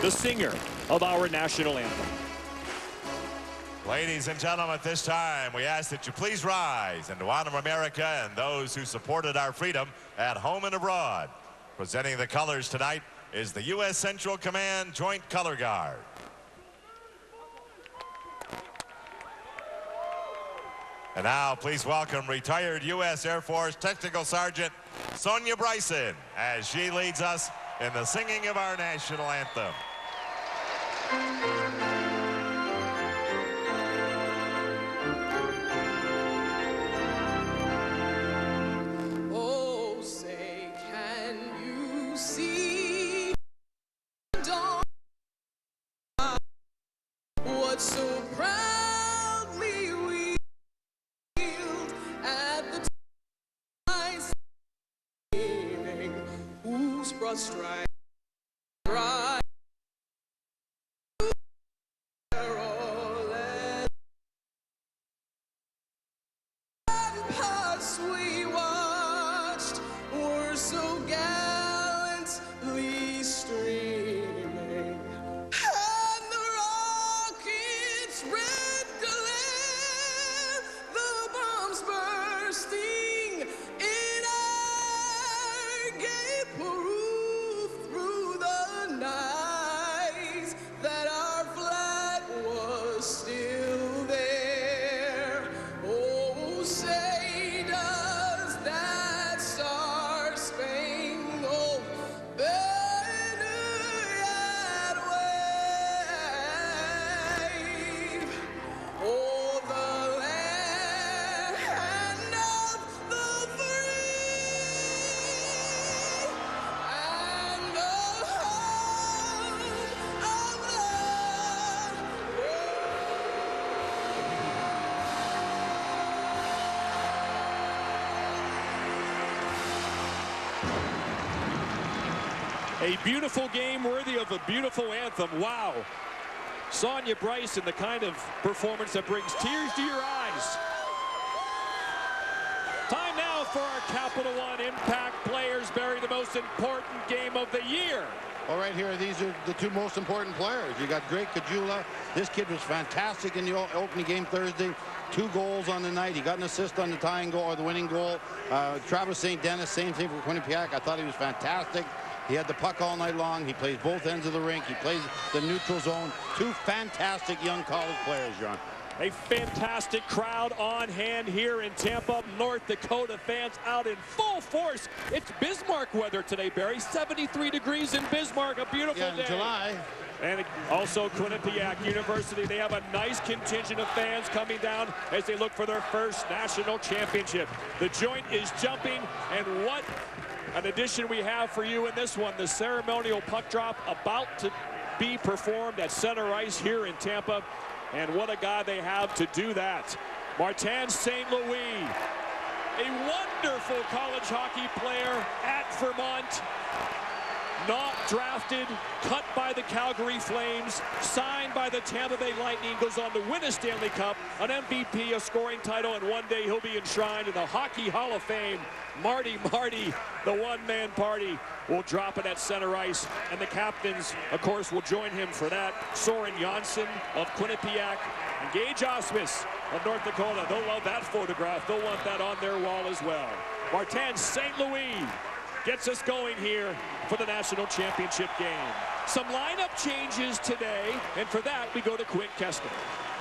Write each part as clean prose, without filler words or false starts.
the singer of our national anthem. Ladies and gentlemen, at this time, we ask that you please rise and to honor America and those who supported our freedom at home and abroad. Presenting the colors tonight is the U.S. Central Command Joint Color Guard. And now, please welcome retired U.S. Air Force Technical Sergeant Sonia Bryson as she leads us in the singing of our national anthem. Oh, say, can you see the dawn? What so proudly we hailed at the time's evening, whose broad stripes rise. We watched were so gallantly streaming, and the rockets' red glare, the bombs bursting in air, gave proof through the night that our flag was still there. Oh, say does that star-spangled banner yet wave? Oh, the land of the free and the home of the A beautiful game worthy of a beautiful anthem. Wow. Sonia Bryson, the kind of performance that brings tears to your eyes. Time now for our Capital One Impact players. Barry, the most important game of the year. All right, here, these are the two most important players. You got Drake Kajula. This kid was fantastic in the opening game Thursday. 2 goals on the night. He got an assist on the tying goal or the winning goal. Travis St. Dennis, same thing for Quinnipiac. I thought he was fantastic. He had the puck all night long. He plays both ends of the rink. He plays the neutral zone. 2 fantastic young college players, John. A fantastic crowd on hand here in Tampa. North Dakota fans out in full force. It's Bismarck weather today, Barry. 73 degrees in Bismarck, a beautiful day. In July. And also Quinnipiac University. They have a nice contingent of fans coming down as they look for their first national championship. The joint is jumping, and what an addition we have for you in this one. The ceremonial puck drop about to be performed at center ice here in Tampa. And what a guy they have to do that. Martin St. Louis, a wonderful college hockey player at Vermont. Not drafted, cut by the Calgary Flames, signed by the Tampa Bay Lightning, goes on to win a Stanley Cup, an MVP, a scoring title, and one day he'll be enshrined in the Hockey Hall of Fame. Marty, the one-man party, will drop it at center ice, and the captains, of course, will join him for that. Soren Janssen of Quinnipiac and Gage Osmus of North Dakota. They'll love that photograph. They'll want that on their wall as well. Martin St. Louis gets us going here for the national championship game. Some lineup changes today, and for that, we go to Quinn Kester.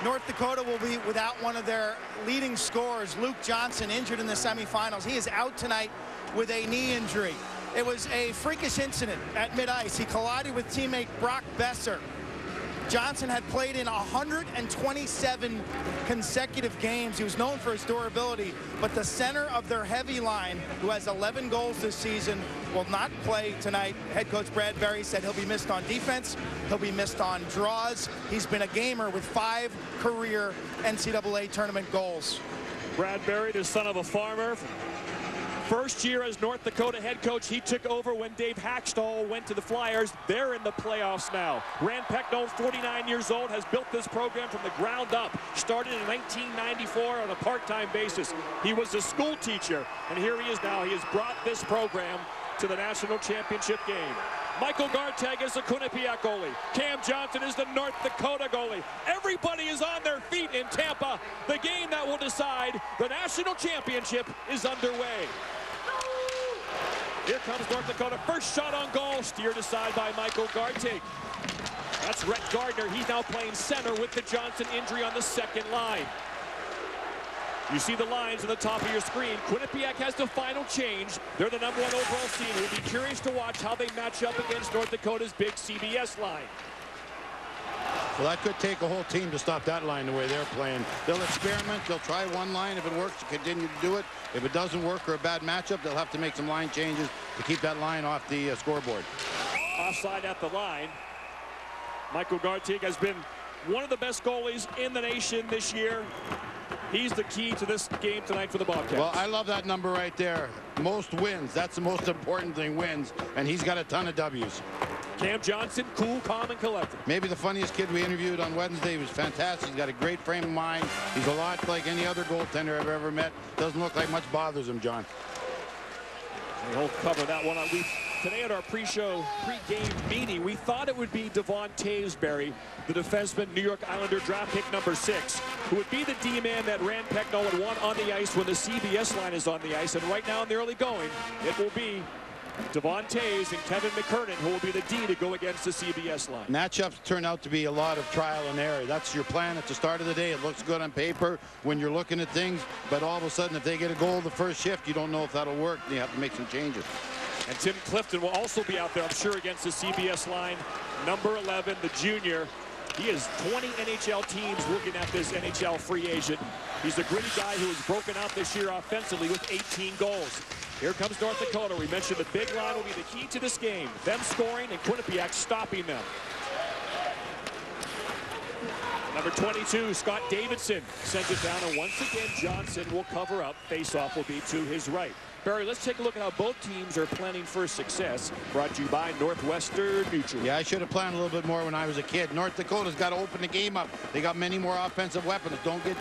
North Dakota will be without one of their leading scorers, Luke Johnson, injured in the semifinals. He is out tonight with a knee injury. It was a freakish incident at mid-ice. He collided with teammate Brock Besser. Johnson had played in 127 consecutive games. He was known for his durability, but the center of their heavy line, who has 11 goals this season, will not play tonight. Head coach Brad Berry said he'll be missed on defense. He'll be missed on draws. He's been a gamer with 5 career NCAA tournament goals. Brad Berry, the son of a farmer. First year as North Dakota head coach, he took over when Dave Hackstall went to the Flyers. They're in the playoffs now. Rand Pecknold, 49 years old, has built this program from the ground up. Started in 1994 on a part-time basis. He was a school teacher, and here he is now. He has brought this program to the national championship game. Michael Gartag is the Quinnipiac goalie. Cam Johnson is the North Dakota goalie. Everybody is on their feet in Tampa. The game that will decide the national championship is underway. Here comes North Dakota. First shot on goal, steered aside by Michael Gartag. That's Rhett Gardner. He's now playing center with the Johnson injury on the second line. You see the lines on the top of your screen. Quinnipiac has the final change. They're the #1 overall seed. We'll be curious to watch how they match up against North Dakota's big CBS line. Well, that could take a whole team to stop that line the way they're playing. They'll experiment. They'll try one line. If it works, to continue to do it. If it doesn't work or a bad matchup, they'll have to make some line changes to keep that line off the scoreboard. Offside at the line. Michael Gartag has been one of the best goalies in the nation this year. He's the key to this game tonight for the Bobcats. Well, I love that number right there. Most wins. That's the most important thing, wins. And he's got a ton of W's. Cam Johnson, cool, calm, and collected. Maybe the funniest kid we interviewed on Wednesday. He was fantastic. He's got a great frame of mind. He's a lot like any other goaltender I've ever met. Doesn't look like much bothers him, John. We'll cover that one. Today at our pre-game meeting, we thought it would be Devon Taysbury, the defenseman, New York Islander draft pick #6, who would be the D-man that Rand Pecknold would want on the ice when the CBS line is on the ice. And right now in the early going, it will be Devon Tays and Kevin McKernan, who will be the D to go against the CBS line. Matchups turn out to be a lot of trial and error. That's your plan at the start of the day. It looks good on paper when you're looking at things, but all of a sudden, if they get a goal the first shift, you don't know if that'll work. You have to make some changes. And Tim Clifton will also be out there, I'm sure, against the CBS line. Number 11, the junior. He has 20 NHL teams looking at this NHL free agent. He's a gritty guy who has broken out this year offensively with 18 goals. Here comes North Dakota. We mentioned the big line will be the key to this game. Them scoring and Quinnipiac stopping them. Number 22, Scott Davidson sends it down, and once again, Johnson will cover up. Face-off will be to his right. Barry, let's take a look at how both teams are planning for success. Brought to you by Northwestern Mutual. Yeah, I should have planned a little bit more when I was a kid. North Dakota's got to open the game up. They got many more offensive weapons. Don't get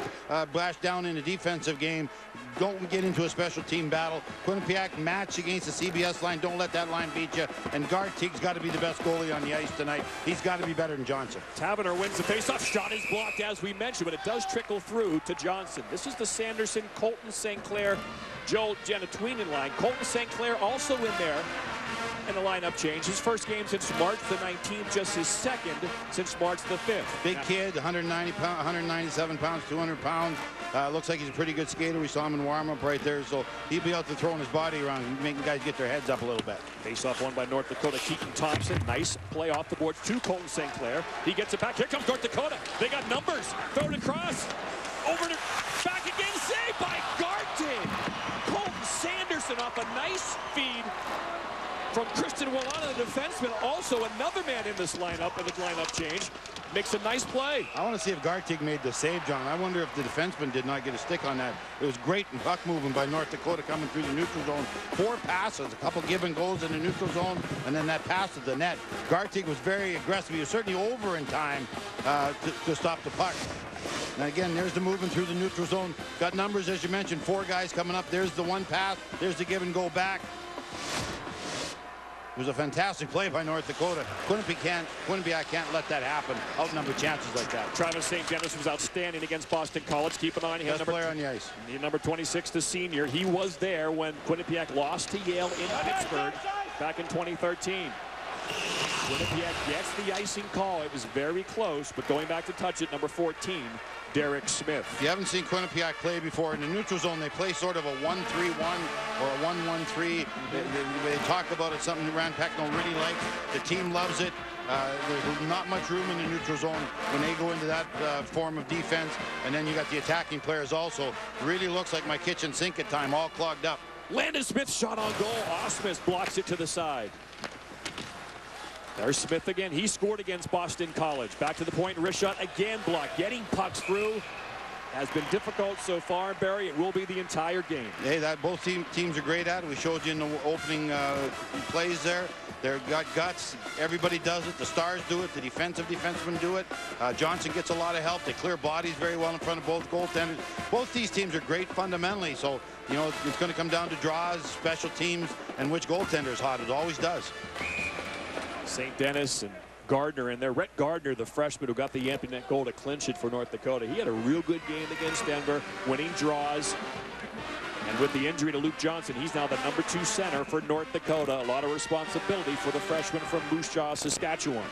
bashed down in a defensive game. Don't get into a special team battle. Quinnipiac match against the CBS line. Don't let that line beat you. And Gartig's got to be the best goalie on the ice tonight. He's got to be better than Johnson. Taverner wins the faceoff. Shot is blocked, as we mentioned, but it does trickle through to Johnson. This is the Sanderson, Colton St. Clair, Joel Janatuinen line. Colton St. Clair also in there in the lineup change. His first game since March the 19th, just his second since March the 5th. Big kid, 197 pounds, 200 pounds. Looks like he's a pretty good skater. We saw him in warm-up right there, so he'll be out there throwing his body around, making guys get their heads up a little bit. Face-off won by North Dakota. Keaton Thompson, nice play off the boards to Colton St. Clair. He gets it back. Here comes North Dakota. They got numbers. Throw it across. Over to back again. Saved by Gartin. Colton Sanderson off a nice feed from Christian Wallana, the defenseman. Also another man in this lineup, in the lineup change. Makes a nice play. I want to see if Gartig made the save, John. I wonder if the defenseman did not get a stick on that. It was great in puck moving by North Dakota coming through the neutral zone. 4 passes, a couple given goals in the neutral zone, and then that pass to the net. Gartig was very aggressive. He was certainly over in time to stop the puck. And again, there's the movement through the neutral zone. Got numbers, as you mentioned, 4 guys coming up. There's the one pass. There's the give and go back. It was a fantastic play by North Dakota. Quinnipiac can't let that happen. Outnumber chances like that. Travis St. Dennis was outstanding against Boston College. Keep an eye on him. Best player on the ice. Number 26, the senior. He was there when Quinnipiac lost to Yale in Pittsburgh back in 2013. Quinnipiac gets the icing call. It was very close, but going back to touch it, number 14, Derek Smith. If you haven't seen Quinnipiac play before, in the neutral zone, they play sort of a 1-3-1 or a 1-1-3. They talk about it, something Rand Pecknold really likes. The team loves it. There's not much room in the neutral zone when they go into that form of defense. And then you got the attacking players also. Really looks like my kitchen sink at time, all clogged up. Landon Smith shot on goal. Osmus blocks it to the side. There's Smith again. He scored against Boston College. Back to the point. Wrist shot again blocked. Getting pucks through has been difficult so far, Barry. It will be the entire game. Hey, both teams are great at it. We showed you in the opening plays there. They've got guts. Everybody does it. The stars do it. The defensemen do it. Johnson gets a lot of help. They clear bodies very well in front of both goaltenders. Both these teams are great fundamentally. So, you know, it's going to come down to draws, special teams, and which goaltender is hot. It always does. St. Denis and Gardner in there. Rhett Gardner, the freshman who got the empty net goal to clinch it for North Dakota. He had a real good game against Denver, winning draws. And with the injury to Luke Johnson, he's now the #2 center for North Dakota. A lot of responsibility for the freshman from Moose Jaw, Saskatchewan.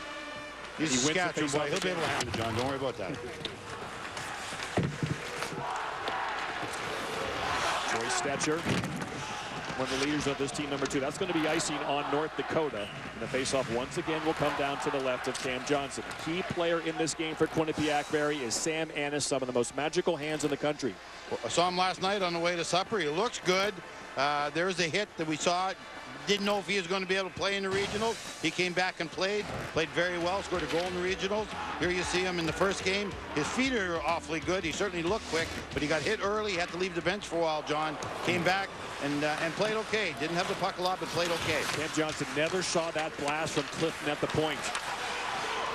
He's a Saskatchewan boy. He'll be able to handle it, John. Don't worry about that. Troy Stetcher, one of the leaders of this team, #2. That's going to be icing on North Dakota. And the faceoff once again will come down to the left of Cam Johnson. A key player in this game for Quinnipiac, Barry, is Sam Annis, some of the most magical hands in the country. Well, I saw him last night on the way to supper. He looks good. There's a hit that we saw. Didn't know if he was going to be able to play in the regionals. He came back and played very well, scored a goal in the regionals. Here you see him in the first game. His feet are awfully good. He certainly looked quick, but he got hit early. He had to leave the bench for a while, John. Came back and played okay. Didn't have the puck a lot, but played okay. Cam Johnson never saw that blast from Clifton at the point.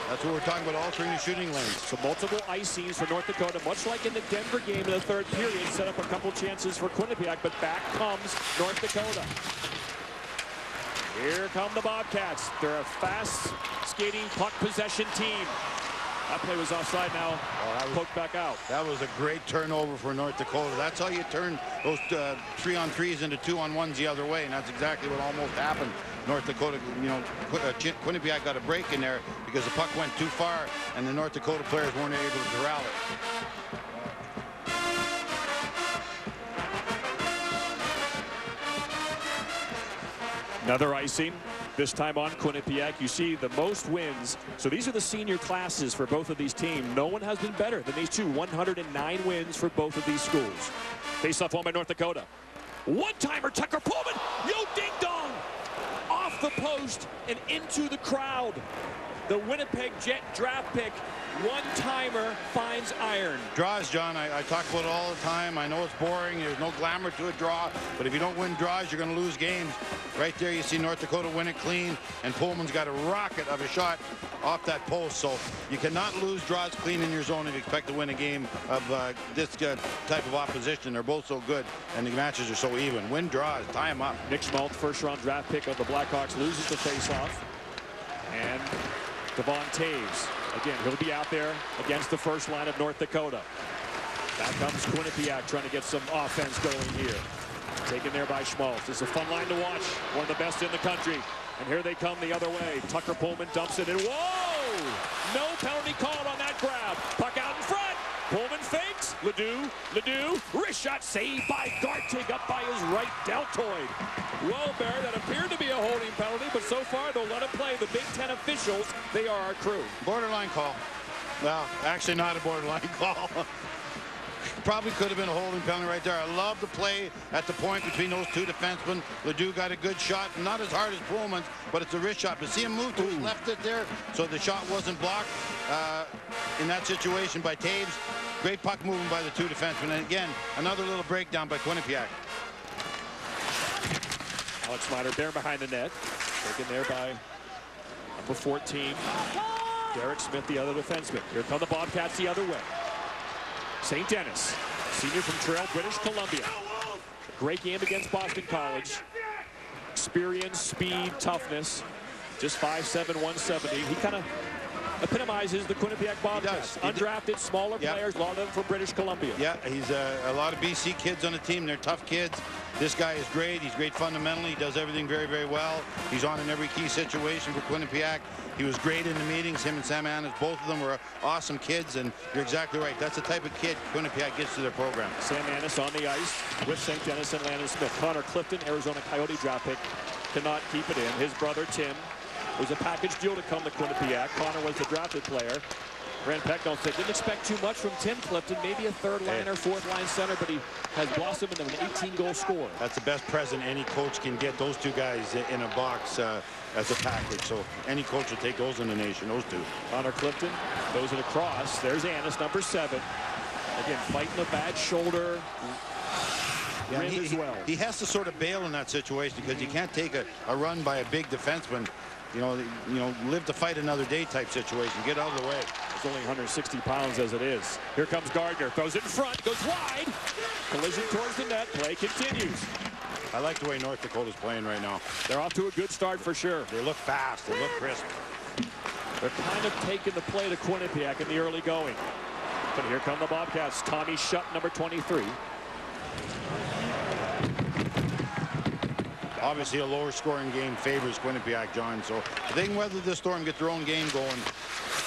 That's what we're talking about, altering the shooting lanes. So multiple icings for North Dakota, much like in the Denver game in the third period, set up a couple chances for Quinnipiac, but back comes North Dakota. Here come the Bobcats. They're a fast skating puck possession team. That play was offside now. Poked back out. That was a great turnover for North Dakota. That's how you turn those 3-on-3s into 2-on-1s the other way, and that's exactly what almost happened. North Dakota, Quinnipiac got a break in there because the puck went too far, and the North Dakota players weren't able to corral it. Another icing, this time on Quinnipiac. You see the most wins. So these are the senior classes for both of these teams. No one has been better than these two. 109 wins for both of these schools. Face off on by North Dakota. One-timer, Tucker Pullman. Yo, ding-dong. Off the post and into the crowd. The Winnipeg Jet draft pick. One-timer finds iron. Draws, John, I talk about it all the time. I know it's boring. There's no glamour to a draw. But if you don't win draws, you're going to lose games. Right there, you see North Dakota win it clean. And Pullman's got a rocket of a shot off that post. So you cannot lose draws clean in your zone if you expect to win a game of this type of opposition. They're both so good, and the matches are so even. Win draws, tie them up. Nick Schmaltz, first-round draft pick of the Blackhawks, loses the face-off. And Devon Taves. Again, he'll be out there against the first line of North Dakota. Back comes Quinnipiac trying to get some offense going here. Taken there by Schmaltz. It's a fun line to watch. One of the best in the country. And here they come the other way. Tucker Pullman dumps it in. Whoa! No penalty called on that grab. Puck out in front. Pullman fakes. Ledoux. Wrist shot saved by Gartig up by his right deltoid. Well, Bear, that appeared to be a holding penalty, but so far they'll let it play. The Big Ten officials, they are our crew. Borderline call. Well, actually not a borderline call. Probably could have been a holding penalty right there. I love the play at the point between those two defensemen. Ledoux got a good shot, not as hard as Pullman's, but it's a wrist shot. But see him move to his left it there, so the shot wasn't blocked in that situation by Taves. Great puck moving by the two defensemen. And again, another little breakdown by Quinnipiac. Alex Snyder there behind the net. Taken there by number 14. Derek Smith, the other defenseman. Here come the Bobcats the other way. St. Denis, senior from Trail, British Columbia. Great game against Boston College. Experience, speed, toughness. Just 5'7", 170. He kind of epitomizes the Quinnipiac Bobcats. Undrafted, smaller players, a lot of them from British Columbia. Yeah, he's a lot of BC kids on the team. They're tough kids. This guy is great. He's great fundamentally. He does everything very, very well. He's on in every key situation for Quinnipiac. He was great in the meetings. Him and Sam Annis, both of them were awesome kids, and you're exactly right. That's the type of kid Quinnipiac gets to their program. Sam Annis on the ice with St. Denis and Landon Smith. Connor Clifton, Arizona Coyote draft pick, cannot keep it in. His brother, Tim, was a package deal to come to Quinnipiac. Connor was the drafted player. Brent Pecknold said, didn't expect too much from Tim Clifton, maybe a third-line or fourth-line center, but he has blossomed into an 18-goal scorer. That's the best present any coach can get, those two guys in a box as a package. So any coach will take those in the nation, those two. Connor Clifton throws it across. There's Annis, number 7. Again, fighting a bad shoulder. Yeah, he has to sort of bail in that situation because you can't take a run by a big defenseman. You know, live to fight another day type situation. Get out of the way. It's only 160 pounds as it is. Here comes Gardner. Throws it in front. Goes wide. Collision towards the net. Play continues. I like the way North Dakota's playing right now. They're off to a good start for sure. They look fast. They look crisp. They're kind of taking the play to Quinnipiac in the early going. But here come the Bobcats. Tommy Shutt, number 23. Obviously, a lower scoring game favors Quinnipiac, John. So if they can weather this storm, get their own game going.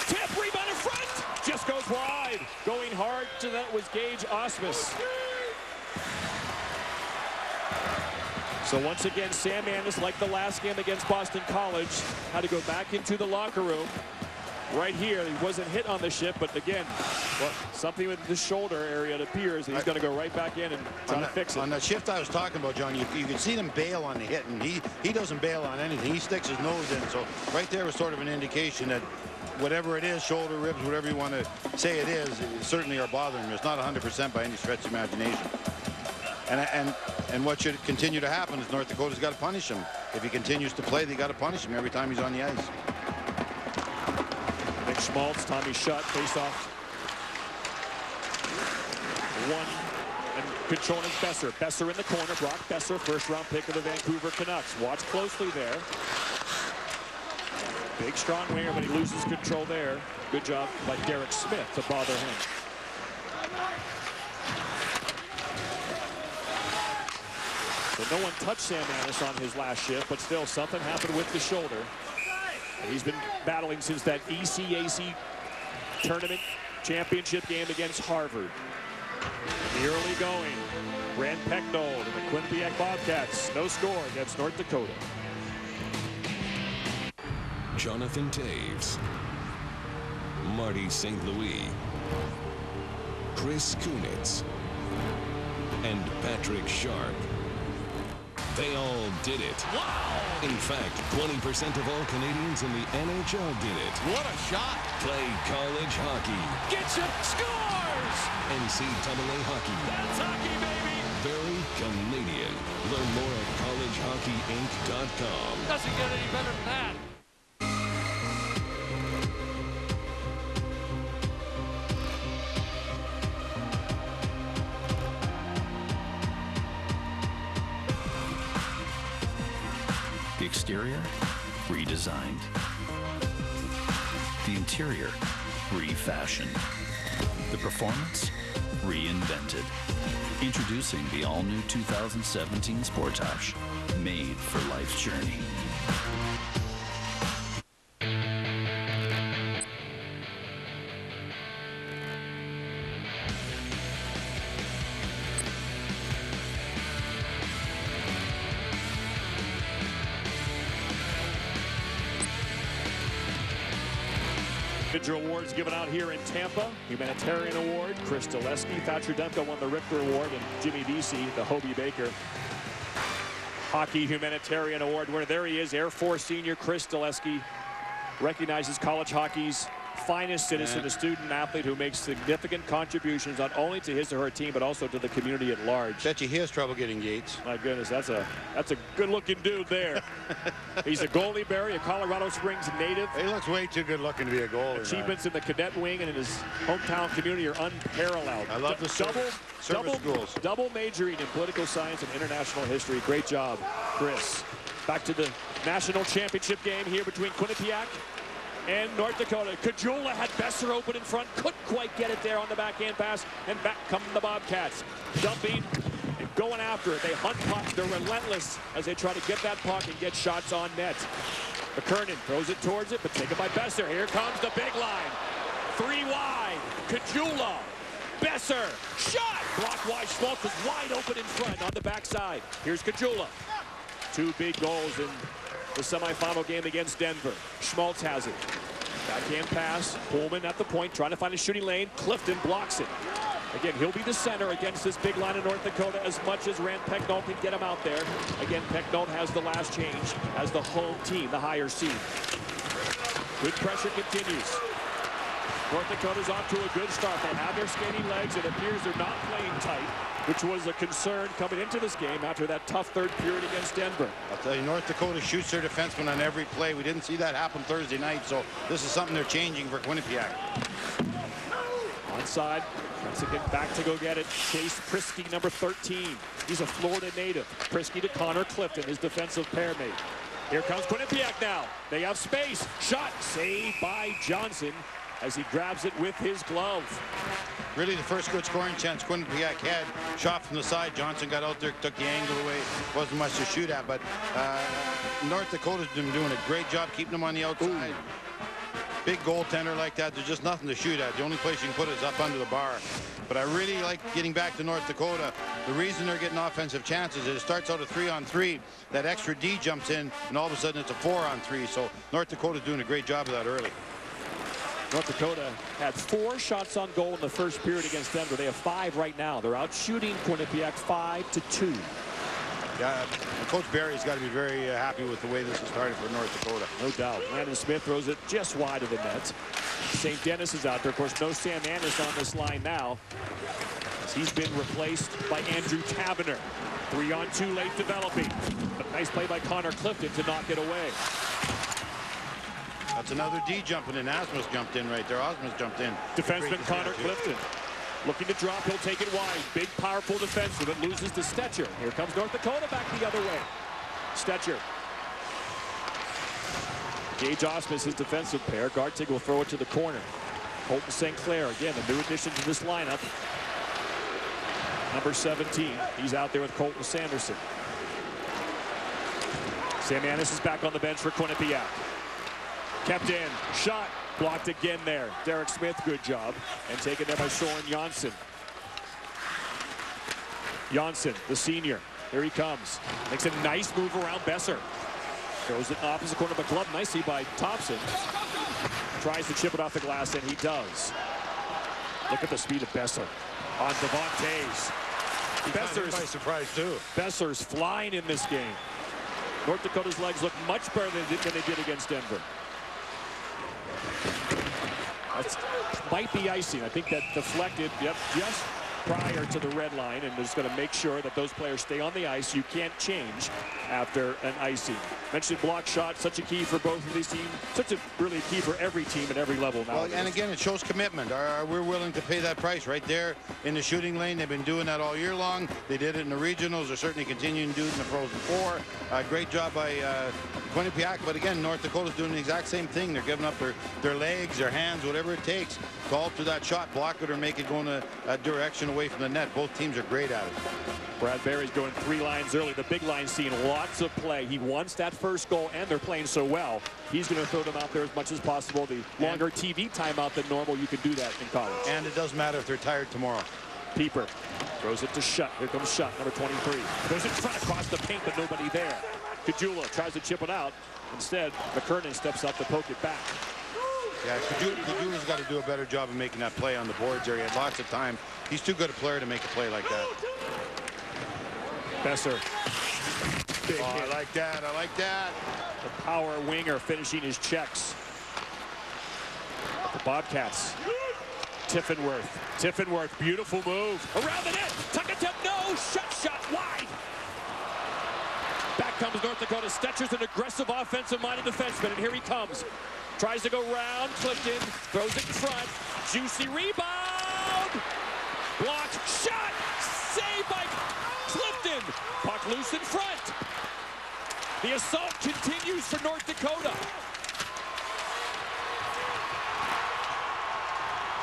Tip, rebound in front. Just goes wide. Going hard to that was Gage Osmus. So once again, Sam Annis, like the last game against Boston College, had to go back into the locker room. Right here, he wasn't hit on the shift, but again, something with the shoulder area, it appears that he's going to go right back in and try to fix it. On that shift I was talking about, John, you can see them bail on the hit, and he doesn't bail on anything. He sticks his nose in. So right there was sort of an indication that whatever it is, shoulder, ribs, whatever you want to say it is, certainly are bothering him. It's not 100% by any stretch of imagination. And what should continue to happen is North Dakota's got to punish him. If he continues to play, they got to punish him every time he's on the ice. Nick Schmaltz, Tommy Shutt, face off. One, and controlling is Besser. Besser in the corner. Brock Besser, first-round pick of the Vancouver Canucks. Watch closely there. Big, strong winger, but he loses control there. Good job by Derek Smith to bother him. So no one touched Sam Annis on his last shift, but still something happened with the shoulder. And he's been battling since that ECAC tournament championship game against Harvard. The early going, Rand Pecknold and the Quinnipiac Bobcats. No score against North Dakota. Jonathan Taves, Marty St. Louis, Chris Kunitz, and Patrick Sharp. They all did it. Wow! In fact, 20% of all Canadians in the NHL did it. What a shot! Play college hockey. Gets it, scores! NCAA hockey. That's hockey, baby! Very Canadian. Learn more at collegehockeyinc.com. Doesn't get any better than that. The exterior, redesigned. The interior, refashioned. The performance, reinvented. Introducing the all-new 2017 Sportage, made for life's journey. Individual awards given out here in Tampa. Humanitarian Award, Chris Daleski. Thatcher Demko won the Richter Award, and Jimmy Vesey, the Hobie Baker. Hockey Humanitarian Award winner. There he is, Air Force senior Chris Daleski. Recognizes college hockey's finest citizen, a student athlete who makes significant contributions not only to his or her team, but also to the community at large. Bet you he has trouble getting gates. My goodness, that's a good-looking dude there. He's a goalie, Barry, a Colorado Springs native. He looks way too good looking to be a goalie. Achievements in the cadet wing and in his hometown community are unparalleled. I love the service schools. Double majoring in political science and international history. Great job, Chris. Back to the national championship game here between Quinnipiac and North Dakota. Kajula had Besser open in front, couldn't quite get it there on the backhand pass, and back come the Bobcats. Dumping and going after it. They hunt pucks. They're relentless as they try to get that puck and get shots on net. McKernan throws it towards it, but taken by Besser. Here comes the big line. 3 wide. Kajula. Besser. Shot. Blocked wide. Schmaltz was wide open in front on the backside. Here's Kajula. 2 big goals in the semifinal game against Denver. Schmaltz has it. Backhand pass. Pullman at the point, trying to find a shooting lane. Clifton blocks it. Again, he'll be the center against this big line of North Dakota as much as Rand Pecknold can get him out there. Again, Pecknold has the last change as the home team, the higher seed. Good pressure continues. North Dakota's off to a good start. They have their skating legs. It appears they're not playing tight, which was a concern coming into this game after that tough third period against Denver. I'll tell you, North Dakota shoots their defensemen on every play. We didn't see that happen Thursday night, so this is something they're changing for Quinnipiac. Onside. Once again, back to go get it. Chase Prisky, number 13. He's a Florida native. Prisky to Connor Clifton, his defensive pairmate. Here comes Quinnipiac now. They have space. Shot saved by Johnson as he grabs it with his glove. Really the first good scoring chance Quinnipiac had. Shot from the side. Johnson got out there, took the angle away. Wasn't much to shoot at, but North Dakota's been doing a great job keeping them on the outside. Big goaltender like that, there's just nothing to shoot at. The only place you can put it is up under the bar. But I really like getting back to North Dakota. The reason they're getting offensive chances is it starts out a 3-on-3. That extra D jumps in, and all of a sudden it's a 4-on-3. So North Dakota's doing a great job of that early. North Dakota had 4 shots on goal in the first period against Denver. They have 5 right now. They're out shooting Quinnipiac 5-2. Yeah, Coach Barry's got to be very happy with the way this has started for North Dakota. No doubt. Landon Smith throws it just wide of the net. St. Dennis is out there. Of course, no Sam Anderson on this line now, as he's been replaced by Andrew Tavener. 3-on-2 late developing. But nice play by Connor Clifton to knock it away. That's another D jumping in. Asmus jumped in right there. Osmus jumped in. Defenseman Connor Clifton. Looking to drop, he'll take it wide. Big, powerful defenseman that loses to Stetcher. Here comes North Dakota back the other way. Stetcher. Gage Osmus, his defensive pair. Gartig will throw it to the corner. Colton St. Clair, again, a new addition to this lineup. Number 17. He's out there with Colton Sanderson. Sam Anderson is back on the bench for Quinnipiac. Kept in. Shot. Blocked again there. Derek Smith, good job. And taken there by Soren Jonsson. Jonsson, the senior. Here he comes. Makes a nice move around Besser. Throws it opposite corner, but gloved nicely by Thompson. Tries to chip it off the glass, and he does. Look at the speed of Besser on Devontae's. Besser's by surprise, too. Besser's flying in this game. North Dakota's legs look much better than they did against Denver. That might be icing. I think that deflected just prior to the red line, and just going to make sure that those players stay on the ice. You can't change after an icing. Mentioned block shot, such a key for both of these teams. Such a really key for every team at every level now. Well, and again, it shows commitment. We're willing to pay that price right there in the shooting lane. They've been doing that all year long. They did it in the regionals. They're certainly continuing to do it in the Frozen Four. Great job by Quinnipiac. But again, North Dakota's doing the exact same thing. They're giving up their legs, their hands, whatever it takes to alter that shot, block it, or make it go in a direction away from the net. Both teams are great at it. Brad Barry's going 3 lines early. The big line seeing lots of play. He wants that first goal, and they're playing so well. He's going to throw them out there as much as possible. The longer TV timeout than normal, you can do that in college. And it doesn't matter if they're tired tomorrow. Pieper throws it to Shutt. Here comes Shutt, number 23. Goes in front across the paint, but nobody there. Kajula tries to chip it out. Instead, McKernan steps up to poke it back. Yeah, Kajula's got to do a better job of making that play on the boards there. He had lots of time. He's too good a player to make a play like that. Besser. Big hit. I like that. I like that. The power winger finishing his checks. The Bobcats. Tiffenworth, beautiful move. Around the net. Tuck attempt, no. Shot wide. Back comes North Dakota. Stetcher's an aggressive offensive-minded defenseman, and here he comes. Tries to go round. Clifton throws it in front. Juicy rebound. Blocked. Shot. Saved by Clifton. Puck loose in front. The assault continues for North Dakota.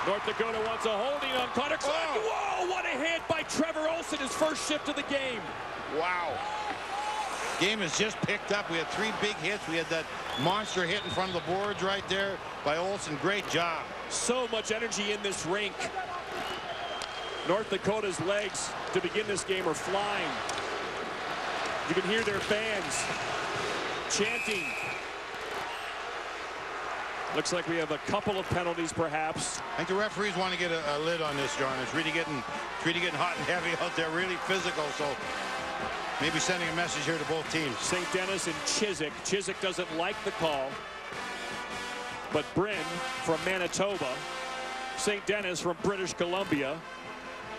North Dakota wants a holding on Connor Clifton. Whoa, what a hit by Trevor Olsen, his first shift of the game. Wow. Game has just picked up. We had 3 big hits. We had that monster hit in front of the boards right there by Olsen. Great job. So much energy in this rink. North Dakota's legs to begin this game are flying. You can hear their fans chanting. Looks like we have a couple of penalties, perhaps. I think the referees want to get a lid on this, John. It's really getting hot and heavy out there, really physical. So maybe sending a message here to both teams. St. Dennis and Chiswick. Chiswick doesn't like the call. But Bryn from Manitoba. St. Dennis from British Columbia.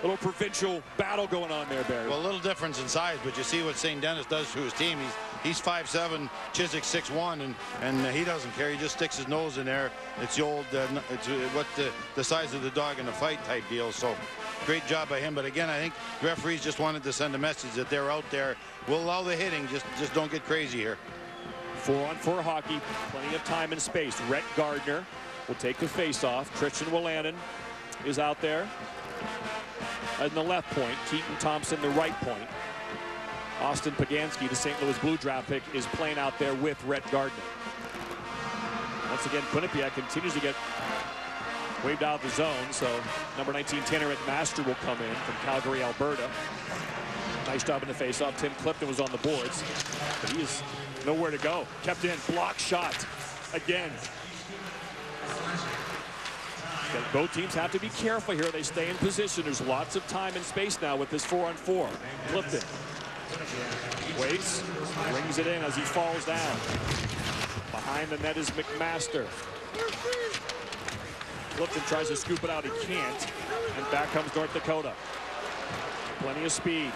Little provincial battle going on there, Barry. Well, a little difference in size, but you see what St. Dennis does to his team. He's 5'7", Chiswick 6'1", and he doesn't care. He just sticks his nose in there. It's the old, it's what the size of the dog in a fight type deal. So great job by him. But again, I think referees just wanted to send a message that they're out there. We'll allow the hitting. Just don't get crazy here. 4-on-4 hockey. Plenty of time and space. Rhett Gardner will take the face-off. Christian Willanen is out there in the left point. Keaton Thompson, the right point. Austin Pagansky, the St. Louis Blue draft pick, is playing out there with Rhett Gardner. Once again, Quinnipiac continues to get waved out of the zone, so number 19, Tanner Master will come in from Calgary, Alberta. Nice job in the faceoff. Tim Clifton was on the boards, but he is nowhere to go. Kept in, block shot again. Both teams have to be careful here. They stay in position. There's lots of time and space now with this 4-on-4. Clifton waits, brings it in as he falls down. Behind the net is McMaster. Clifton tries to scoop it out. He can't. And back comes North Dakota. Plenty of speed.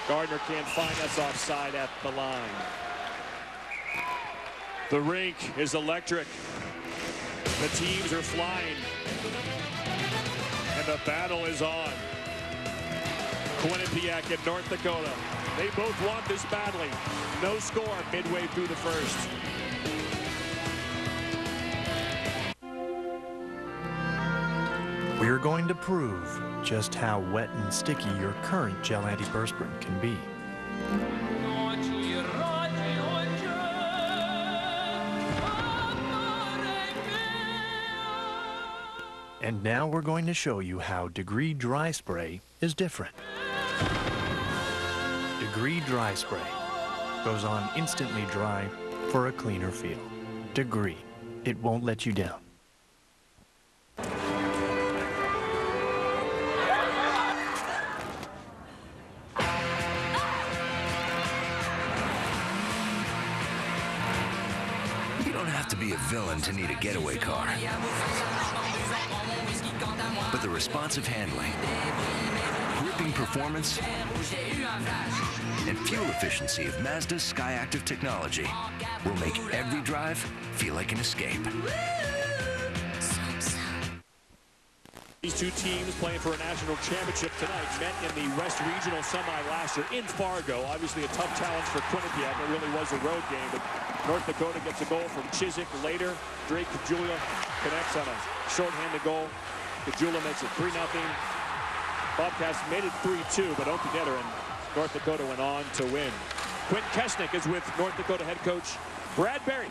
Gardner can't find us offside at the line. The rink is electric. The teams are flying. And the battle is on. Quinnipiac and North Dakota. They both want this badly. No score midway through the first. We're going to prove just how wet and sticky your current gel antiperspirant can be. And now we're going to show you how Degree Dry Spray is different. Degree Dry Spray goes on instantly dry for a cleaner feel. Degree, it won't let you down. You don't have to be a villain to need a getaway car. But the responsive handling, gripping performance, and fuel efficiency of Mazda's SkyActiv technology will make every drive feel like an escape. These two teams playing for a national championship tonight met in the West Regional Semi last year in Fargo. Obviously a tough challenge for Quinnipiac. It really was a road game, but North Dakota gets a goal from Chiswick later. Drake Kajula connects on a shorthanded goal. Kajula makes it 3-0. Bobcats made it 3-2, but altogether, and North Dakota went on to win. Quint Kesnick is with North Dakota head coach Brad Berry.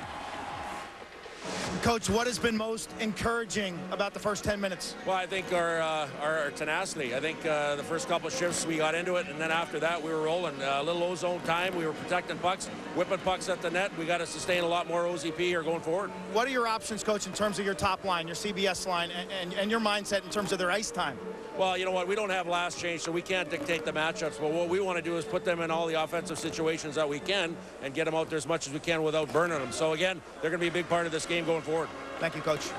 Coach, what has been most encouraging about the first 10 minutes? Well, I think our tenacity. I think the first couple of shifts we got into it, and then after that we were rolling. A little O-zone time. We were protecting pucks, whipping pucks at the net. We got to sustain a lot more OZP here going forward. What are your options, Coach, in terms of your top line, your CBS line, and your mindset in terms of their ice time? Well, you know what? We don't have last change, so we can't dictate the matchups. But what we want to do is put them in all the offensive situations that we can and get them out there as much as we can without burning them. So, again, they're going to be a big part of this game going forward. Thank you, Coach.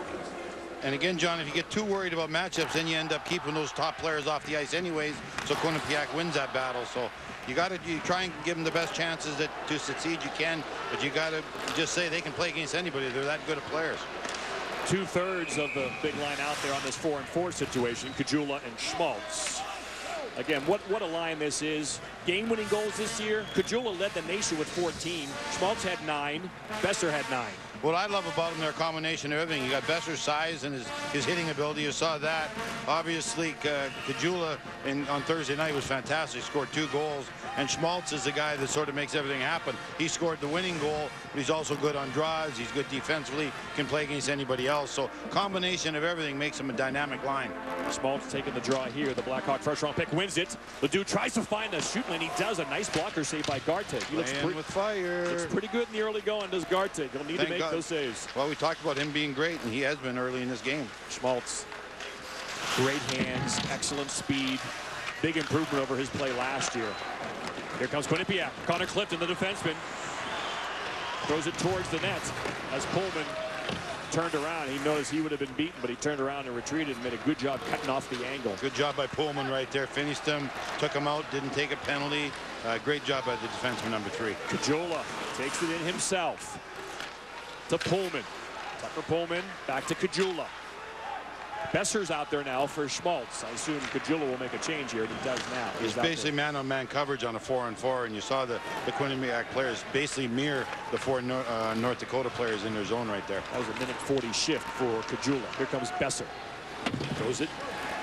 And again, John, if you get too worried about matchups, then you end up keeping those top players off the ice anyways. So Quinnipiac wins that battle. So you try and give them the best chances to succeed you can, but you got to just say they can play against anybody. They're that good of players. 2/3 of the big line out there on this 4-on-4 situation, Kajula and Schmaltz. Again, what a line this is. Game-winning goals this year. Kajula led the nation with 14. Schmaltz had 9. Besser had 9. What I love about them, their combination of everything. You got Besser's size and his hitting ability. You saw that. Obviously, Kajula on Thursday night was fantastic. He scored 2 goals. And Schmaltz is the guy that sort of makes everything happen. He scored the winning goal, but he's also good on draws. He's good defensively, can play against anybody else. So combination of everything makes him a dynamic line. Schmaltz taking the draw here. The Blackhawk first-round pick wins it. Ledoux tries to find the shoot lane. He does. A nice blocker save by Gartig. He looks with fire. Looks pretty good in the early going, does Gartig. He'll need to make those saves. Well, we talked about him being great, and he has been early in this game. Schmaltz, great hands, excellent speed. Big improvement over his play last year. Here comes Quinnipiac. Connor Clifton, the defenseman, throws it towards the net as Pullman turned around. He noticed he would have been beaten, but he turned around and retreated and made a good job cutting off the angle. Good job by Pullman right there. Finished him, took him out, didn't take a penalty. Great job by the defenseman, number 3. Kajula takes it in himself to Pullman. Tucker Pullman back to Kajula. Besser's out there now for Schmaltz. I assume Kajula will make a change here, and he does now. It's basically man-on-man coverage on a 4-on-4, and you saw the Quinnipiac players basically mirror the 4 North Dakota players in their zone right there. That was a minute 40 shift for Kajula. Here comes Besser. Throws it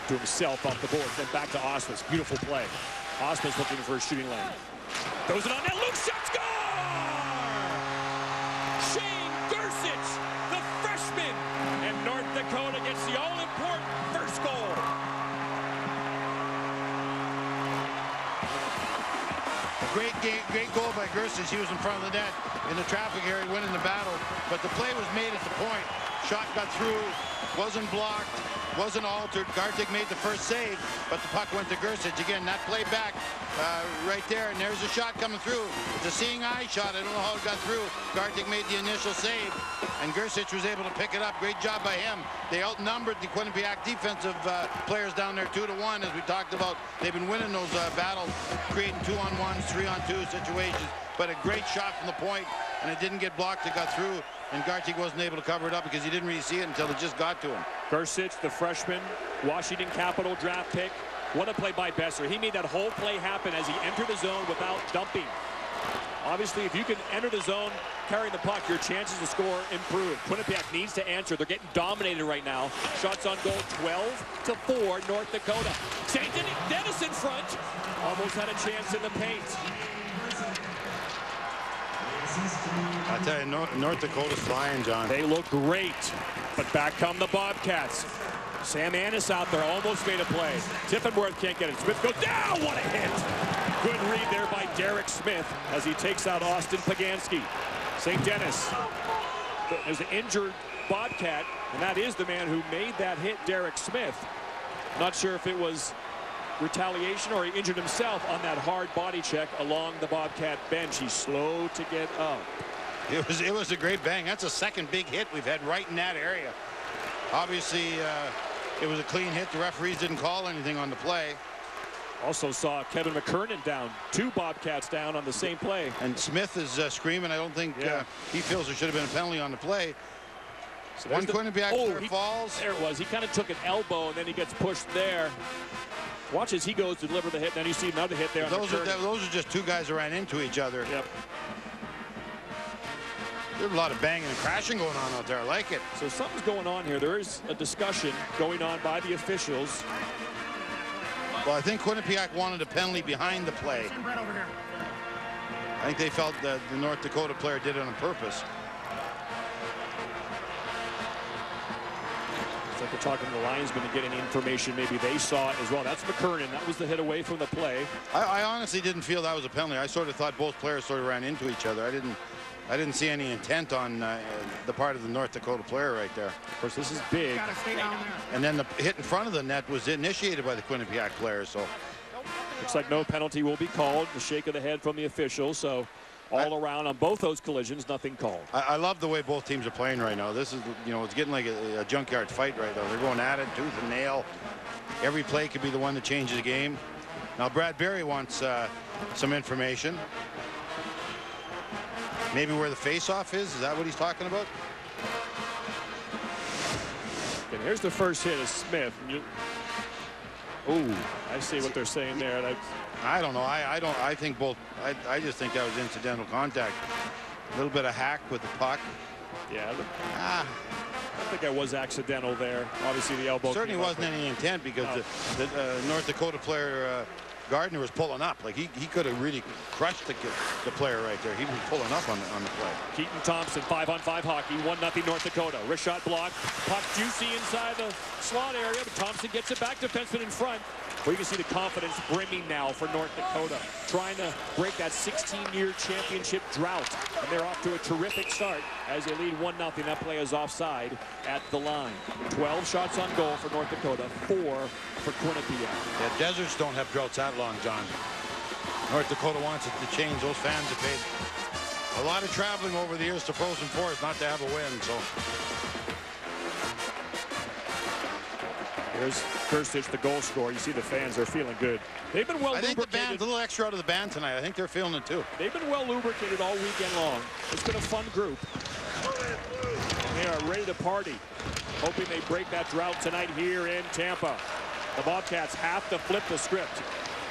to himself off the board, then back to Osmus. Beautiful play. Osmus looking for a shooting lane. Throws it on net. Luke shot, score! Shane Gersich, the freshman, and North Dakota gets the all-important first goal. Great goal by Gersich. He was in front of the net in the traffic area, winning the battle. But the play was made at the point. Shot got through, wasn't blocked, wasn't altered. Gartic made the first save, but the puck went to Gersich. Again, that play back right there, and there's a shot coming through. It's a seeing eye shot. I don't know how it got through. Gartic made the initial save, and Gersich was able to pick it up. Great job by him. They outnumbered the Quinnipiac defensive players down there 2-1, as we talked about. They've been winning those battles, creating 2-on-1s, 3-on-2 situations. But a great shot from the point, and it didn't get blocked. It got through, and Gartic wasn't able to cover it up because he didn't really see it until it just got to him. Gersich, the freshman, Washington Capitol draft pick. What a play by Besser. He made that whole play happen as he entered the zone without dumping. Obviously, if you can enter the zone carrying the puck, your chances to score improve. Quinnipiac needs to answer. They're getting dominated right now. Shots on goal, 12-4, North Dakota. St. Dennis in front. Almost had a chance in the paint. I tell you, North Dakota's flying, John. They look great, but back come the Bobcats. Sam Annis out there almost made a play. Tiffenworth can't get it. Smith goes down. What a hit. Good read there by Derek Smith as he takes out Austin Pagansky. St. Dennis. There's an injured Bobcat, and that is the man who made that hit, Derek Smith. Not sure if it was retaliation or he injured himself on that hard body check along the Bobcat bench. He's slow to get up. It was a great bang. That's a second big hit we've had right in that area. Obviously, it was a clean hit. The referees didn't call anything on the play. Also saw Kevin McKernan down. 2 Bobcats down on the same play. And Smith is screaming. I don't think he feels there should have been a penalty on the play. So one Quinnipiac player falls. There it was. He kind of took an elbow, and then he gets pushed there. Watch as he goes to deliver the hit. Then you see another hit there. Those are just 2 guys that ran into each other. Yep. There's a lot of banging and crashing going on out there. I like it. So something's going on here. There is a discussion going on by the officials. Well, I think Quinnipiac wanted a penalty behind the play. I think they felt that the North Dakota player did it on purpose. It's like they're talking to the linesman to get any information. Maybe they saw it as well. That's McKernan. That was the hit away from the play. I honestly didn't feel that was a penalty. I sort of thought both players sort of ran into each other. I didn't see any intent on the part of the North Dakota player right there. Of course, this is big. And then the hit in front of the net was initiated by the Quinnipiac player. So looks like no penalty will be called. The shake of the head from the officials. So all around on both those collisions, nothing called. I love the way both teams are playing right now. This is, it's getting like a junkyard fight right now. They're going at it, tooth and nail. Every play could be the one that changes the game. Now, Brad Berry wants some information. Maybe where the face-off is that what he's talking about? And here's the first hit of Smith. Oh, I see what they're saying there. I don't know. I think both. I just think that was incidental contact. A little bit of hack with the puck. Yeah. I think that was accidental there. Obviously, the elbow. Certainly wasn't any intent because the North Dakota player Gardner was pulling up. Like he could have really crushed the player right there. He was pulling up on the play. Keaton Thompson, 5-on-5 hockey, 1-0 North Dakota. Wrist shot block, puck juicy inside the slot area, but Thompson gets it back. Defenseman in front. Well, you can see the confidence brimming now for North Dakota, trying to break that 16-year championship drought. And they're off to a terrific start as they lead 1-0. That play is offside at the line. 12 shots on goal for North Dakota, 4 for Quinnipiac. Yeah, deserts don't have droughts that long, John. North Dakota wants it to change. Those fans have paid a lot of traveling over the years to Frozen Forest not to have a win. So Here's Kirstich, the goal scorer. You see the fans are feeling good. They've been well lubricated. I think the band's a little extra out of the band tonight. I think they're feeling it too. They've been well lubricated all weekend long. It's been a fun group. And they are ready to party, hoping they break that drought tonight here in Tampa. The Bobcats have to flip the script.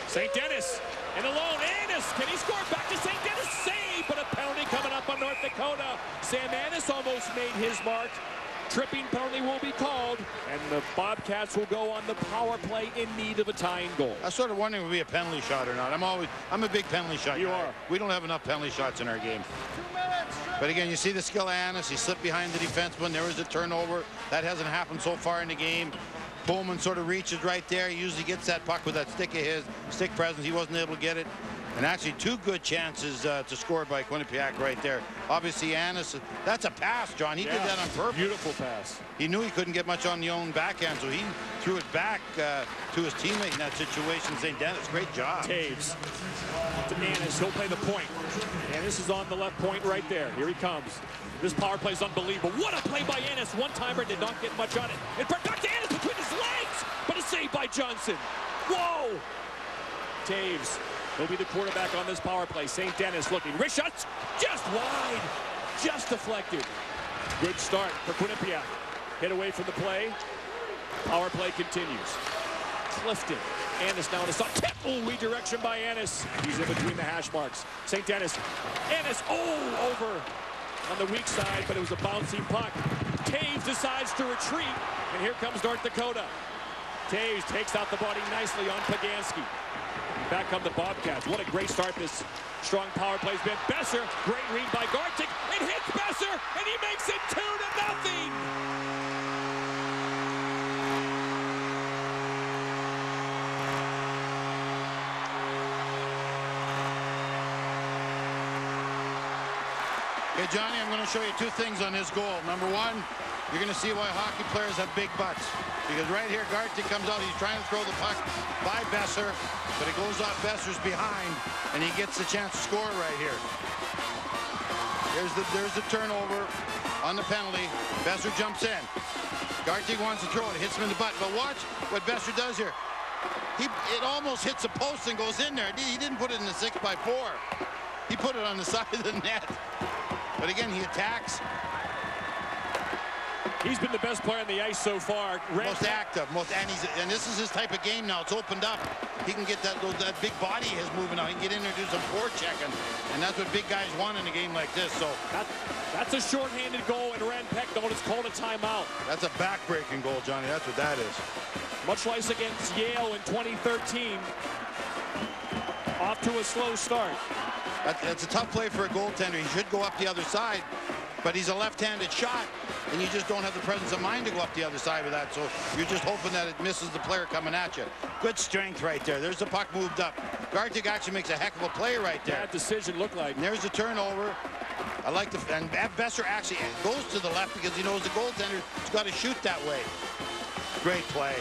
St. Denis in alone. Annis, can he score? Back to St. Denis. Save, but a penalty coming up on North Dakota. Sam Annis almost made his mark. Tripping penalty will be called, and the Bobcats will go on the power play in need of a tying goal. I was sort of wondering if it would be a penalty shot or not. I'm a big penalty shot guy. You are. We don't have enough penalty shots in our game. But again, you see the skill of Annis. He slipped behind the defenseman. There was a turnover. That hasn't happened so far in the game. Bowman sort of reaches right there. He usually gets that puck with that stick of his, stick presence. He wasn't able to get it. And actually 2 good chances to score by Quinnipiac right there. Obviously, Annis, that's a pass, John. He did that on purpose. Beautiful pass. He knew he couldn't get much on the own backhand, so he threw it back to his teammate in that situation. St. Denis, great job. Taves to Annis. He'll play the point. Annis is on the left point right there. Here he comes. This power play is unbelievable. What a play by Annis. One-timer, did not get much on it. And back to Annis between his legs, but a save by Johnson. Whoa! Taves. He'll be the quarterback on this power play. St. Denis looking. Wrist shots just wide. Just deflected. Good start for Quinnipiac. Hit away from the play. Power play continues. Clifton. Annis now in a stop. Tip. Oh, redirection by Annis. He's in between the hash marks. St. Denis. Annis. Oh, over on the weak side, but it was a bouncing puck. Taves decides to retreat, and here comes North Dakota. Taves takes out the body nicely on Pagansky. Back come the Bobcats. What a great start this strong power play's been. Besser, great read by Gartic. It hits Besser, and he makes it 2-0. Hey, Johnny, I'm going to show you 2 things on his goal. Number 1, you're going to see why hockey players have big butts. Because right here, Gartic comes out. He's trying to throw the puck by Besser, but it goes off Besser's behind, and he gets the chance to score right here. There's the turnover on the penalty. Besser jumps in. Gartic wants to throw it. Hits him in the butt. But watch what Besser does here. It almost hits a post and goes in there. He didn't put it in the 6x4. He put it on the side of the net. But again, he attacks. He's been the best player on the ice so far. Most active, and this is his type of game now. It's opened up. He can get that big body he has moving out. He can get in there and do some forechecking, and that's what big guys want in a game like this. So that's a shorthanded goal, and Ren Peck though is called a timeout. That's a back-breaking goal, Johnny. That's what that is. Much like against Yale in 2013. Off to a slow start. That's a tough play for a goaltender. He should go up the other side, but he's a left-handed shot, and you just don't have the presence of mind to go up the other side with that. So you're just hoping that it misses the player coming at you. Good strength right there. There's the puck moved up. Gartic actually makes a heck of a play right there. Bad decision looked like. And there's the turnover. I like and Besser actually goes to the left because he knows the goaltender's got to shoot that way. Great play.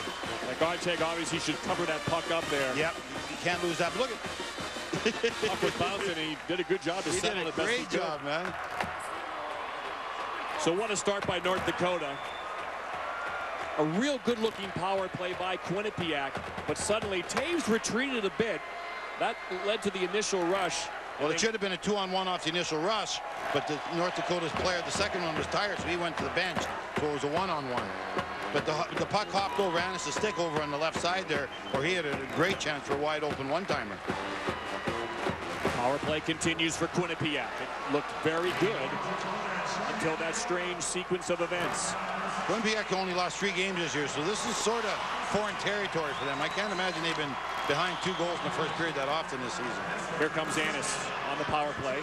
Gartic obviously should cover that puck up there. Yep, you can't lose that. But look at. Puck was bouncing, and he did a good job to settle it best he could. Great job, man. So what a start by North Dakota. A real good-looking power play by Quinnipiac, but suddenly Taves retreated a bit. That led to the initial rush. Well, it should have been a 2-on-1 off the initial rush, but the North Dakota's player, the second one, was tired, so he went to the bench, so it was a 1-on-1. But the puck hopped over Annis' stick over on the left side there, or he had a great chance for a wide-open one-timer. Power play continues for Quinnipiac. It looked very good until that strange sequence of events. Quinnipiac only lost 3 games this year, so this is sort of foreign territory for them. I can't imagine they've been behind 2 goals in the first period that often this season. Here comes Annis on the power play.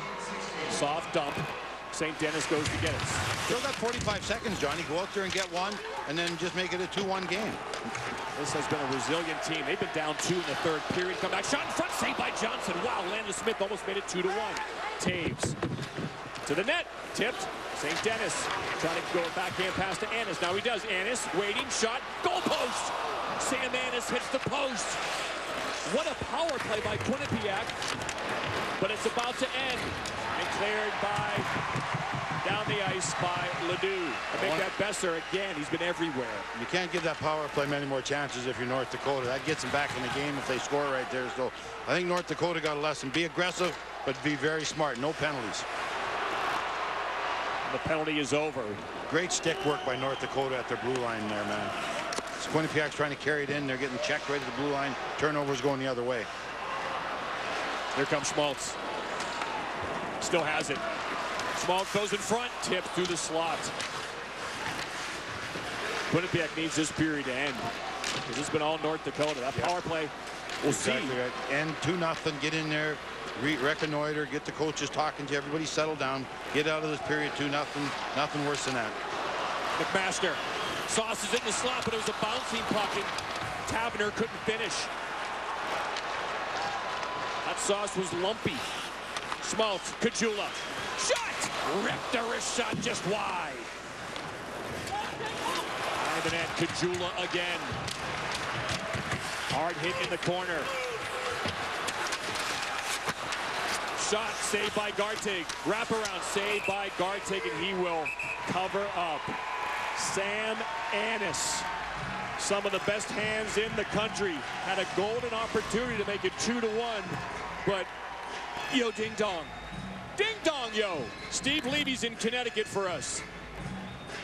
Soft dump. St. Denis goes to get it. Still got 45 seconds, Johnny. Go out there and get one, and then just make it a 2-1 game. This has been a resilient team. They've been down 2 in the 3rd period. Come back, shot in front, saved by Johnson. Wow, Landon Smith almost made it 2-1. Taves to the net, tipped. St. Denis trying to go backhand pass to Annis. Now he does. Annis waiting, shot, goal post. Sam Annis hits the post. What a power play by Quinnipiac, but it's about to end. And cleared by Down the ice by Ledoux. I make that Besser again. He's been everywhere. You can't give that power play many more chances if you're North Dakota. That gets them back in the game if they score right there. So I think North Dakota got a lesson. Be aggressive, but be very smart. No penalties. The penalty is over. Great stick work by North Dakota at their blue line there, man. Quinnipiac's trying to carry it in. They're getting checked right at the blue line. Turnovers going the other way. Here comes Schmaltz. Still has it. Schmaltz goes in front. Tip through the slot. Quinnipiac needs this period to end. This has been all North Dakota. That power play, we'll see. Right. And 2-0. Get in there. Reconnoiter. Get the coaches talking to everybody. Settle down. Get out of this period. 2-0. Nothing worse than that. McMaster. Sauce is in the slot, but it was a bouncing puck, and Taverner couldn't finish. That Sauce was lumpy. Schmaltz, Kajula. Shot! Ripped a wrist shot just wide. Ivanet, Kajula again. Hard hit in the corner. Shot saved by Gartig. Wraparound saved by Gartig, and he will cover up. Sam Annis, some of the best hands in the country, had a golden opportunity to make it 2-1, but yo ding dong. Ding dong, yo. Steve Levy's in Connecticut for us.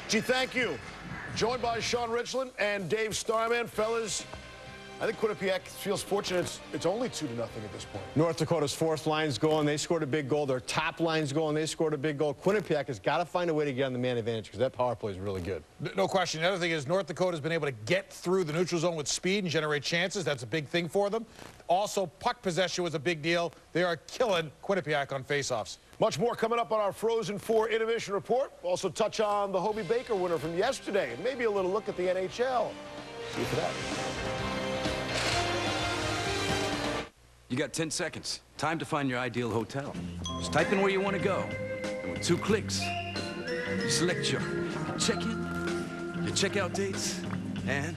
Gee, thank you. Joined by Sean Richland and Dave Starman. Fellas, I think Quinnipiac feels fortunate. It's only 2-0 at this point. North Dakota's fourth line's going. They scored a big goal. Their top line's going. They scored a big goal. Quinnipiac has got to find a way to get on the man advantage because that power play is really good. No question. The other thing is North Dakota's been able to get through the neutral zone with speed and generate chances. That's a big thing for them. Also, puck possession was a big deal. They are killing Quinnipiac on faceoffs. Much more coming up on our Frozen 4 Innovation Report. We'll also touch on the Hobie Baker winner from yesterday and maybe a little look at the NHL. See you for that. You got 10 seconds. Time to find your ideal hotel. Just type in where you want to go. And with 2 clicks, you select your check-in, your checkout dates, and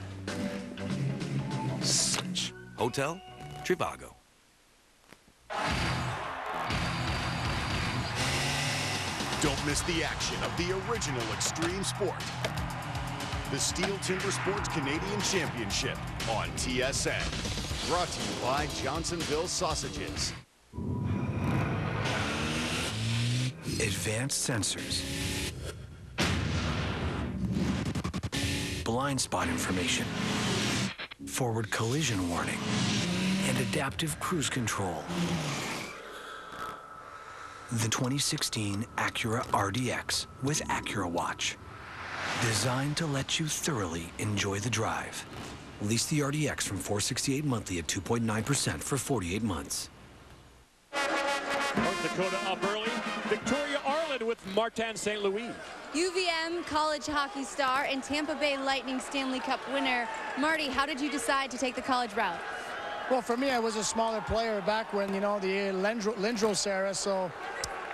search. Hotel Trivago. Don't miss the action of the original extreme sport. The Steel Timber Sports Canadian Championship on TSN. Brought to you by Johnsonville Sausages. Advanced sensors. Blind spot information. Forward collision warning. And adaptive cruise control. The 2016 Acura RDX with Acura Watch. Designed to let you thoroughly enjoy the drive. Lease the RDX from $468 monthly at 2.9% for 48 months. North Dakota up early. Victoria Arlen with Martin St. Louis. UVM college hockey star and Tampa Bay Lightning Stanley Cup winner. Marty, how did you decide to take the college route? Well, for me, I was a smaller player back when, you know, the Lindros era. So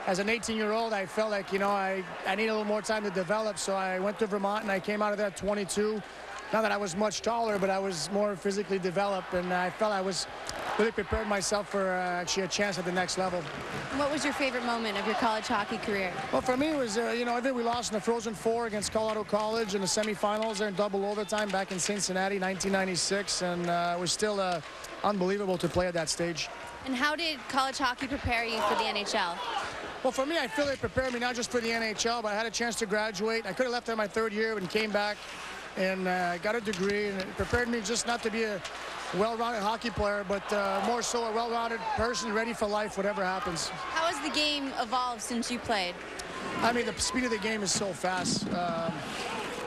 as an 18-year-old, I felt like, you know, I needed a little more time to develop. So I went to Vermont, and I came out of there at 22. Not that I was much taller, but I was more physically developed, and I felt I was really prepared myself for actually a chance at the next level. What was your favorite moment of your college hockey career? Well, for me, it was, you know, I think we lost in the Frozen 4 against Colorado College in the semifinals there in double overtime back in Cincinnati, 1996, and it was still unbelievable to play at that stage. And how did college hockey prepare you for the NHL? Well, for me, I feel it prepared me not just for the NHL, but I had a chance to graduate. I could have left there my 3rd year and came back and got a degree, and it prepared me just not to be a well-rounded hockey player, but more so a well-rounded person ready for life, whatever happens. How has the game evolved since you played? I mean, the speed of the game is so fast.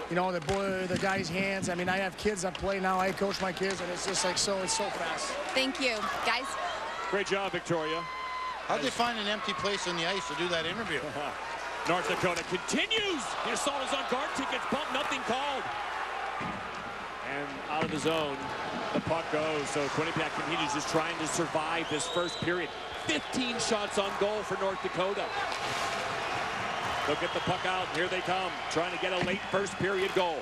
You know, the guy's hands. I mean, I have kids that play now. I coach my kids, and it's just like it's so fast. Thank you, guys. Great job, Victoria. How'd they find an empty place on the ice to do that interview? North Dakota continues. The assault is on guard. Tickets bumped. Nothing called. And out of the zone, the puck goes. So Quinnipiac continues just trying to survive this first period. 15 shots on goal for North Dakota. They'll get the puck out. Here they come, trying to get a late first period goal.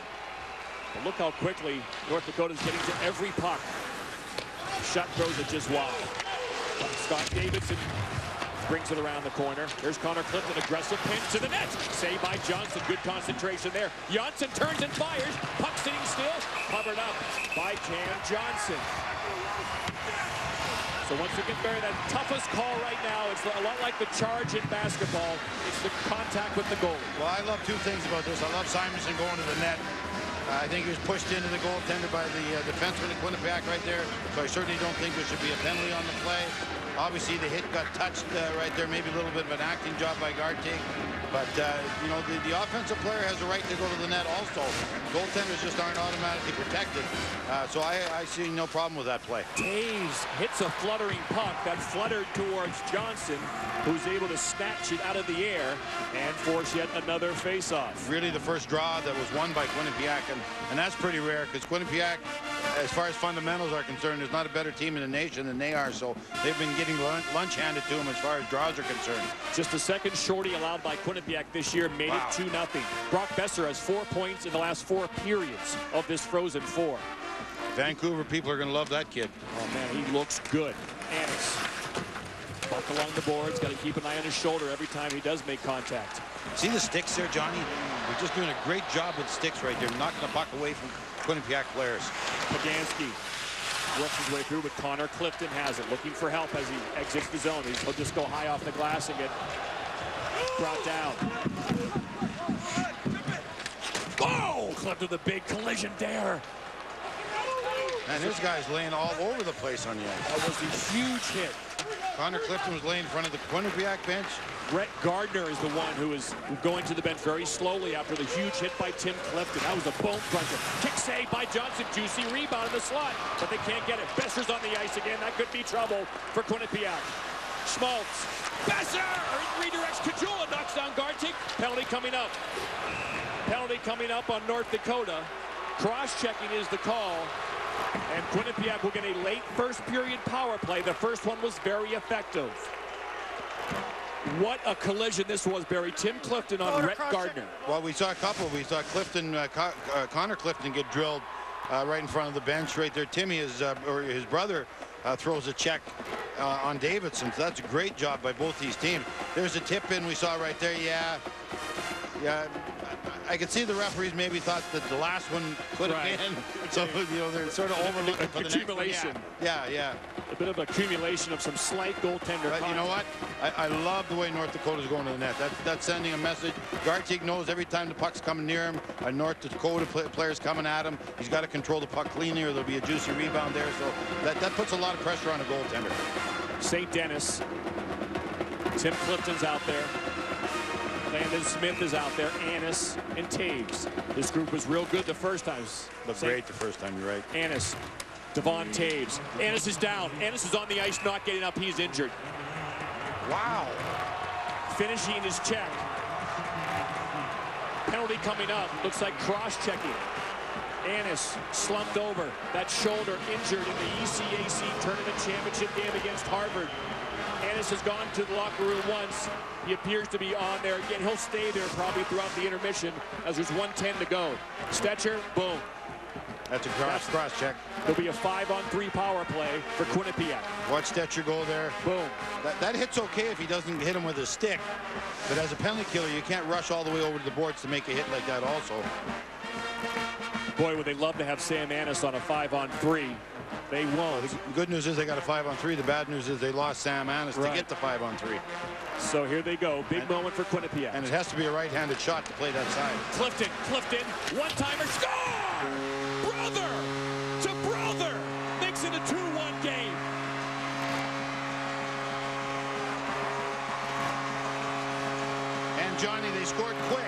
But look how quickly North Dakota's getting to every puck. Shot throws it just wide. Scott Davidson brings it around the corner. Here's Connor Clifton, aggressive pinch to the net. Saved by Johnson, good concentration there. Johnson turns and fires. Puck sitting still, covered up by Cam Johnson. So once again, Barry, that toughest call right now, it's a lot like the charge in basketball. It's the contact with the goalie. Well, I love two things about this. I love Simonson going to the net. I think he was pushed into the goaltender by the defenseman in Quinnipiac right there. So I certainly don't think there should be a penalty on the play. Obviously, the hit got touched right there. Maybe a little bit of an acting job by Gartig. But, you know, the offensive player has a right to go to the net also. Goaltenders just aren't automatically protected. So I see no problem with that play. Taves hits a fluttering puck that fluttered towards Johnson, who's able to snatch it out of the air and force yet another face-off. Really the first draw that was won by Quinnipiac, and that's pretty rare because Quinnipiac, as far as fundamentals are concerned, is not a better team in the nation than they are, so they've been getting lunch handed to them as far as draws are concerned. Just the second shorty allowed by Quinnipiac this year made it 2-0. Brock Besser has 4 points in the last 4 periods of this Frozen Four. Vancouver people are going to love that kid. Oh, man, he looks good. Annis. Buck along the boards, got to keep an eye on his shoulder every time he does make contact. See the sticks there, Johnny? We're just doing a great job with sticks right there, knocking the puck away from Quinnipiac players. Pagansky works his way through, but Connor Clifton has it, looking for help as he exits the zone. He'll just go high off the glass and get brought down. Oh, Clifton with a big collision there. And this guy's laying all over the place on the ice. That was a huge hit. Connor Clifton was laying in front of the Quinnipiac bench. Brett Gardner is the one who is going to the bench very slowly after the huge hit by Tim Clifton. That was a bone cruncher. Kick save by Johnson. Juicy rebound in the slot, but they can't get it. Besser's on the ice again. That could be trouble for Quinnipiac. Schmaltz. Besser redirects Kajula, knocks down Gartig. Penalty coming up. Penalty coming up on North Dakota. Cross-checking is the call. And Quinnipiac will get a late first period power play. The first one was very effective. What a collision this was, Barry. Tim Clifton on Brett Gardner. Well, we saw a couple. We saw Clifton, Connor Clifton get drilled right in front of the bench right there. Timmy, or his brother, throws a check on Davidson. So that's a great job by both these teams. There's a tip in we saw right there. Yeah. I could see the referees maybe thought that the last one could have been. So, you know, they're sort of overlooking for the next one. Yeah. A bit of accumulation of some slight goaltender. But you know what? I love the way North Dakota's going to the net. That's sending a message. Gartig knows every time the puck's coming near him, a North Dakota player's coming at him, he's got to control the puck cleanly or there'll be a juicy rebound there. So that puts a lot of pressure on a goaltender. St. Dennis. Tim Clifton's out there. Landon Smith is out there. Annis and Taves. This group was real good the first time. But great the first time, you're right. Annis. Devon Taves. Annis is down. Annis is on the ice, not getting up. He's injured. Wow. Finishing his check. Penalty coming up. Looks like cross-checking. Annis slumped over. That shoulder injured in the ECAC Tournament Championship game against Harvard. Annis has gone to the locker room once. He appears to be on there again. He'll stay there probably throughout the intermission as there's 1:10 to go. Stetcher, boom. That's a cross check. There'll be a 5-on-3 power play for Quinnipiac. Watch Stetcher go there. Boom. That hit's okay if he doesn't hit him with a stick. But as a penalty killer, you can't rush all the way over to the boards to make a hit like that also. Boy, would they love to have Sam Annis on a 5-on-3. They won't. The good news is they got a 5-on-3. The bad news is they lost Sam Annis to get the 5-on-3. So here they go. Big moment for Quinnipiac. And it has to be a right-handed shot to play that side. Clifton, one-timer, score! Brother to brother makes it a 2-1 game. And Johnny, they scored quick.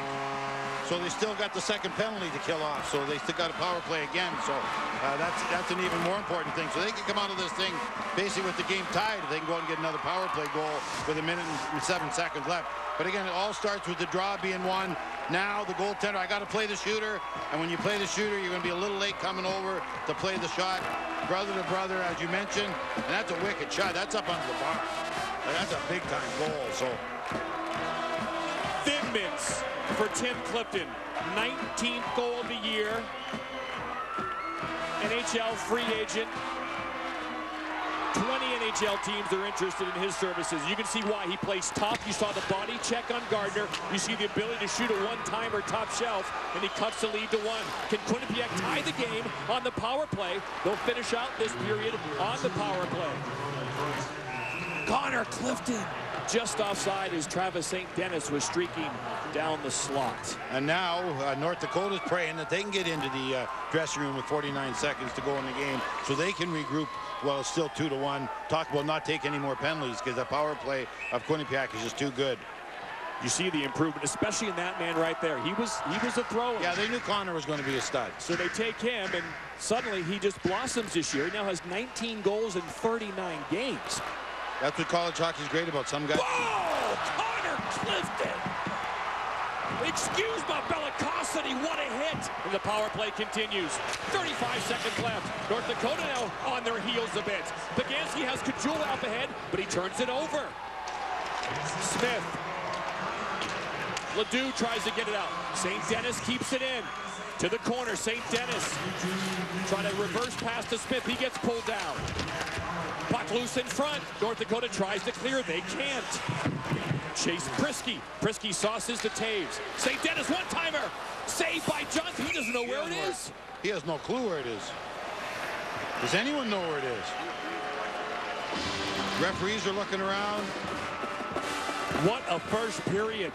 So they still got the second penalty to kill off. So they still got a power play again. So that's an even more important thing. So they can come out of this thing basically with the game tied. They can go out and get another power play goal with 1 minute and 7 seconds left. But again, it all starts with the draw being won. Now the goaltender, I got to play the shooter. And when you play the shooter, you're going to be a little late coming over to play the shot. Brother to brother, as you mentioned. And that's a wicked shot. That's up under the bar. That's a big-time goal. So Thin mints for Tim Clifton. 19th goal of the year. NHL free agent. 20 NHL teams are interested in his services. You can see why he plays tough. You saw the body check on Gardner. You see the ability to shoot a one-timer top shelf, and he cuts the lead to 1. Can Quinnipiac tie the game on the power play? They'll finish out this period on the power play. Connor Clifton just offside as Travis St. Dennis was streaking down the slot. And now North Dakota's praying that they can get into the dressing room with 49 seconds to go in the game so they can regroup. Well, it's still 2-1. Talk about not taking any more penalties because the power play of Quinnipiac is just too good. You see the improvement, especially in that man right there. He was a thrower. Yeah, they knew Connor was going to be a stud. So they take him, and suddenly he just blossoms this year. He now has 19 goals in 39 games. That's what college hockey is great about. Some guys. Oh, Connor Clifton! Excuse my bellicosity, what a hit! And the power play continues. 35 seconds left. North Dakota now on their heels a bit. Bagansky has Kajula up ahead, but he turns it over. Smith. Ledoux tries to get it out. St. Dennis keeps it in. To the corner, St. Dennis trying to reverse pass to Smith. He gets pulled down. Puck loose in front. North Dakota tries to clear. They can't. Chase Prisky. Prisky sauces to Taves. St. Dennis one-timer. Saved by Johnson. He doesn't know where it is. He has no clue where it is. Does anyone know where it is? Referees are looking around. What a first period.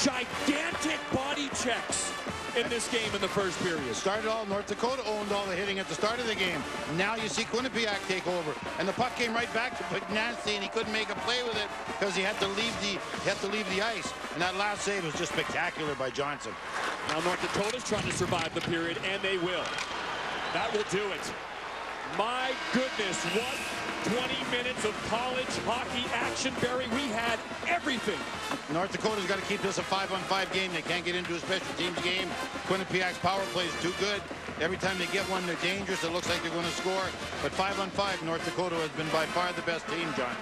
Gigantic body checks in this game in the first period. Started all, North Dakota owned all the hitting at the start of the game. Now you see Quinnipiac take over, and the puck came right back to Pugnancy, and he couldn't make a play with it because he had to leave the ice. And that last save was just spectacular by Johnson. Now North Dakota's trying to survive the period, and they will. That will do it. My goodness, what 20 minutes of college hockey action, Barry. We had everything. North Dakota's got to keep this a 5-on-5 game. They can't get into a special teams game. Quinnipiac's power play is too good. Every time they get one, they're dangerous. It looks like they're going to score. But 5-on-5, North Dakota has been by far the best team, John.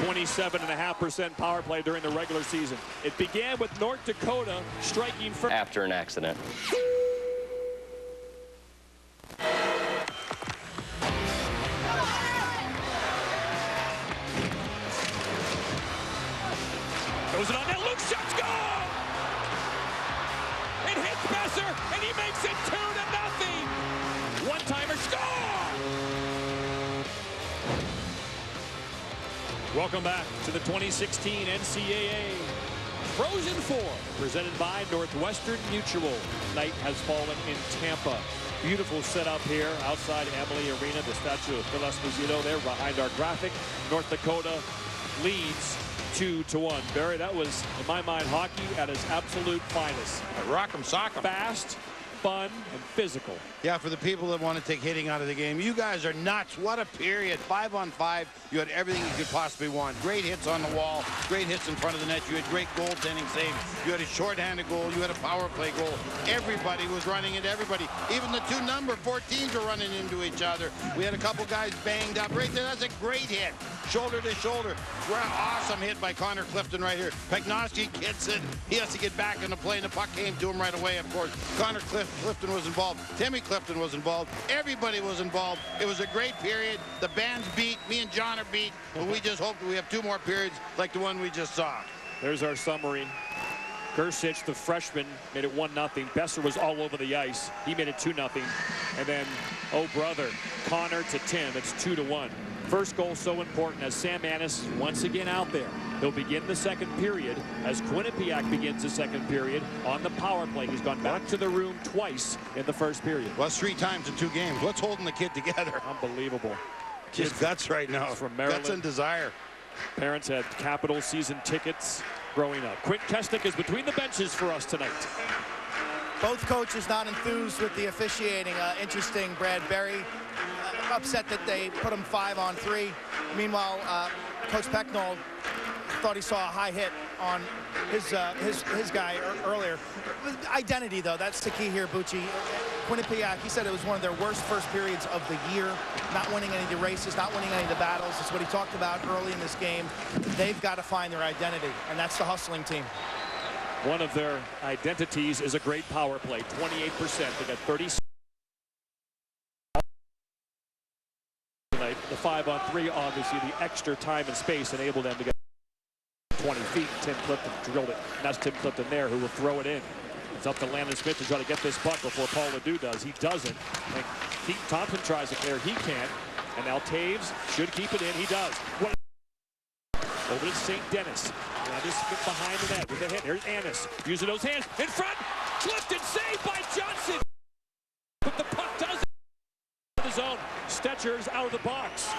27.5% power play during the regular season. It began with North Dakota striking first. After an accident. Goes it on net, Luke shot's gone! It hits Besser, and he makes it 2-0! One-timer score! Welcome back to the 2016 NCAA Frozen Four, presented by Northwestern Mutual. Night has fallen in Tampa. Beautiful setup here outside Amalie Arena, the statue of Phil Esposito there behind our graphic. North Dakota leads 2-1. Barry, that was, in my mind, hockey at its absolute finest. Rock'em sock'em. Fast, fun, and physical. Yeah, for the people that want to take hitting out of the game, you guys are nuts. What a period. 5-on-5. You had everything you could possibly want. Great hits on the wall. Great hits in front of the net. You had great goaltending saves. You had a shorthanded goal. You had a power play goal. Everybody was running into everybody. Even the two number 14s were running into each other. We had a couple guys banged up right there. That's a great hit. Shoulder to shoulder. Awesome hit by Connor Clifton right here. Pegnosky gets it. He has to get back in the play, and the puck came to him right away, of course. Connor Clifton was involved. Timmy Clifton was involved. Everybody was involved. It was a great period. The band's beat. Me and John are beat. But we just hope that we have two more periods like the one we just saw. There's our summary. Gersich, the freshman, made it 1-0. Besser was all over the ice. He made it 2-0. And then, oh brother, Connor to Tim. It's 2-1. First goal so important as Sam Annis is once again out there. He'll begin the second period as Quinnipiac begins the second period on the power play. He's gone back to the room twice in the first period. Well, that's 3 times in 2 games. What's holding the kid together? Unbelievable. Just guts right now. From Maryland. Guts and desire. Parents had Capital season tickets growing up. Quint Kesnick is between the benches for us tonight. Both coaches not enthused with the officiating. Interesting, Brad Berry upset that they put him 5-on-3. Meanwhile, Coach Pecknold thought he saw a high hit on his guy earlier. Identity, though, that's the key here, Bucci. Quinnipiac, he said it was one of their worst first periods of the year. Not winning any of the races, not winning any of the battles. That's what he talked about early in this game. They've got to find their identity, and that's the hustling team. One of their identities is a great power play, 28%. They got 36. The 5-on-3, obviously, the extra time and space enabled them to get 20 feet. Tim Clifton drilled it. And that's Tim Clifton there who will throw it in. It's up to Landon Smith to try to get this puck before Paul LeDoux does. He doesn't. And Keith Thompson tries to clear. He can't. And now Taves should keep it in. He does. Over to St. Dennis. Now this Smith behind the net with a hit. Here's Annis. Using those hands. In front. Clifton saved by Johnson. But the puck doesn't. The zone. Stetcher's out of the box.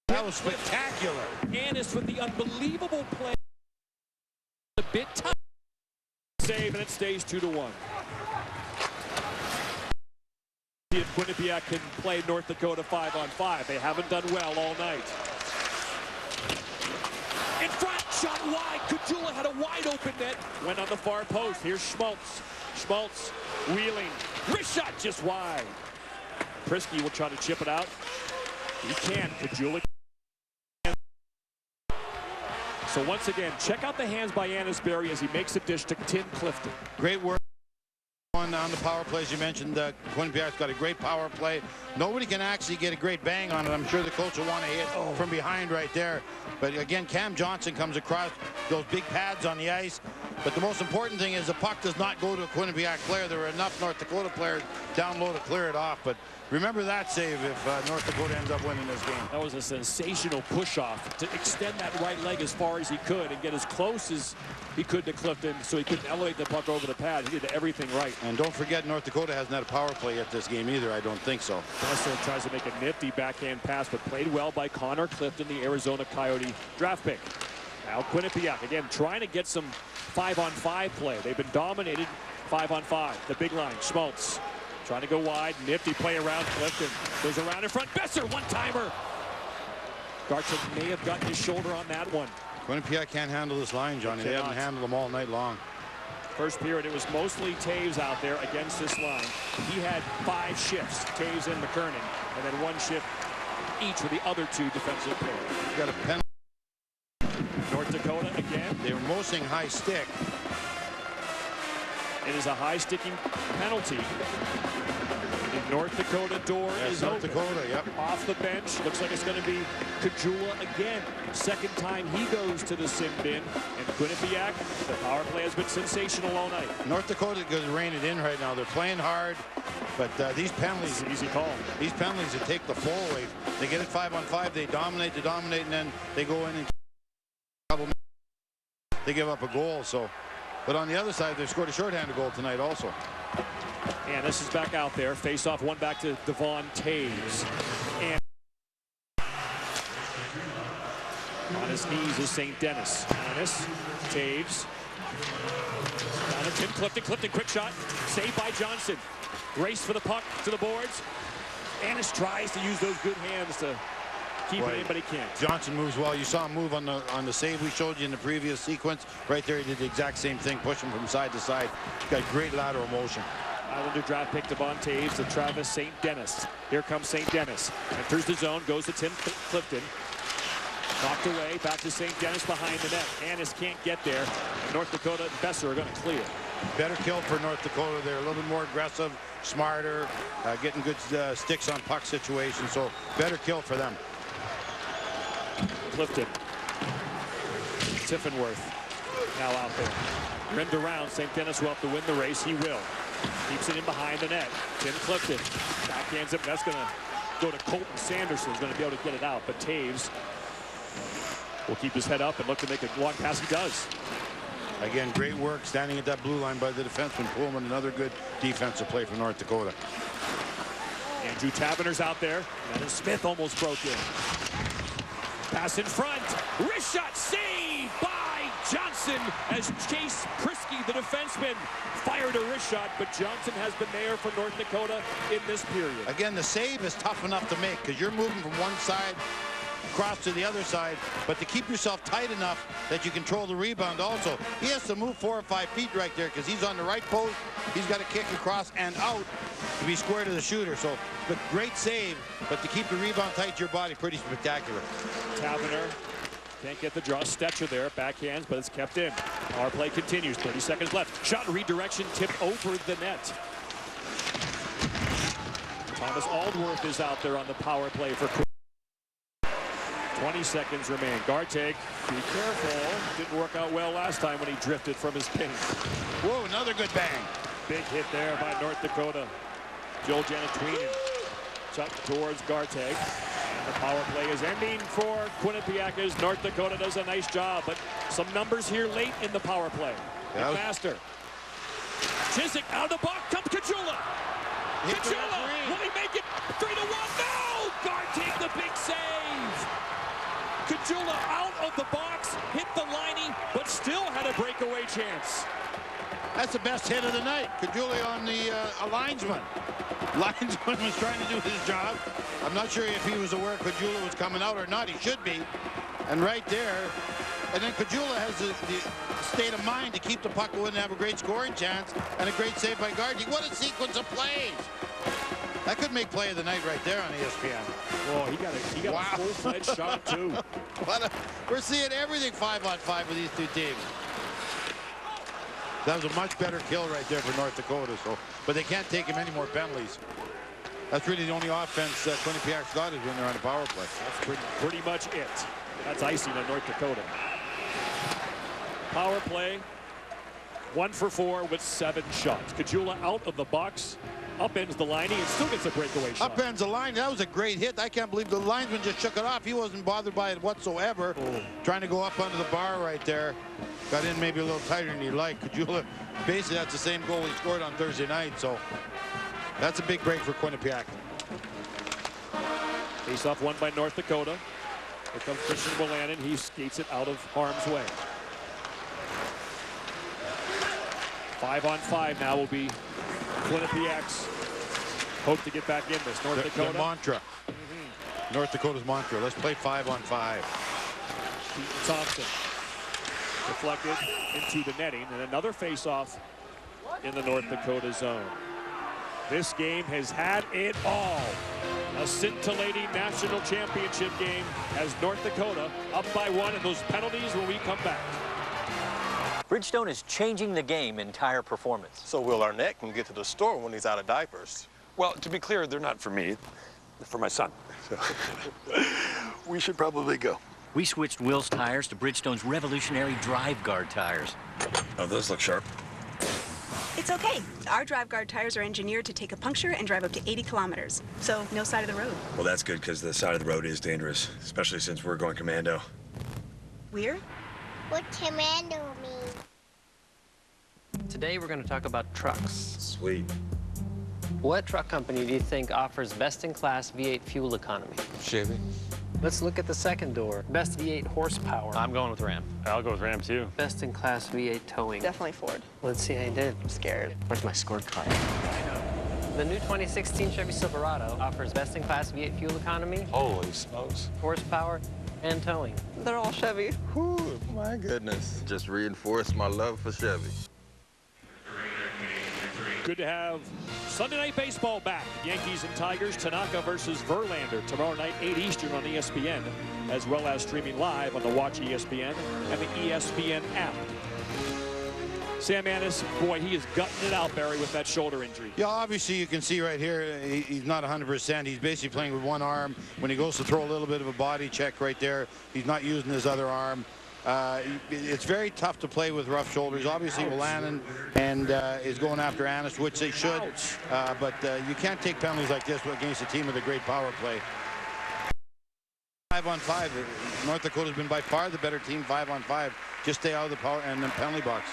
That was spectacular. Annis with the unbelievable play. A bit tough. Save, and it stays 2-1. See if Quinnipiac can play North Dakota 5-on-5. They haven't done well all night. In front, shot wide. Kajula had a wide open net. Went on the far post. Here's Schmaltz. Schmaltz wheeling. Wrist shot just wide. Prisky will try to chip it out. He can't. Kajula. So once again, check out the hands by Annis Berry as he makes a dish to Tim Clifton. Great work on the power plays. You mentioned Quinnipiac's got a great power play. Nobody can actually get a great bang on it. I'm sure the coach will want to hit from behind right there. But again, Cam Johnson comes across those big pads on the ice. But the most important thing is the puck does not go to a Quinnipiac player. There are enough North Dakota players down low to clear it off. But remember that save if North Dakota ends up winning this game. That was a sensational push-off to extend that right leg as far as he could and get as close as he could to Clifton so he couldn't elevate the puck over the pad. He did everything right. And don't forget, North Dakota hasn't had a power play yet this game either. I don't think so. Besser tries to make a nifty backhand pass, but played well by Connor Clifton, the Arizona Coyote draft pick. Now Quinnipiac, again, trying to get some 5-on-5 play. They've been dominated 5-on-5. The big line, Schmaltz. Trying to go wide, nifty play around Clifton. Goes around in front, Besser, one-timer. Garchuk may have gotten his shoulder on that one. Quinnipiac can't handle this line, Johnny. They haven't handled them all night long. First period, it was mostly Taves out there against this line. He had 5 shifts, Taves and McKernan, and then 1 shift each for the other 2 defensive players. Got a penalty. North Dakota again. They were mostly high stick. It is a high sticking penalty. The North Dakota door is North open. Dakota, yep. Off the bench. Looks like it's going to be Kajula again. Second time he goes to the sin bin. And Quinnipiac, the power play has been sensational all night. North Dakota is rein it in right now. They're playing hard, but these penalties, easy call. These penalties that take the flow away. They get it 5-on-5. They dominate, and then they go in and they give up a goal. So, but on the other side, they scored a shorthanded goal tonight also. And this is back out there. Face off, one back to Devon Taves. And on his knees is St. Dennis. Annis, Taves. Down to Tim Clifton. Clifton, quick shot. Saved by Johnson. Race for the puck to the boards. Annis tries to use those good hands to keep it in, but he can't. Johnson moves well. You saw him move on the save we showed you in the previous sequence. Right there, he did the exact same thing, pushing from side to side. Got great lateral motion. Islander draft pick Devon Taves to Travis St. Dennis. Here comes St. Dennis. And through the zone goes to Tim Clifton. Knocked away, back to St. Dennis behind the net. Annis can't get there. And North Dakota and Besser are going to clear. Better kill for North Dakota. They're a little bit more aggressive, smarter, getting good sticks on puck situations. So better kill for them. Clifton. Tiffenworth now out there. Rimmed around. St. Dennis will have to win the race. He will. Keeps it in behind the net. Tim Clifton backhands it. That's going to go to Colton Sanderson. He's going to be able to get it out. But Taves will keep his head up and look to make a long pass. He does. Again, great work standing at that blue line by the defenseman. Pullman, another good defensive play from North Dakota. Andrew Taverner's out there. And then Smith almost broke in. Pass in front. Wrist shot saved by Johnson as Chase Prisky, the defenseman, fired a wrist shot, but Johnson has been there for North Dakota in this period. Again, the save is tough enough to make because you're moving from one side across to the other side, but to keep yourself tight enough that you control the rebound also. He has to move 4 or 5 feet right there because he's on the right post. He's got to kick across and out to be square to the shooter. So, but great save, but to keep the rebound tight to your body, pretty spectacular. Taverner can't get the draw. Stetcher there, backhands, but it's kept in. Our play continues. 30 seconds left. Shot redirection, tipped over the net. Thomas Aldworth is out there on the power play for 20 seconds remain. Garteg, be careful. Didn't work out well last time when he drifted from his pin. Whoa, another good bang. Big hit there by North Dakota. Joel Janetween tucked towards Garteg. The power play is ending for Quinnipiac as North Dakota does a nice job, but some numbers here late in the power play. Yeah. Faster. Chiswick out of the box comes Kajula. Kajula, will he make it 3-1? No! Garteg the big save. Kajula out of the box, hit the liney, but still had a breakaway chance. That's the best hit of the night. Kajula on the linesman. Linesman was trying to do his job. I'm not sure if he was aware Kajula was coming out or not. He should be. And right there. And then Kajula has the state of mind to keep the puck away and have a great scoring chance. And a great save by Garteg. What a sequence of plays. That could make play of the night right there on ESPN. Oh, he got a full-fledged shot, too. We're seeing everything 5-on-5 with these two teams. That was a much better kill right there for North Dakota. But they can't take him any more penalties. That's really the only offense Quinnipiac's got is when they're on the power play. That's pretty much it. That's icing on North Dakota. Power play, 1 for 4 with 7 shots. Kajula out of the box, upends the line, and still gets a breakaway shot. Upends the line. That was a great hit. I can't believe the linesman just shook it off. He wasn't bothered by it whatsoever. Trying to go up under the bar right there. Got in maybe a little tighter than he'd like. Kajula, basically that's the same goal he scored on Thursday night. So that's a big break for Quinnipiac. Face-off won by North Dakota. Here comes Christian Wolanin. He skates it out of harm's way. 5-on-5 now will be Quinnipiac's hope to get back in this. North Dakota. The mantra. North Dakota's mantra. Let's play 5-on-5. Keaton Thompson deflected into the netting, and another face-off in the North Dakota zone. This game has had it all. A scintillating national championship game as North Dakota up by 1, and those penalties when we come back. Bridgestone is changing the game in tire performance. So Will Arnett can get to the store when he's out of diapers. Well, to be clear, they're not for me. They're for my son. So we should probably go. We switched Will's tires to Bridgestone's revolutionary Drive Guard tires. Oh, those look sharp. It's okay. Our Drive Guard tires are engineered to take a puncture and drive up to 80 kilometers. So no side of the road. Well, that's good because the side of the road is dangerous, especially since we're going commando. We're? What commando mean? Today we're going to talk about trucks. Sweet. What truck company do you think offers best-in-class V8 fuel economy? Chevy. Let's look at the second door. Best V8 horsepower. I'm going with Ram. I'll go with Ram, too. Best-in-class V8 towing. Definitely Ford. Let's see how you did. I'm scared. Where's my scorecard? The new 2016 Chevy Silverado offers best-in-class V8 fuel economy. Holy smokes. Horsepower and towing. They're all Chevy. Whew, my goodness. Just reinforced my love for Chevy. Good to have Sunday Night Baseball back. Yankees and Tigers, Tanaka versus Verlander. Tomorrow night, 8 Eastern on ESPN, as well as streaming live on the Watch ESPN and the ESPN app. Sam Annis, boy, he is gutting it out, Barry, with that shoulder injury. Yeah, obviously you can see right here, he's not 100%. He's basically playing with one arm. When he goes to throw a little bit of a body check right there, he's not using his other arm. It's very tough to play with rough shoulders. Obviously, Wolanin and is going after Annis, which they should. But you can't take penalties like this against a team with a great power play. 5-on-5. North Dakota's been by far the better team. 5-on-5. Just stay out of the power and the penalty box.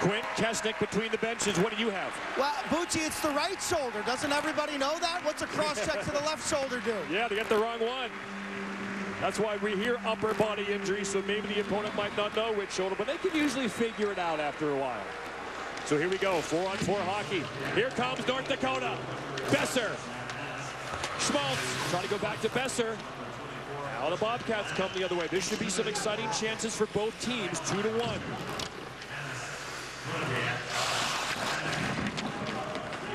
Quint Kesnick between the benches. What do you have? Well, Bucci, it's the right shoulder. Doesn't everybody know that? What's a cross-check to the left shoulder do? Yeah, they got the wrong one. That's why we hear upper body injury, so maybe the opponent might not know which shoulder, but they can usually figure it out after a while. So here we go, 4-on-4 hockey. Here comes North Dakota. Besser. Schmaltz trying to go back to Besser. Now the Bobcats come the other way. This should be some exciting chances for both teams, 2-1.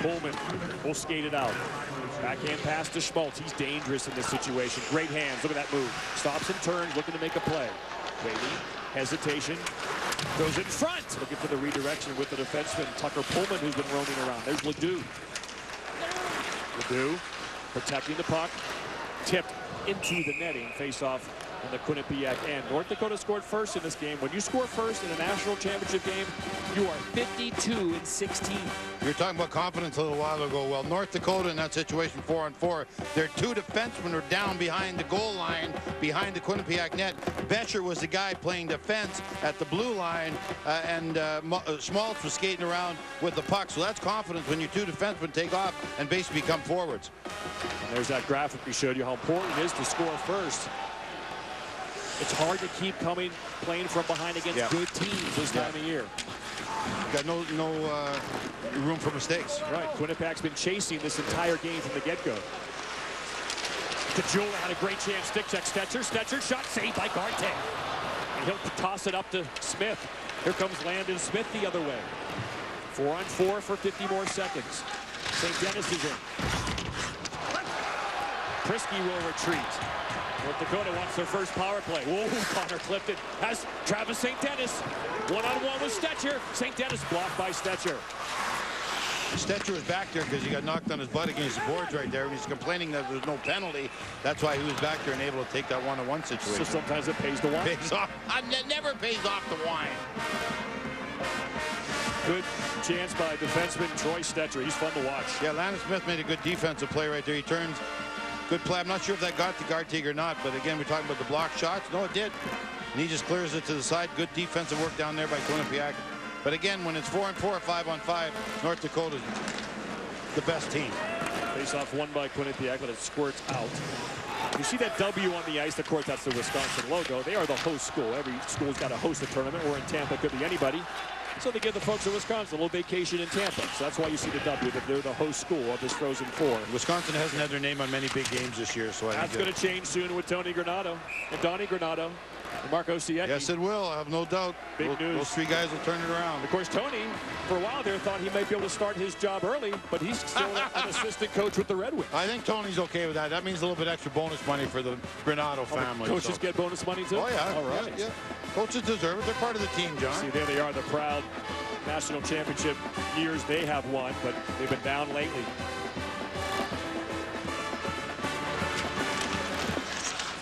Pullman will skate it out. Backhand pass to Schmaltz. He's dangerous in this situation. Great hands. Look at that move. Stops and turns, looking to make a play. Waiting. Hesitation. Goes in front. Looking for the redirection with the defenseman, Tucker Pullman, who's been roaming around. There's Ledoux. Ledoux protecting the puck, tipped into the netting, face off on the Quinnipiac end. North Dakota scored first in this game. When you score first in a national championship game, you are 52-16. You were talking about confidence a little while ago. Well, North Dakota in that situation, 4-on-4, their two defensemen are down behind the goal line, behind the Quinnipiac net. Bescher was the guy playing defense at the blue line, and Schmaltz was skating around with the puck. So that's confidence when your two defensemen take off and basically become forwards. And there's that graphic we showed you how important it is to score first. It's hard to keep playing from behind against good teams this time of year. Got no room for mistakes. Right. Quinnipiac's been chasing this entire game from the get-go. Kajula had a great chance. Stick check. Stetcher shot saved by Garte. And he'll toss it up to Smith. Here comes Landon Smith the other way. 4-on-4 for 50 more seconds. St. Denis is in. Prisky will retreat. North Dakota wants their first power play. Whoa, Connor Clifton has Travis St. Denis. One-on-one with Stetcher. St. Denis blocked by Stetcher. Stetcher was back there because he got knocked on his butt against the boards right there, and he's complaining that there's no penalty. That's why he was back there and able to take that one-on-one situation. So sometimes it pays to whine. Pays off. It never pays off to whine. Good chance by defenseman Troy Stetcher. He's fun to watch. Yeah, Landon Smith made a good defensive play right there. He turns. Good play. I'm not sure if that got to Gartig or not, but again, we're talking about the block shots. No, it did. And he just clears it to the side. Good defensive work down there by Quinnipiac. But again, when it's 4-on-4 or 5-on-5, North Dakota's the best team. Face off won by Quinnipiac, but it squirts out. You see that W on the ice. Of course, that's the Wisconsin logo. They are the host school. Every school's got to host a tournament. Or in Tampa, it could be anybody. So they give the folks in Wisconsin a little vacation in Tampa. So that's why you see the W, that they're the host school of this Frozen Four. Wisconsin hasn't had their name on many big games this year, so that's going to change soon with Tony Granato and Donnie Granato and Marco Siecki. Yes, it will. I have no doubt. Big news. Those three guys will turn it around. Of course, Tony, for a while there, thought he might be able to start his job early, but he's still an assistant coach with the Red Wings. I think Tony's okay with that. That means a little bit extra bonus money for the Granato family. Coaches get bonus money too? Oh, yeah. All right. Yeah. Coaches deserve it. They're part of the team, John. See, there they are, the proud national championship years they have won, but they've been down lately.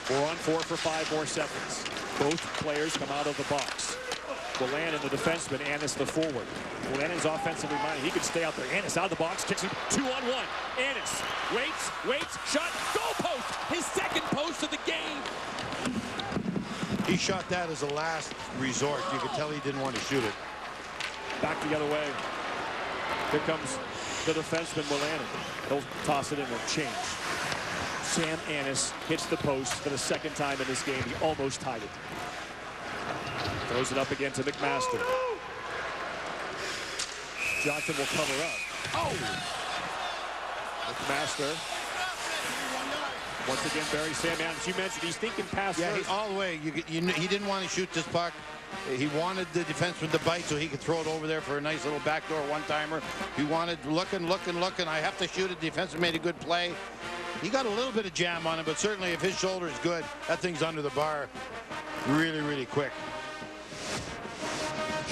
Four-on-4 for 5 more seconds. Both players come out of the box. Willannon, the defenseman, Annis, the forward. Willannon's offensively minded. He could stay out there. Annis out of the box, kicks him 2-on-1. Annis waits, shot, goal post, his second post of the game. He shot that as a last resort. You could tell he didn't want to shoot it. Back the other way. Here comes the defenseman, Willannon. He'll toss it in and change. Sam Annis hits the post for the second time in this game. He almost tied it. Throws it up again to McMaster. Johnson will cover up. Oh! McMaster. Once again, Barry Sam Annis. You mentioned he's thinking pass first. All the way. He didn't want to shoot this puck. He wanted the defenseman to bite so he could throw it over there for a nice little backdoor one-timer. He wanted looking. I have to shoot it. The defenseman made a good play. He got a little bit of jam on him, but certainly if his shoulder is good, that thing's under the bar really, really quick.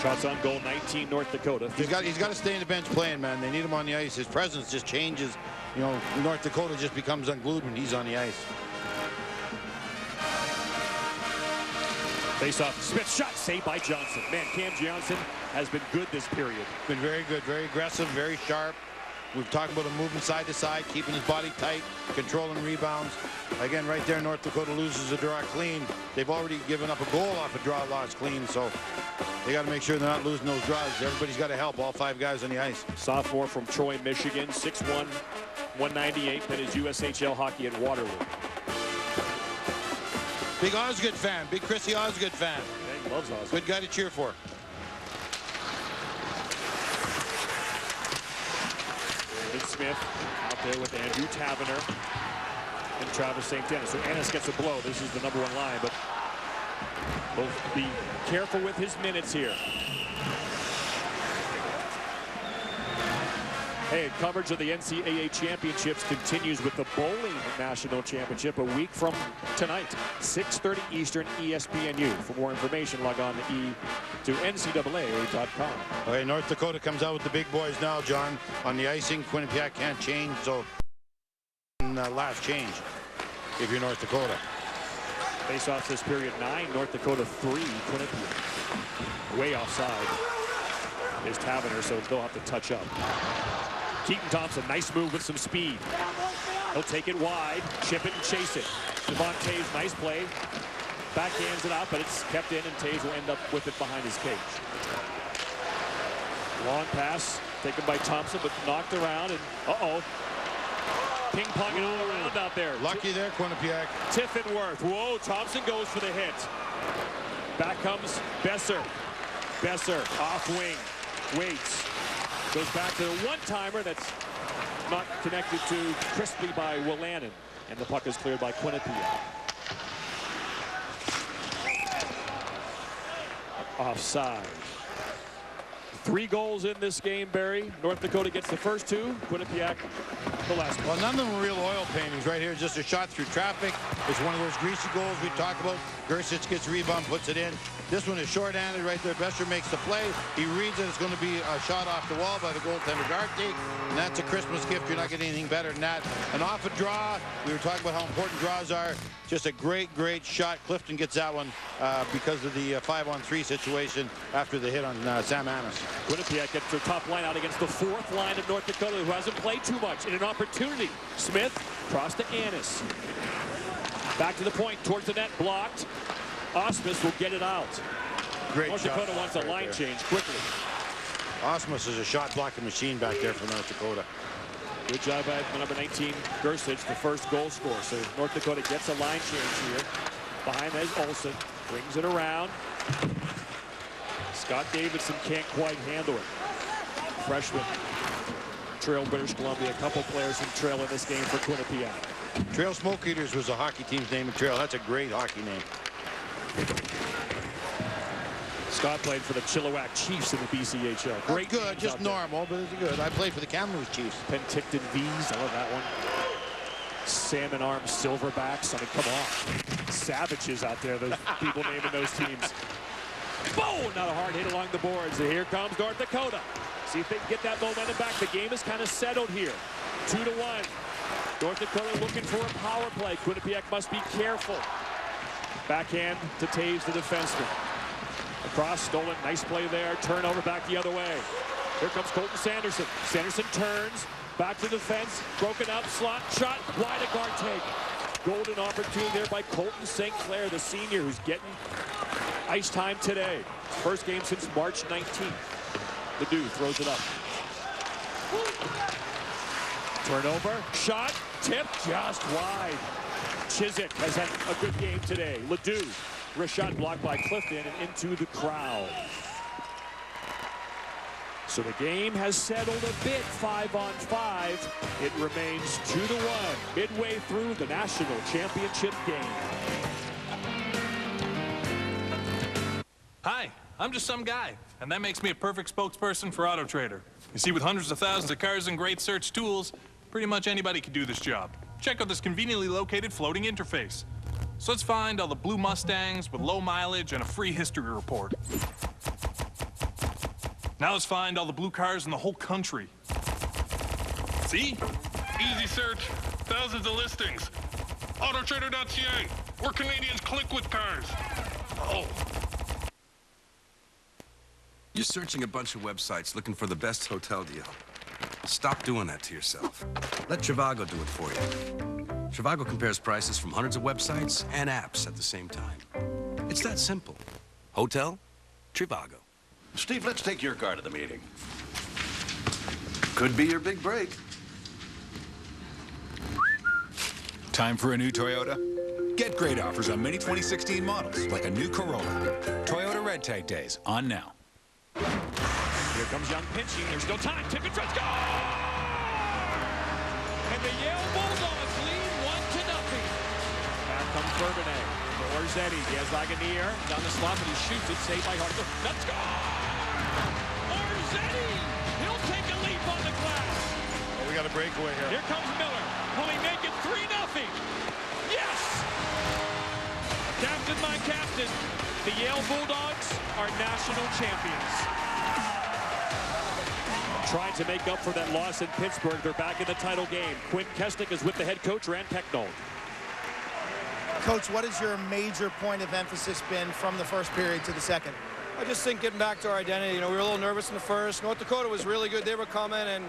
Shots on goal, 19 North Dakota. He's got to stay in the bench playing, man. They need him on the ice. His presence just changes. You know, North Dakota just becomes unglued when he's on the ice. Face off, Smith shot, saved by Johnson. Man, Cam Johnson has been good this period. Been very good, very aggressive, very sharp. We've talked about him moving side to side, keeping his body tight, controlling rebounds. Again, right there, North Dakota loses a draw clean. They've already given up a goal off a draw loss clean, so they got to make sure they're not losing those draws. Everybody's got to help, all 5 guys on the ice. Sophomore from Troy, Michigan, 6'1", 198. That is USHL hockey at Waterloo. Big Osgood fan, big Chrissy Osgood fan. Yeah, he loves Osgood. Good guy to cheer for. Smith out there with Andrew Taverner and Travis St. Denis. So Annis gets a blow. This is the #1 line, but we'll be careful with his minutes here. Hey, coverage of the NCAA championships continues with the bowling national championship a week from tonight, 6:30 Eastern, ESPNU. For more information, log on to ncaa.com. Okay, North Dakota comes out with the big boys now, John. On the icing, Quinnipiac can't change, so on last change if you're North Dakota. Face-offs this period 9, North Dakota 3, Quinnipiac. Way offside is Taverner, so they'll have to touch up. Keaton Thompson, nice move with some speed. He'll take it wide, chip it and chase it. Devon Taves, nice play. Backhands it out, but it's kept in, and Taves will end up with it behind his cage. Long pass taken by Thompson, but knocked around, and ping-ponging all around out there. Lucky there, Quinnipiac. Tiffenworth. Whoa, Thompson goes for the hit. Back comes Besser. Besser off wing. Waits. Goes back to the one-timer that's not connected to crisply by Willanen. And the puck is cleared by Quinnipiac. Offside. 3 goals in this game, Barry. North Dakota gets the first 2. Quinnipiac the last one. Well, none of them were real oil paintings. Right here, just a shot through traffic. It's one of those greasy goals we talked about. Gersic gets rebound, puts it in. This one is short-handed right there. Besser makes the play. He reads it. It's going to be a shot off the wall by the goaltender, Garty. And that's a Christmas gift. You're not getting anything better than that. And off a draw, we were talking about how important draws are. Just a great, great shot. Clifton gets that one because of the 5-on-3 situation after the hit on Sam Annis. Quinnipiac gets their top line out against the 4th line of North Dakota, who hasn't played too much. In an opportunity, Smith cross to Annis. Back to the point, towards the net, blocked. Osmus will get it out. Great North shot. Dakota wants a line change quickly. Osmus is a shot blocking machine back there for North Dakota. Good job by number 19, Gersic, the first goal scorer. So North Dakota gets a line change here. Behind that is Olsen. Brings it around. Scott Davidson can't quite handle it. Freshman. Trail, British Columbia. A couple players from Trail in this game for Quinnipiac. Trail Smoke Eaters was a hockey team's name in Trail. That's a great hockey name. Scott played for the Chilliwack Chiefs in the BCHL. Great. That's good, just normal, but it's good. I played for the Kamloops Chiefs. Penticton V's, I love that one. Salmon Arm Silverbacks. I mean, come on. Savages out there, those people naming those teams. Boom! Not a hard hit along the boards. And here comes North Dakota. See if they can get that momentum back. The game is kind of settled here. 2-1. North Dakota looking for a power play. Quinnipiac must be careful. Backhand to Taves, the defenseman. Across, stolen, nice play there. Turnover back the other way. Here comes Colton Sanderson. Sanderson turns, back to defense, broken up, slot, shot, wide a guard take. Golden opportunity there by Colton St. Clair, the senior, who's getting ice time today. First game since March 19th. The dude throws it up. Turnover, shot, tip, just wide. Chiswick has had a good game today. Ledoux, wrist shot blocked by Clifton and into the crowd. So the game has settled a bit, 5-on-5. It remains 2-1 midway through the national championship game. Hi, I'm just some guy, and that makes me a perfect spokesperson for Auto Trader. You see, with hundreds of thousands of cars and great search tools, pretty much anybody can do this job. Check out this conveniently located floating interface. So let's find all the blue Mustangs with low mileage and a free history report. Now let's find all the blue cars in the whole country. See? Easy search, thousands of listings. Autotrader.ca, where Canadians click with cars. Oh. You're searching a bunch of websites looking for the best hotel deal. Stop doing that to yourself. Let Trivago do it for you. Trivago compares prices from hundreds of websites and apps at the same time. It's that simple. Hotel, Trivago. Steve, let's take your car to the meeting. Could be your big break. Time for a new Toyota? Get great offers on many 2016 models, like a new Corolla. Toyota Red Tag Days, on now. Here comes Young pinching. There's still time. Tip and Fred, score! And the Yale Bulldogs lead 1-0. Back comes Bourbonnais. Orzetti, he has Lagunier down the slot, but he shoots it. Saved by Hartford. Let's go! Orzetti! He'll take a leap on the glass. Oh, we got a breakaway here. Here comes Miller. Will he make it 3-0? Yes! Captain, my captain. The Yale Bulldogs are national champions. Trying to make up for that loss in Pittsburgh. They're back in the title game. Quinn Kesnick is with the head coach, Rand Pecknold. Coach, what has your major point of emphasis been from the first period to the second? I just think getting back to our identity. You know, we were a little nervous in the first. North Dakota was really good. They were coming, and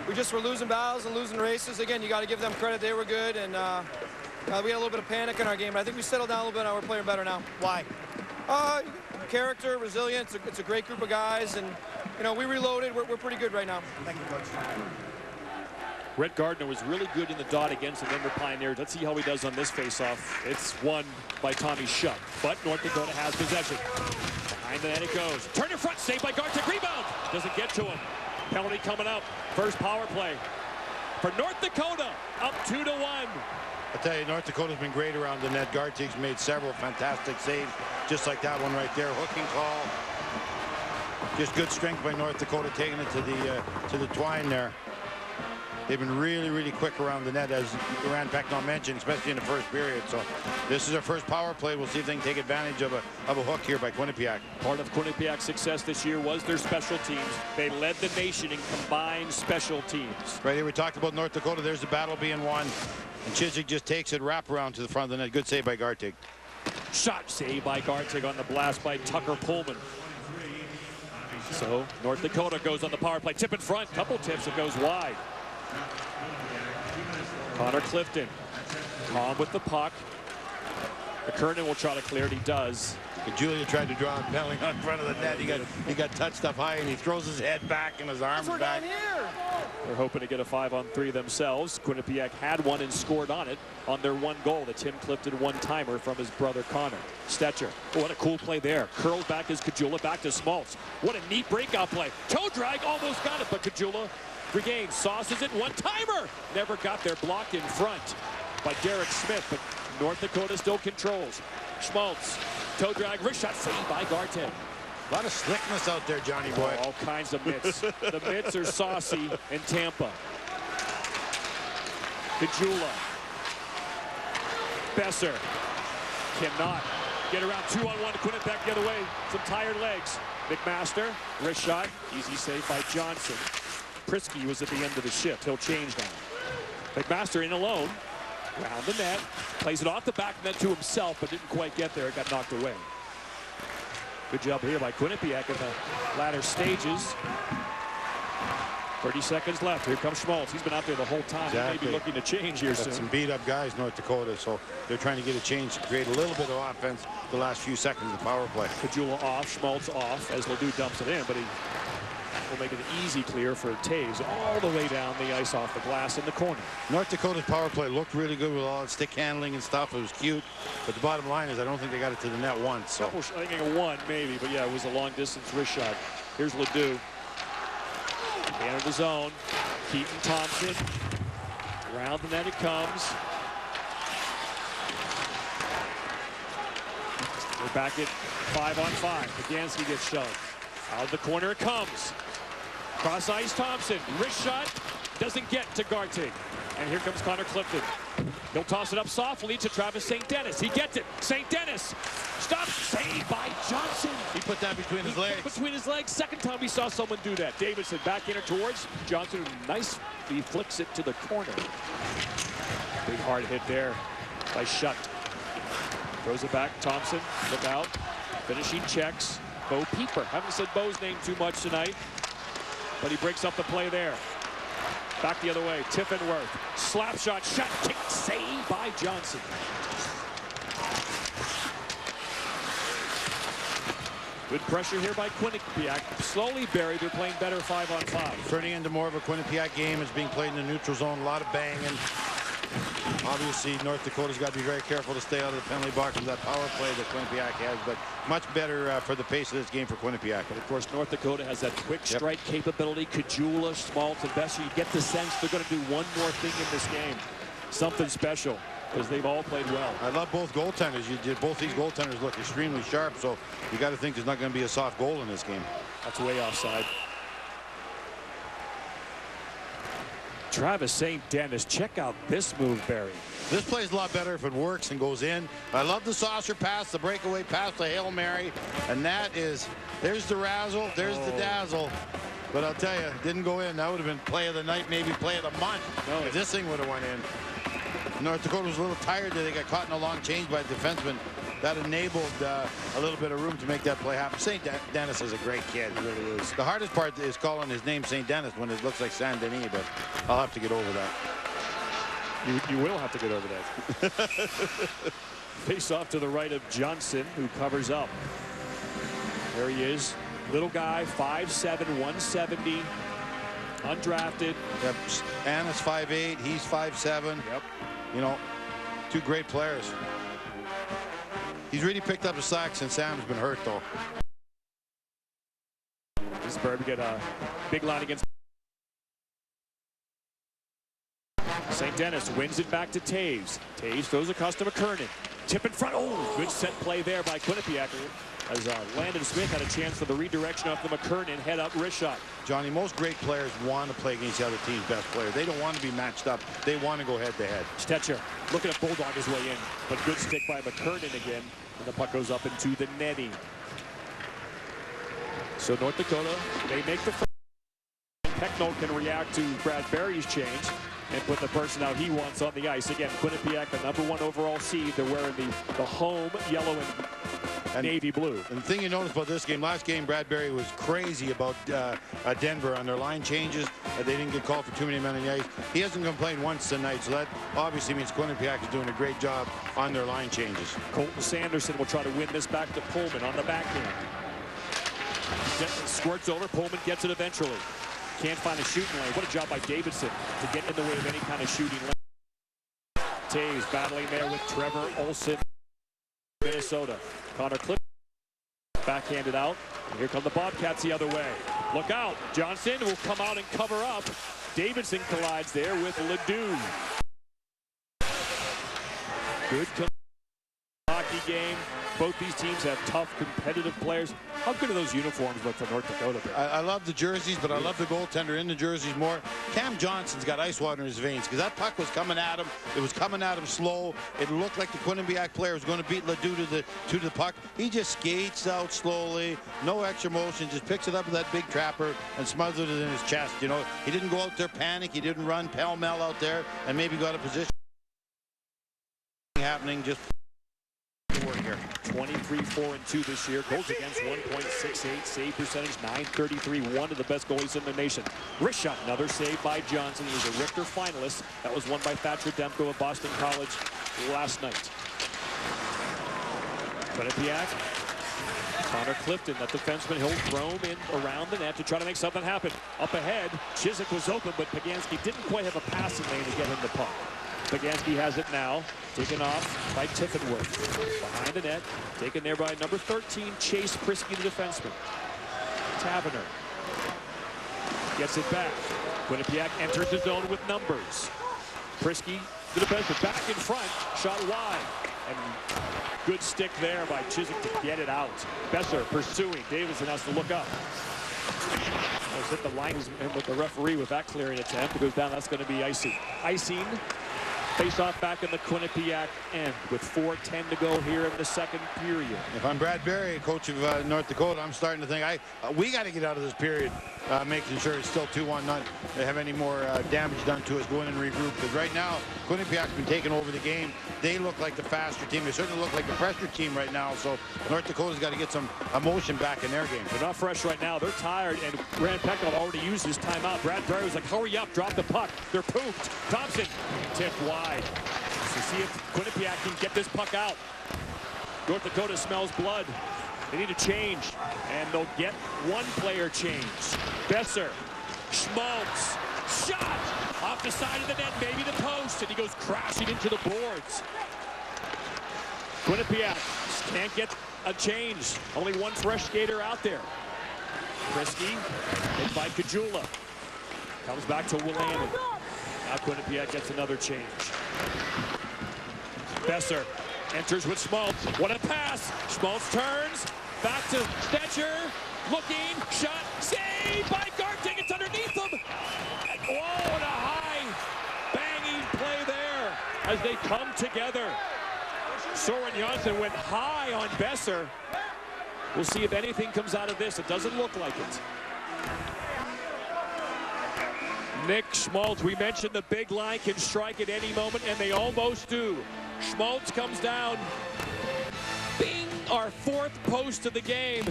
we just were losing battles and losing races. Again, you got to give them credit. They were good, and we had a little bit of panic in our game. But I think we settled down a little bit, and we're playing better now. Why? Character, resilience. It's a great group of guys, and, you know, we reloaded. We're pretty good right now. Thank you, Coach. Rhett Gardner was really good in the dot against the Denver Pioneers. Let's see how he does on this faceoff. It's won by Tommy Shutt, but North Dakota has possession. Behind the net it goes. Turn in front, saved by Gartic. Rebound. Doesn't get to him. Penalty coming up. First power play for North Dakota. Up 2-1. I tell you, North Dakota's been great around the net. Gartic's made several fantastic saves, just like that one right there. Hooking call. Just good strength by North Dakota, taking it to the twine there. They've been really, really quick around the net, as Rand Pecknold mentioned, especially in the first period. So this is their first power play. We'll see if they can take advantage of a hook here by Quinnipiac. Part of Quinnipiac's success this year was their special teams. They led the nation in combined special teams. Right here, we talked about North Dakota. There's the battle being won. And Chiswick just takes it wraparound to the front of the net. Good save by Gartic. Shot saved by Gartic on the blast by Tucker Pullman. So North Dakota goes on the power play. Tip in front. Couple tips. It goes wide. Connor Clifton. Calm with the puck. McKernan will try to clear it. He does. Julia tried to draw a penalty on front of the net. He got touched up high, and he throws his head back and his arms back. They're hoping to get a 5-on-3 themselves. Quinnipiac had one and scored on it on their one goal. The Tim Clifton one-timer from his brother Connor. Stetcher. Oh, what a cool play there. Curls back as Kajula back to Smoltz. What a neat breakout play. Toe drag, almost got it, but Kajula regains. Sauces it, one-timer. Never got there, blocked in front by Derek Smith, but North Dakota still controls. Schmaltz, toe drag, wrist shot, saved by Gartin. A lot of slickness out there, Johnny boy. All kinds of mitts. The mitts are saucy in Tampa. Kajula. Besser cannot get around 2-on-1 to Quinnipiac the other way. Some tired legs. McMaster, wrist shot, easy save by Johnson. Prisky was at the end of the shift. He'll change now. McMaster in alone. Round the net. Plays it off the back net to himself, but didn't quite get there. It got knocked away. Good job here by Quinnipiac in the latter stages. 30 seconds left. Here comes Schmaltz. He's been out there the whole time. Exactly. He may be looking to change here soon. Some beat-up guys, North Dakota, so they're trying to get a change to create a little bit of offense the last few seconds of the power play. Kajula off, Schmaltz off, as Ledoux dumps it in, but he will make it an easy clear for Taves all the way down the ice off the glass in the corner. North Dakota's power play looked really good with all its stick handling and stuff. It was cute, but the bottom line is I don't think they got it to the net once. So. I think a one maybe, but yeah, it was a long distance wrist shot. Here's Ledoux. Enter the zone. Keaton Thompson. Around the net it comes. We're back at 5-on-5. Pagansky gets shoved. Out of the corner it comes. Cross ice Thompson. Wrist shot. Doesn't get to Gartig. And here comes Connor Clifton. He'll toss it up softly to Travis St. Dennis. He gets it. St. Dennis. Stop. Saved by Johnson. He put that between his legs. Between his legs. Second time we saw someone do that. Davidson back in towards Johnson. Nicely flicks it to the corner. Big hard hit there by Shutt. Throws it back. Thompson. Look out. Finishing checks. Bo Pieper. Haven't said Bo's name too much tonight, but he breaks up the play there. Back the other way. Tiffenworth. Slap shot. Shot. Kick. Save by Johnson. Good pressure here by Quinnipiac. Slowly buried. They're playing better 5-on-5. Turning into more of a Quinnipiac game. It's being played in the neutral zone. A lot of banging. Obviously, North Dakota's got to be very careful to stay out of the penalty box with that power play that Quinnipiac has, but much better for the pace of this game for Quinnipiac. But of course, North Dakota has that quick strike capability. Kajula, Schmaltz, and Besser. You get the sense they're going to do one more thing in this game. Something special, because they've all played well. I love both goaltenders. Both these goaltenders look extremely sharp, so you got to think there's not going to be a soft goal in this game. That's way offside. Travis St. Dennis, check out this move, Barry. This plays a lot better if it works and goes in. I love the saucer pass, the breakaway pass, the Hail Mary, and that is, there's the razzle, there's the dazzle. But I'll tell you, didn't go in. That would have been play of the night, maybe play of the month. No, if this thing would have went in. North Dakota was a little tired there. They got caught in a long change by the defenseman. That enabled a little bit of room to make that play happen. St. Denis is a great kid. He really is. The hardest part is calling his name St. Denis when it looks like Saint Denis, but I'll have to get over that. You will have to get over that. Face off to the right of Johnson, who covers up. There he is. Little guy, 5'7", 170, undrafted. Yep. Anna's 5'8", he's 5'7". Yep. You know, two great players. He's really picked up the slack since Sam's been hurt, though. This Burb get a big line against St. Denis. Wins it back to Taves. Taves throws across to McKernan. Tip in front. Oh, good set play there by Quinnipiac. As Landon Smith had a chance for the redirection off the McKernan head up wrist shot. Johnny, most great players want to play against the other team's best player. They don't want to be matched up. They want to go head to head. Stetcher looking at bulldog his way in, but good stick by McKernan again, and the puck goes up into the netting. So North Dakota, they make the first. Pecknold can react to Brad Berry's change and put the person out he wants on the ice. Again, Quinnipiac, the #1 overall seed. They're wearing the home yellow and navy blue. And the thing you notice about this game, last game, Brad Berry was crazy about Denver on their line changes. They didn't get called for too many men on the ice. He hasn't complained once tonight, so that obviously means Quinnipiac is doing a great job on their line changes. Colton Sanderson will try to win this back to Pullman on the backhand. Squirts over, Pullman gets it eventually. Can't find a shooting lane. What a job by Davidson to get in the way of any kind of shooting lane. Taves battling there with Trevor Olson, Minnesota. Connor Cliff backhanded out. And here come the Bobcats the other way. Look out. Johnson will come out and cover up. Davidson collides there with Ledoux. Good hockey game. Both these teams have tough, competitive players. How good do those uniforms look for North Dakota? I love the jerseys, but I love the goaltender in the jerseys more. Cam Johnson's got ice water in his veins because that puck was coming at him. It was coming at him slow. It looked like the Quinnipiac player was going to beat Ledoux to the puck. He just skates out slowly, no extra motion, just picks it up with that big trapper and smothers it in his chest. You know, he didn't go out there panic. He didn't run pell-mell out there and maybe got a position happening just here. 23-4-2 this year. Goals against 1.68. Save percentage 933. One of the best goalies in the nation. Wrist shot. Another save by Johnson. He was a Richter finalist. That was won by Thatcher Demko of Boston College last night. Quinnipiac. Connor Clifton, that defenseman, he'll throw him in around the net to try to make something happen. Up ahead, Chiswick was open, but Pagansky didn't quite have a passing lane to get him the puck. Pagansky has it now, taken off by Tiffenworth. Behind the net, taken there by number 13, Chase Prisky, the defenseman. Taverner gets it back. Quinnipiac enters the zone with numbers. Prisky, the defenseman, back in front, shot wide. And good stick there by Chiswick to get it out. Besser pursuing. Davidson has to look up. Almost hit the line with the referee with that clearing attempt. It goes down. That's going to be icing. Icing. Face off back in the Quinnipiac end with 4:10 to go here in the second period. If I'm Brad Berry, coach of North Dakota, I'm starting to think we got to get out of this period, making sure it's still 2-1, not have any more damage done to us, go in and regroup. Because right now, Quinnipiac's been taking over the game. They look like the faster team. They certainly look like the fresher team right now. So North Dakota's got to get some emotion back in their game. They're not fresh right now. They're tired, and Grant Pecknold already used his timeout. Brad Berry was like, hurry up, drop the puck. They're pooped. Thompson tipped wide. To see if Quinnipiac can get this puck out. North Dakota smells blood. They need a change, and they'll get one player change. Besser, Schmaltz, shot off the side of the net, maybe the post, and he goes crashing into the boards. Quinnipiac can't get a change. Only one fresh skater out there. Prisky, hit by Kajula. Comes back to Willandon. Now Quinnipiac gets another change. Besser enters with Schmaltz. What a pass! Schmaltz turns. Back to Stetcher. Looking. Shot. Save by Garting. It's underneath him. And, oh, and a high banging play there as they come together. Soren Janssen went high on Besser. We'll see if anything comes out of this. It doesn't look like it. Nick Schmaltz, we mentioned the big line can strike at any moment, and they almost do. Schmaltz comes down. Bing! Our fourth post of the game.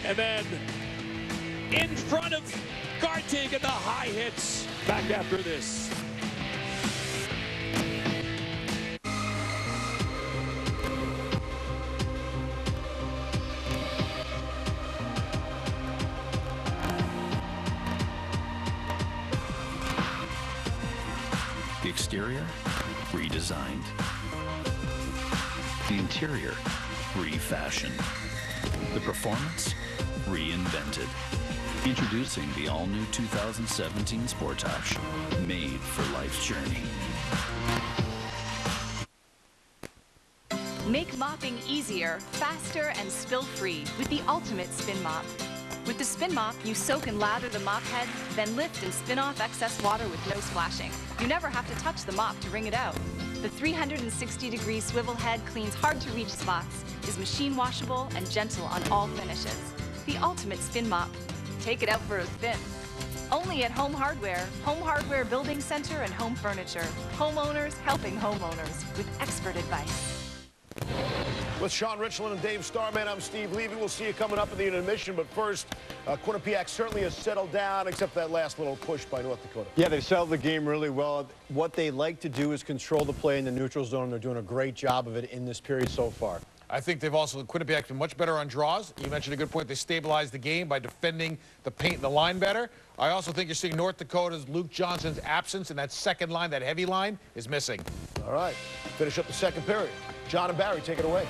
And then in front of Gartig and the high hits. Back after this. The exterior, redesigned. The interior, refashioned. The performance, reinvented. Introducing the all-new 2017 Sportage, made for life's journey. Make mopping easier, faster, and spill-free with the ultimate spin mop. With the spin mop, you soak and lather the mop head, then lift and spin off excess water with no splashing. You never have to touch the mop to wring it out. The 360-degree swivel head cleans hard-to-reach spots, is machine washable, and gentle on all finishes. The ultimate spin mop. Take it out for a spin. Only at Home Hardware Building Center and Home Furniture. Homeowners helping homeowners with expert advice. With Sean Richland and Dave Starman, I'm Steve Levy. We'll see you coming up in the intermission. But first, Quinnipiac certainly has settled down, except for that last little push by North Dakota. Yeah, they've settled the game really well. What they like to do is control the play in the neutral zone. They're doing a great job of it in this period so far. I think they've also, Quinnipiac, been much better on draws. You mentioned a good point. They stabilized the game by defending the paint and the line better. I also think you're seeing North Dakota's Luke Johnson's absence in that second line, that heavy line, is missing. All right, finish up the second period. John and Barry, take it away.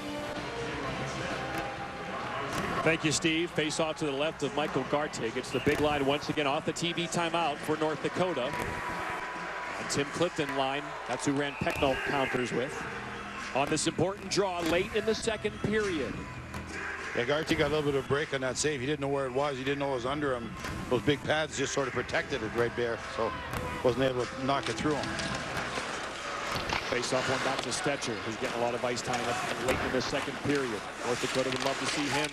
Thank you, Steve. Face off to the left of Michael Gartig. It's the big line once again off the TV timeout for North Dakota. And Tim Clifton line, that's who ran Pecknold counters with. On this important draw late in the second period. Yeah, Gartig got a little bit of a break on that save. He didn't know where it was. He didn't know it was under him. Those big pads just sort of protected it right there, so wasn't able to knock it through him. Face-off one back to Stetcher, who's getting a lot of ice time up late in the second period. North Dakota would love to see him.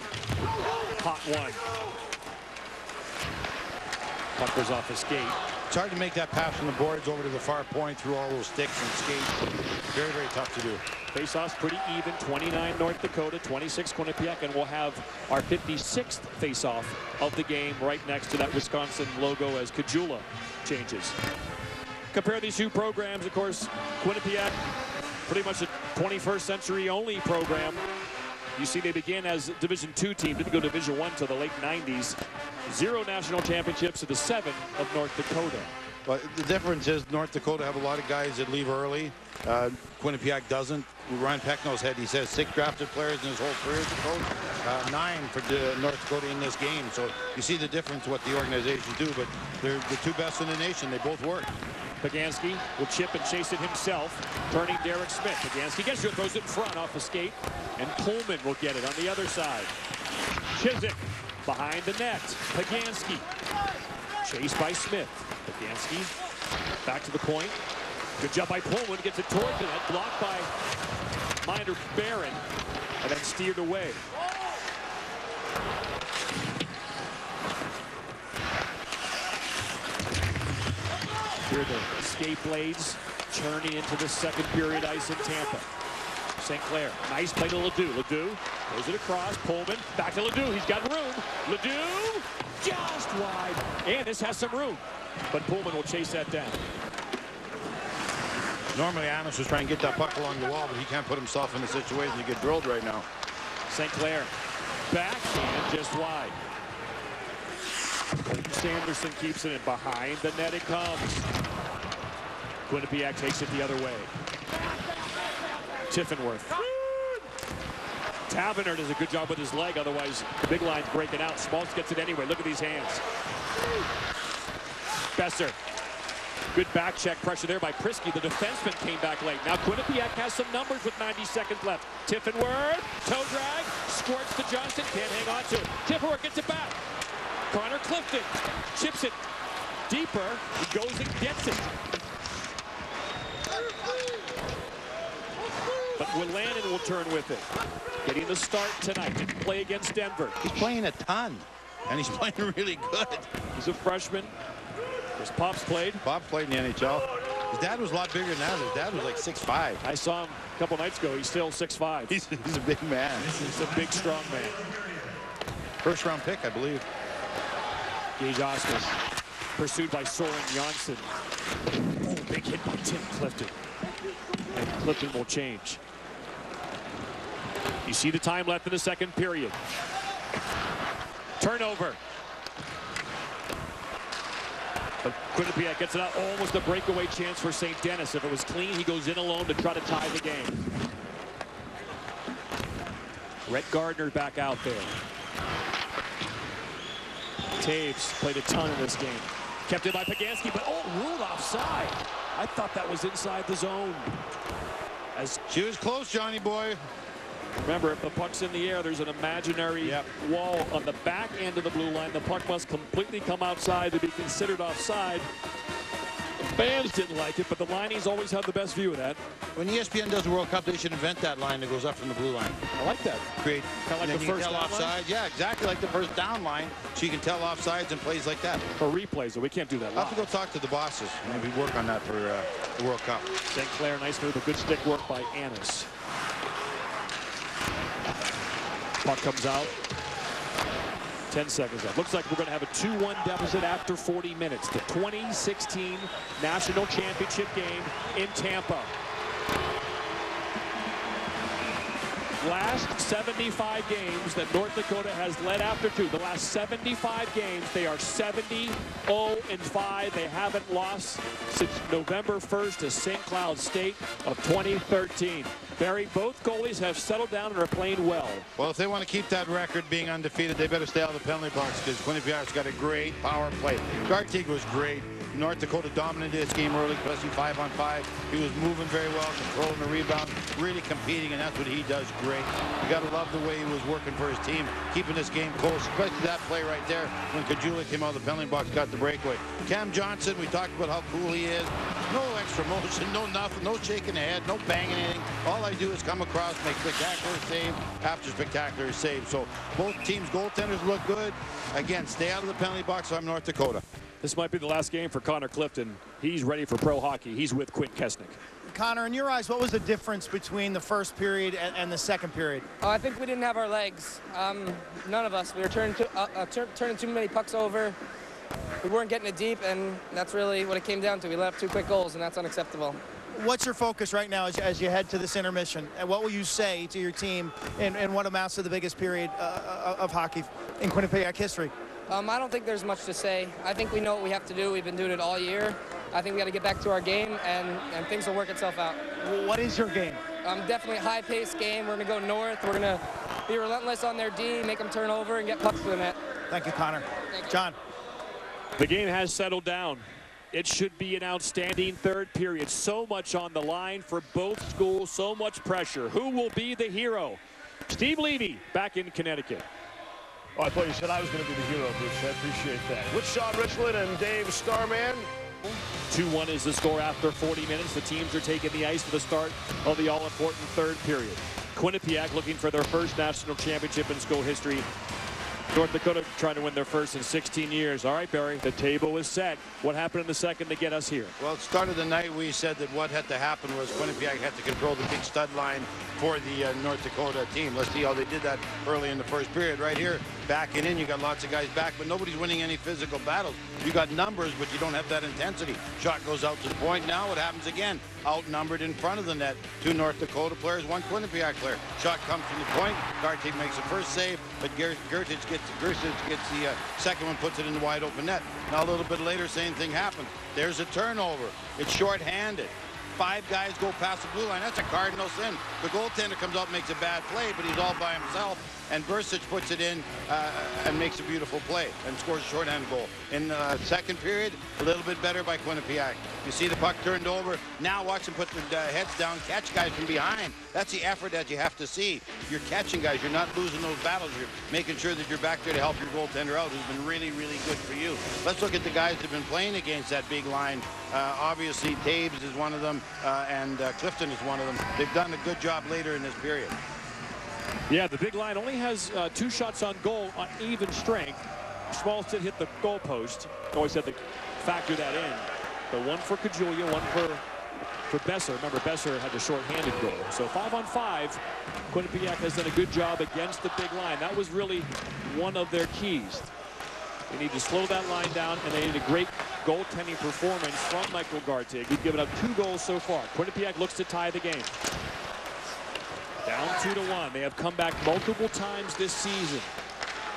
Hot one. Puck goes off his skate. It's hard to make that pass from the boards over to the far point through all those sticks and skates. Very, very tough to do. Face-off's pretty even. 29 North Dakota, 26 Quinnipiac, and we'll have our 56th face-off of the game right next to that Wisconsin logo as Kajula changes. Compare these two programs, of course, Quinnipiac, pretty much a 21st century only program. You see they began as a Division II team, didn't go Division I until the late 90s. 0 national championships to the 7 of North Dakota. But the difference is North Dakota have a lot of guys that leave early. Quinnipiac doesn't. Ryan Pecknow's head, he says 6 drafted players in his whole career as a coach, 9 for North Dakota in this game. So you see the difference what the organizations do, but they're the 2 best in the nation. They both work. Pagansky will chip and chase it himself, turning Derek Smith. Pagansky gets it, throws it in front off the skate, and Pullman will get it on the other side. Chiswick behind the net. Pagansky chased by Smith. Pagansky back to the point. Good job by Pullman, gets it toward the net, blocked by Minder Barron, and then steered away. Here are the skate blades churning into the second period ice in Tampa. St. Clair, nice play to Ledoux. Ledoux throws it across. Pullman back to Ledoux. He's got room. Ledoux just wide. And this has some room. But Pullman will chase that down. Normally, Adams was trying to get that puck along the wall, but he can't put himself in a situation to get drilled right now. St. Clair, backhand just wide. Sanderson keeps it in behind the net. It comes. Quinnipiac takes it the other way. Tiffenworth. Taverner does a good job with his leg. Otherwise, the big line's breaking out. Schmaltz gets it anyway. Look at these hands. Besser. Good back check pressure there by Prisky. The defenseman came back late. Now Quinnipiac has some numbers with 90 seconds left. Tiffenworth, toe drag, squirts to Johnson, can't hang on to it. Tiffenworth gets it back. Connor Clifton chips it deeper. He goes and gets it. But Willanen will turn with it. Getting the start tonight. Didn't play against Denver. He's playing a ton, and he's playing really good. He's a freshman. His Pops played. Pops played in the NHL. His dad was a lot bigger than that. His dad was like 6'5". I saw him a couple nights ago. He's still 6'5". He's a big man. He's a big, strong man. First-round pick, I believe. Gage Oscar, pursued by Soren Janssen. Oh, big hit by Tim Clifton. And Clifton will change. You see the time left in the second period. Turnover. But Quinnipiac gets it out. Almost a breakaway chance for St. Denis. If it was clean, he goes in alone to try to tie the game. Rhett Gardner back out there. Taves played a ton in this game. Kept it by Pagansky, but ruled offside. I thought that was inside the zone. As she was close, Johnny boy. Remember, if the puck's in the air, there's an imaginary wall on the back end of the blue line. The puck must completely come outside to be considered offside. The fans didn't like it, but the lineys always have the best view of that. When ESPN does the World Cup, they should invent that line that goes up from the blue line. I like that. Great. Kind of like the first down offside. Yeah, exactly like the first down line. So you can tell offsides and plays like that. For replays, so we can't do that. I'll have to go talk to the bosses. Maybe work on that for the World Cup. St. Clair, nice move, a good stick work by Annis. Puck comes out. 10 seconds left. Looks like we're going to have a 2-1 deficit after 40 minutes. The 2016 National Championship game in Tampa. Last 75 games that North Dakota has led after 2. The last 75 games, they are 70-0-5. They haven't lost since November 1st to St. Cloud State of 2013. Barry, both goalies have settled down and are playing well. Well, if they want to keep that record being undefeated, they better stay out of the penalty box because Quinnipiac's got a great power play. Gartig was great. North Dakota dominated this game early, especially 5-on-5. He was moving very well, controlling the rebound, really competing, and that's what he does great. You got to love the way he was working for his team, keeping this game close, especially that play right there when Kajula came out of the penalty box, got the breakaway. Cam Johnson, we talked about how cool he is. No extra motion, no nothing, no shaking the head, no banging anything. All I do is come across, make spectacular save after spectacular save. So both teams' goaltenders look good. Again, stay out of the penalty box if I'm North Dakota. This might be the last game for Connor Clifton. He's ready for pro hockey. He's with Quint Kesnick. Connor, in your eyes, what was the difference between the first period and the second period? I think we didn't have our legs. None of us. We were turning too many pucks over. We weren't getting it deep, and that's really what it came down to. We let up 2 quick goals, and that's unacceptable. What's your focus right now as you head to this intermission? And what will you say to your team in what amounts to the biggest period of hockey in Quinnipiac history? I don't think there's much to say. I think we know what we have to do. We've been doing it all year. I think we got to get back to our game, and things will work itself out. What is your game? Definitely a high-paced game. We're going to go north. We're going to be relentless on their D, make them turn over, and get pucks to the net. Thank you, Connor. Thank you. John. The game has settled down. It should be an outstanding third period. So much on the line for both schools, so much pressure. Who will be the hero? Steve Levy back in Connecticut. Oh, I thought you said I was going to be the hero, Bruce. I appreciate that. With Sean Richland and Dave Starman. 2-1 is the score after 40 minutes. The teams are taking the ice for the start of the all-important third period. Quinnipiac looking for their first national championship in school history. North Dakota trying to win their first in 16 years. All right, Barry, the table is set. What happened in the second to get us here? Well, at the start of the night, we said that what had to happen was Quinnipiac had to control the big stud line for the North Dakota team. Let's see how they did that early in the first period. Right here, backing in, you got lots of guys back, but nobody's winning any physical battles. You got numbers, but you don't have that intensity. Shot goes out to the point. Now what happens again? Outnumbered in front of the net. 2 North Dakota players, 1 Quinnipiac player. Shot comes from the point. Gartig makes the first save, but Gertich gets the second one, puts it in the wide open net. Now a little bit later, same thing happens. There's a turnover. It's shorthanded. 5 guys go past the blue line. That's a cardinal sin. The goaltender comes out and makes a bad play, but he's all by himself. And Bursic puts it in and makes a beautiful play and scores a shorthand goal. In the second period, a little bit better by Quinnipiac. You see the puck turned over. Now watch them put their heads down, catch guys from behind. That's the effort that you have to see. You're catching guys. You're not losing those battles. You're making sure that you're back there to help your goaltender out, who's been really, really good for you. Let's look at the guys that have been playing against that big line. Obviously, Taves is one of them, and Clifton is one of them. They've done a good job later in this period. Yeah, the big line only has 2 shots on goal on even strength. Schmaltz did hit the goal post. Always had the factor that in. But one for Kajulia, one for Besser. Remember, Besser had the short-handed goal. So 5-on-5, Quinnipiac has done a good job against the big line. That was really one of their keys. They need to slow that line down, and they need a great goaltending performance from Michael Gartig. He's given up 2 goals so far. Quinnipiac looks to tie the game. Down 2-1. They have come back multiple times this season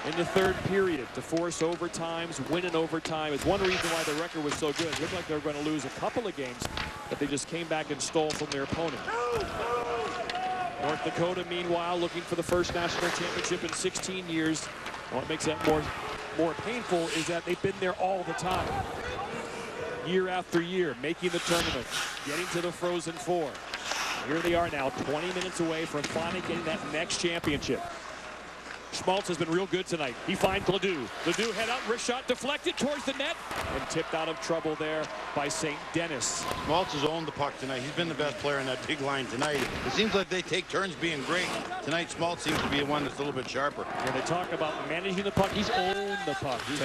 in the third period to force overtimes, win in overtime. It's one reason why the record was so good. It looked like they were going to lose a couple of games, but they just came back and stole from their opponent. North Dakota, meanwhile, looking for the first national championship in 16 years. And what makes that more painful is that they've been there all the time. Year after year, making the tournament, getting to the Frozen Four. Here they are now, 20 minutes away from finally getting that next championship. Schmaltz has been real good tonight. He finds Ledoux. Ledoux head up, wrist shot deflected towards the net and tipped out of trouble there by St. Dennis. Schmaltz has owned the puck tonight. He's been the best player in that big line tonight. It seems like they take turns being great. Tonight, Schmaltz seems to be the one that's a little bit sharper. When they talk about managing the puck, he's owned the puck. He's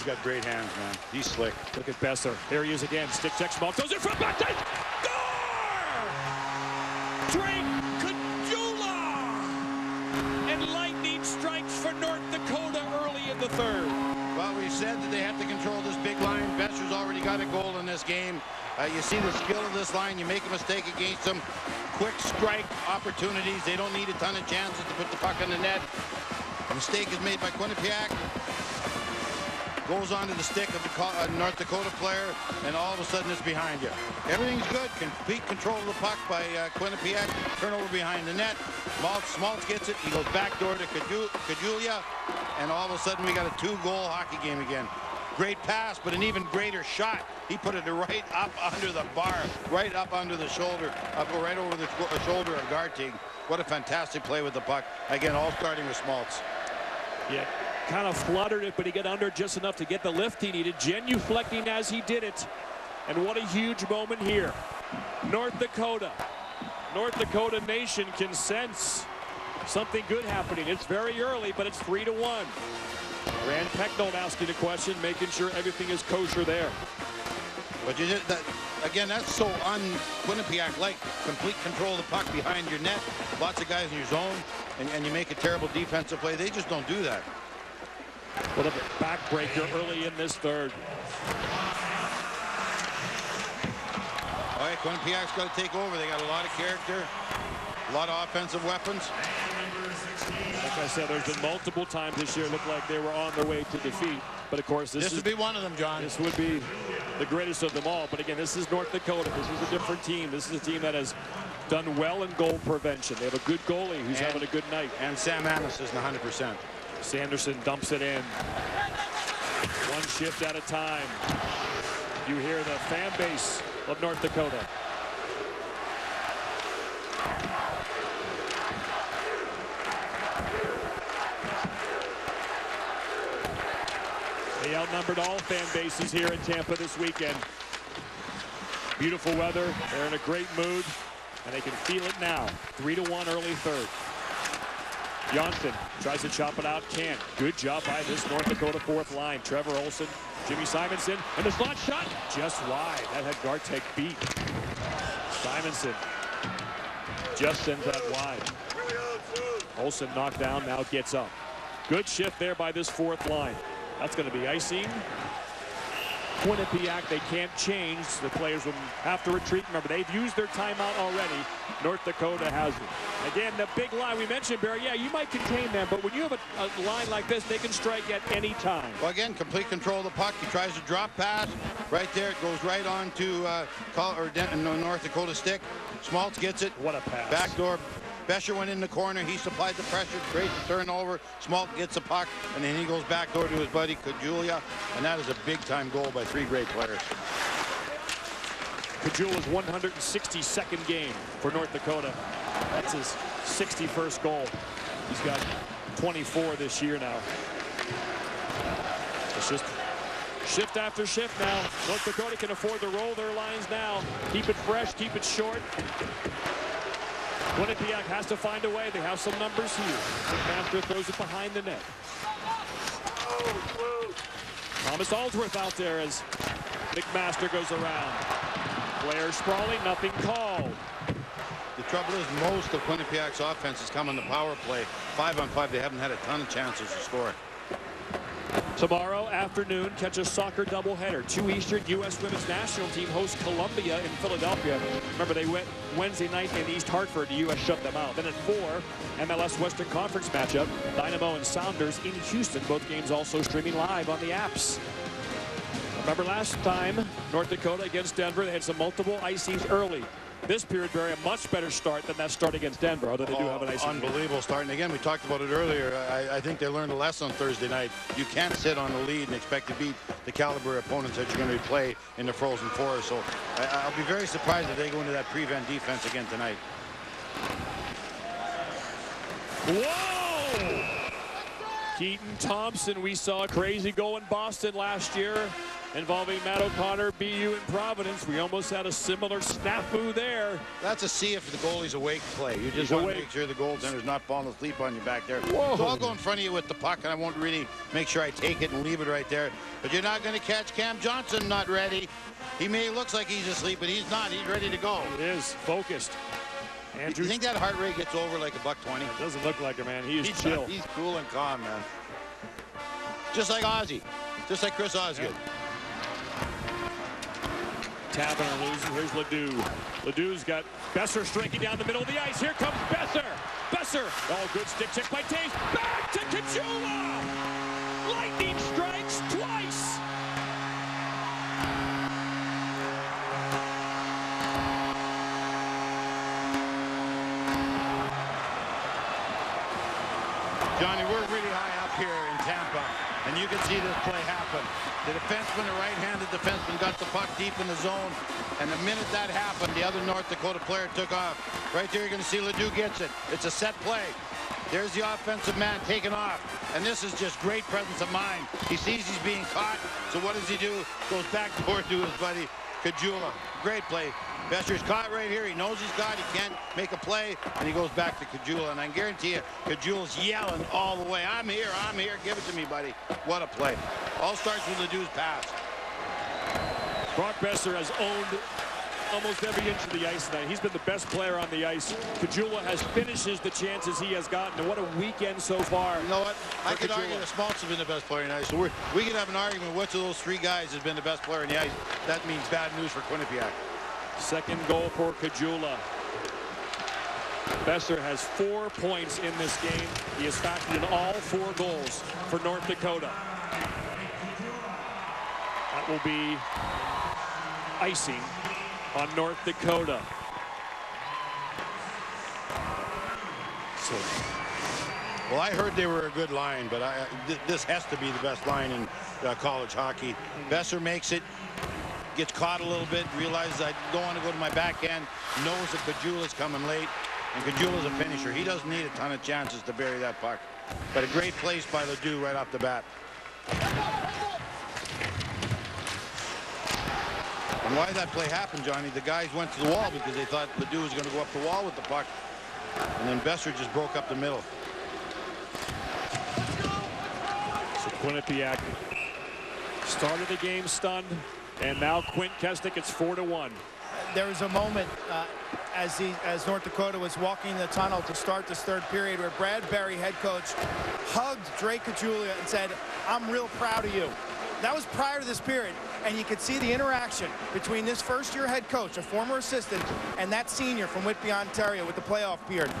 got great hands, man. He's slick. Look at Besser. There he is again. Stick check. Schmaltz goes in front. Back time. Drake Kajula! And lightning strikes for North Dakota early in the third. Well, we said that they have to control this big line. Besser's already got a goal in this game. You see the skill of this line. You make a mistake against them. Quick strike opportunities. They don't need a ton of chances to put the puck in the net. A mistake is made by Quinnipiac. Goes onto the stick of the North Dakota player, and all of a sudden it's behind you. Everything's good. Complete control of the puck by Quinnipiac. Turnover behind the net. Schmaltz gets it. He goes backdoor to Kajulia, and all of a sudden we got a 2-goal hockey game again. Great pass, but an even greater shot. He put it right up under the bar, right up under the shoulder, right over the shoulder of Gartig. What a fantastic play with the puck. Again, all starting with Schmaltz. Yeah. Kind of fluttered it, but he got under just enough to get the lift he needed. Genuflecting as he did it. And what a huge moment here. North Dakota Nation can sense something good happening. It's very early, but it's 3-1. Rand Pecknold asking a question, making sure everything is kosher there. But you did that again. That's so un-Quinnipiac-like. Complete control of the puck behind your net. Lots of guys in your zone, and you make a terrible defensive play. They just don't do that. What a backbreaker early in this third. All right, Quinnipiac's got to take over. They got a lot of character, a lot of offensive weapons. Like I said, there's been multiple times this year it looked like they were on their way to defeat. But of course, this would be one of them, John. This would be the greatest of them all. But again, this is North Dakota. This is a different team. This is a team that has done well in goal prevention. They have a good goalie who's having a good night. And Sam Annis isn't 100%. Sanderson dumps it in. One shift at a time. You hear the fan base of North Dakota. They outnumbered all fan bases here in Tampa this weekend. Beautiful weather. They're in a great mood, and they can feel it now. 3-1 early third. Johnson tries to chop it out, can't. Good job by this North Dakota fourth line. Trevor Olson, Jimmy Simonson, and the slot shot just wide. That had Gartek beat. Simonson just sends that wide. Olson knocked down, now gets up. Good shift there by this fourth line. That's going to be icing. Quinnipiac, they can't change. The players will have to retreat. Remember, they've used their timeout already. North Dakota has it. Again, the big line we mentioned, Barry, yeah, you might contain them, but when you have a line like this, they can strike at any time. Well, again, complete control of the puck. He tries to drop pass. Right there, it goes right on to North Dakota stick. Schmaltz gets it. What a pass. Backdoor. Besher went in the corner. He supplied the pressure. Great turnover. Schmaltz gets the puck, and then he goes backdoor to his buddy Kajulia, and that is a big-time goal by 3 great players. Kajulia's 162nd game for North Dakota. That's his 61st goal. He's got 24 this year now. It's just shift after shift now. North Dakota can afford to roll their lines now. Keep it fresh, keep it short. Quinnipiac has to find a way. They have some numbers here. McMaster throws it behind the net. Thomas Aldsworth out there as McMaster goes around. Player sprawling, nothing called. The trouble is most of Quinnipiac's offense has come on the power play. 5-on-5, they haven't had a ton of chances to score. Tomorrow afternoon, catch a soccer doubleheader. 2 Eastern, U.S. Women's National Team hosts Columbia in Philadelphia. Remember, they went Wednesday night in East Hartford. The U.S. shut them out. Then at 4, MLS Western Conference matchup, Dynamo and Sounders in Houston. Both games also streaming live on the apps. Remember last time, North Dakota against Denver, they had some multiple ices early. This period, Barry, a much better start than that start against Denver, although they do have an ice. Unbelievable start. And again, we talked about it earlier. I think they learned a lesson on Thursday night. You can't sit on the lead and expect to beat the caliber of opponents that you're going to play in the Frozen Four. So I'll be very surprised if they go into that prevent defense again tonight. Whoa! Keaton Thompson, we saw a crazy goal in Boston last year involving Matt O'Connor, BU, and Providence. We almost had a similar snafu there. That's a see if the goalie's awake play. You just want to make sure the goaltender's not falling asleep on you back there. Whoa. So I'll go in front of you with the puck, and I won't really make sure I take it and leave it right there. But you're not going to catch Cam Johnson not ready. He may look like he's asleep, but he's not. He's ready to go. It is focused. Andrew, you think that heart rate gets over like a $120? It doesn't look like it, man. He's chill. He's cool and calm, man. Just like Ozzy. Just like Chris Osgood. Yeah. Taverner losing. Here's Ledoux. Ledoux's got Besser striking down the middle of the ice. Here comes Besser. Besser. Oh, good stick check by Taves. Back to Kajula. Lightning strikes twice. Johnny, we're really high up here in Tampa, and you can see this play happen. The defenseman, the right-handed defenseman, got the puck deep in the zone, and the minute that happened, the other North Dakota player took off. Right there, you're going to see Ledoux gets it. It's a set play. There's the offensive man taking off, and this is just great presence of mind. He sees he's being caught, so what does he do? Goes back toward to his buddy Kajula. Great play. Besser's caught right here. He knows he's got. He can't make a play, and he goes back to Kajula. And I guarantee you, Kajula's yelling all the way. I'm here. I'm here. Give it to me, buddy. What a play. All starts with Ledoux's pass. Brock Besser has owned almost every inch of the ice tonight. He's been the best player on the ice. Kajula has finishes the chances he has gotten. And what a weekend so far. You know what? I could argue that Smaltz has been the best player on the ice. So we could have an argument which of those 3 guys has been the best player on the ice. That means bad news for Quinnipiac. Second goal for Kajula. Besser has 4 points in this game. He has factored in all 4 goals for North Dakota. That will be icing on North Dakota. So, well, I heard they were a good line, but this has to be the best line in college hockey. Besser makes it. Gets caught a little bit, realizes I don't want to go to my backhand, knows that Kajula's coming late, and Kajula's a finisher. He doesn't need a ton of chances to bury that puck. But a great place by Ledoux right off the bat. And why that play happened, Johnny, the guys went to the wall because they thought Ledoux was going to go up the wall with the puck. And then Besser just broke up the middle. So Quinnipiac started the game stunned. And now Quint Kesnick, it's 4-1. There was a moment as North Dakota was walking the tunnel to start this third period where Brad Berry, head coach, hugged Drake Kajula and said, "I'm real proud of you." That was prior to this period, and you could see the interaction between this first-year head coach, a former assistant, and that senior from Whitby, Ontario, with the playoff period.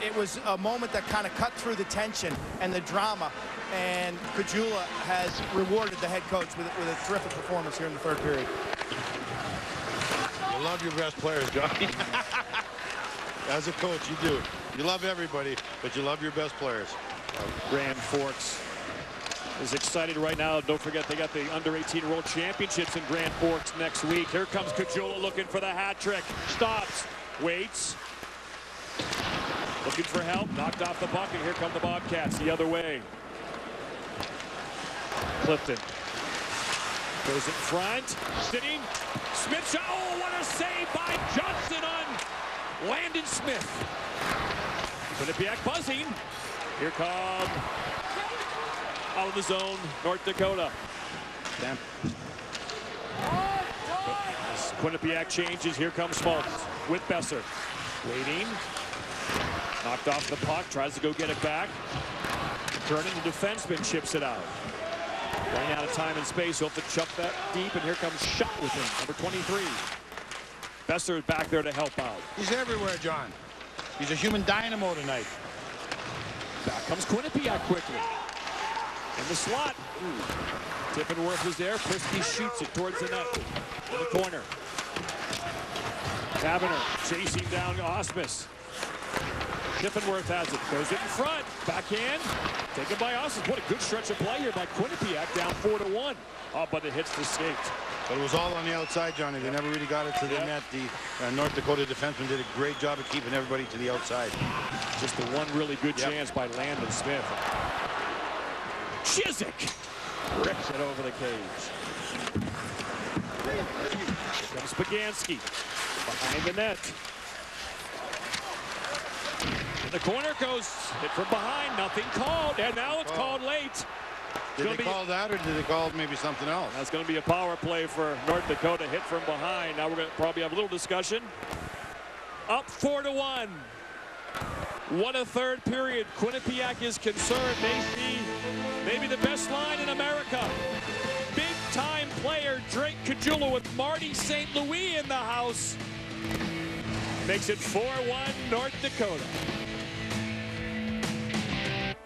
It was a moment that kind of cut through the tension and the drama, and Kajula has rewarded the head coach with a terrific performance here in the third period. You love your best players, Johnny. As a coach, you do. You love everybody, but you love your best players. Grand Forks is excited right now. Don't forget they got the under-18 World Championships in Grand Forks next week. Here comes Kajula looking for the hat trick. Stops, waits, looking for help, knocked off the puck, and here come the Bobcats the other way. Clifton goes in front, sitting, Smith shot. Oh, what a save by Johnson on Landon Smith. Quinnipiac buzzing. Here come out of the zone, North Dakota. As Quinnipiac changes, here comes Smoltz with Besser. Waiting. Knocked off the puck, tries to go get it back. Turning, the defenseman chips it out. Running out of time and space, he'll have to chuck that deep, and here comes Shot with him, number 23. Besser is back there to help out. He's everywhere, John. He's a human dynamo tonight. Back comes Quinnipiac quickly. In the slot. Tiffenworth was there. Prisky shoots it towards the net. In the corner. Taverner chasing down Osmus. Tiffenworth has it. Goes it in front. Backhand. Taken by Osmus. What a good stretch of play here by Quinnipiac. Down 4-1. Oh, but it hits the skate. But it was all on the outside, Johnny. They never really got it to the net. The North Dakota defenseman did a great job of keeping everybody to the outside. Just the one really good chance by Landon Smith. Chiswick rips it over the cage. Here comes Spagansky behind the net. In the corner goes hit from behind. Nothing called, and now it's called late. Did they call that, or did they call maybe something else? That's going to be a power play for North Dakota. Hit from behind. Now we're going to probably have a little discussion. Up 4-1. What a third period. Quinnipiac is concerned. They see maybe the best line in America. Big-time player Drake Kajula with Marty St. Louis in the house. Makes it 4-1 North Dakota.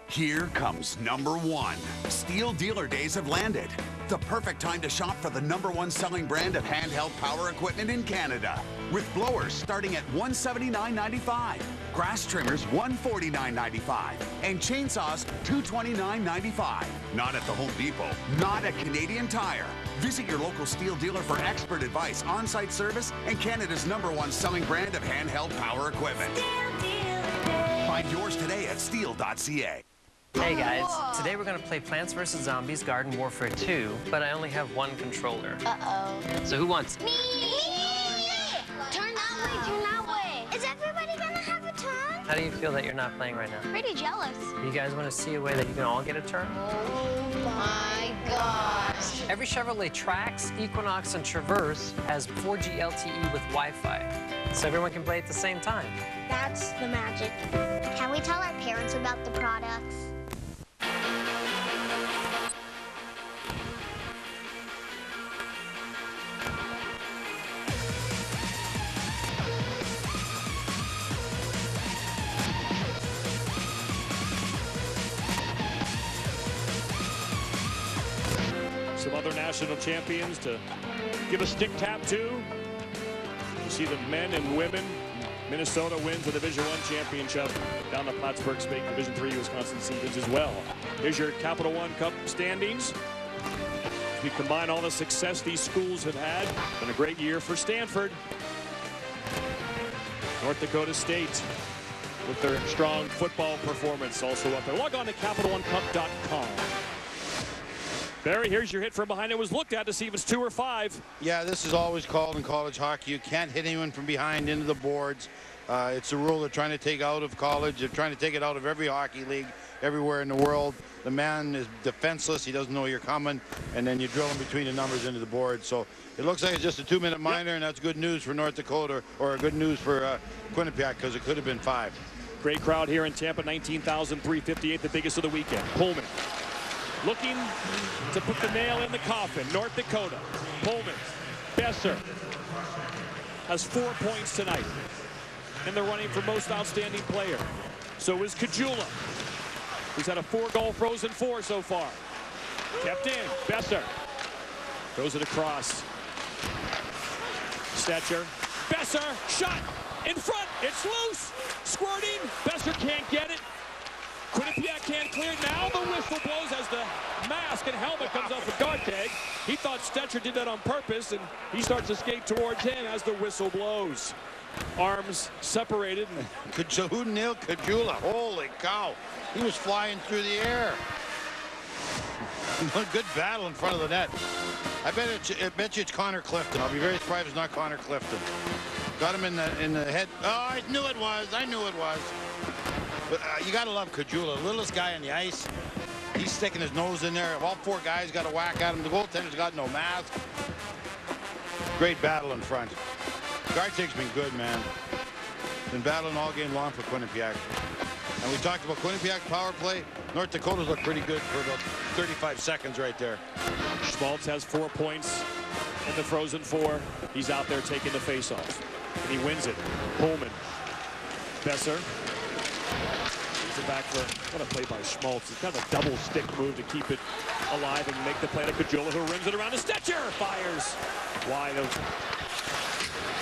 Here comes number one. Steel Dealer Days have landed. The perfect time to shop for the #1 selling brand of handheld power equipment in Canada. With blowers starting at $179.95, grass trimmers $149.95, and chainsaws $229.95. Not at the Home Depot, not at Canadian Tire. Visit your local Steel dealer for expert advice, on-site service, and Canada's #1 selling brand of handheld power equipment. Find yours today at steel.ca. Hey guys, today we're going to play Plants vs. Zombies Garden Warfare 2, but I only have one controller. Uh-oh. So who wants it? Me! Turn that way, turn that way. Is everybody gonna have a turn? How do you feel that you're not playing right now? Pretty jealous. You guys want to see a way that you can all get a turn? Oh my gosh. Every Chevrolet Trax, Equinox, and Traverse has 4G LTE with Wi-Fi, so everyone can play at the same time. That's the magic. Can we tell our parents about the products? Some other national champions to give a stick tap to. You see the men and women. Minnesota wins the Division I championship down the Plattsburgh Spake Division III Wisconsin Seagulls as well. Here's your Capital One Cup standings. If you combine all the success these schools have had, it's been a great year for Stanford. North Dakota State with their strong football performance also up there. Log on to CapitalOneCup.com. Barry, here's your hit from behind. It was looked at to see if it's 2 or 5. Yeah, this is always called in college hockey. You can't hit anyone from behind into the boards. It's a rule they're trying to take out of college. They're trying to take it out of every hockey league everywhere in the world. The man is defenseless. He doesn't know you're coming, and then you drill him between the numbers into the board. So it looks like it's just a 2-minute minor, and that's good news for North Dakota, or good news for Quinnipiac, because it could have been 5. Great crowd here in Tampa, 19,358, the biggest of the weekend. Pullman looking to put the nail in the coffin. North Dakota. Pullman. Besser has 4 points tonight in the running for most outstanding player. So is Kajula, who's had a 4-goal Frozen 4 so far. Kept in. Besser throws it across. Stetcher. Besser. Shot in front. It's loose. Squirting. Besser can't get it. Quinnipiac can't clear. Now the whistle blows as the mask and helmet comes off the guard tag. He thought Stetcher did that on purpose, and he starts to skate towards him as the whistle blows. Arms separated. Who nailed Kajula? Holy cow. He was flying through the air. A good battle in front of the net. I bet you it's Connor Clifton. I'll be very surprised if it's not Connor Clifton. Got him in the head. Oh, I knew it was. I knew it was. But you got to love Kajula, the littlest guy on the ice. He's sticking his nose in there. All 4 guys got a whack at him. The goaltender's got no mask. Great battle in front. Garteg's been good, man. Been battling all game long for Quinnipiac. And we talked about Quinnipiac power play. North Dakota's looked pretty good for about 35 seconds right there. Schmaltz has 4 points in the Frozen Four. He's out there taking the face-off. And he wins it. Pullman. Besser. Brings it back for, what a play by Schmaltz. It's kind of a double stick move to keep it alive and make the play to Kajula, who rims it around to Stetcher. Fires wide of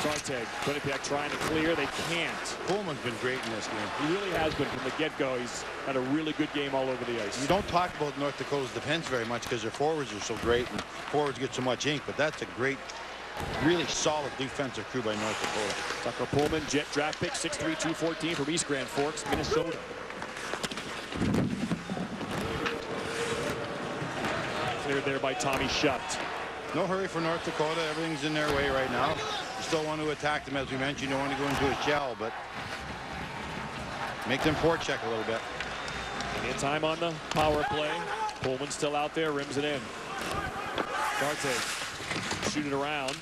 Garteg. Quinnipiac trying to clear. They can't. Pullman's been great in this game. He really has been from the get-go. He's had a really good game all over the ice. You don't talk about North Dakota's defense very much because their forwards are so great and forwards get so much ink, but that's a great, really solid defensive crew by North Dakota. Tucker Pullman, Jet draft pick, 6'3", 214 from East Grand Forks, Minnesota. Cleared there by Tommy Shutt. No hurry for North Dakota. Everything's in their way right now. You still want to attack them, as we mentioned. You don't want to go into a shell, but make them forecheck a little bit. Plenty of time on the power play. Pullman still out there, rims it in. Garteg shoot it around.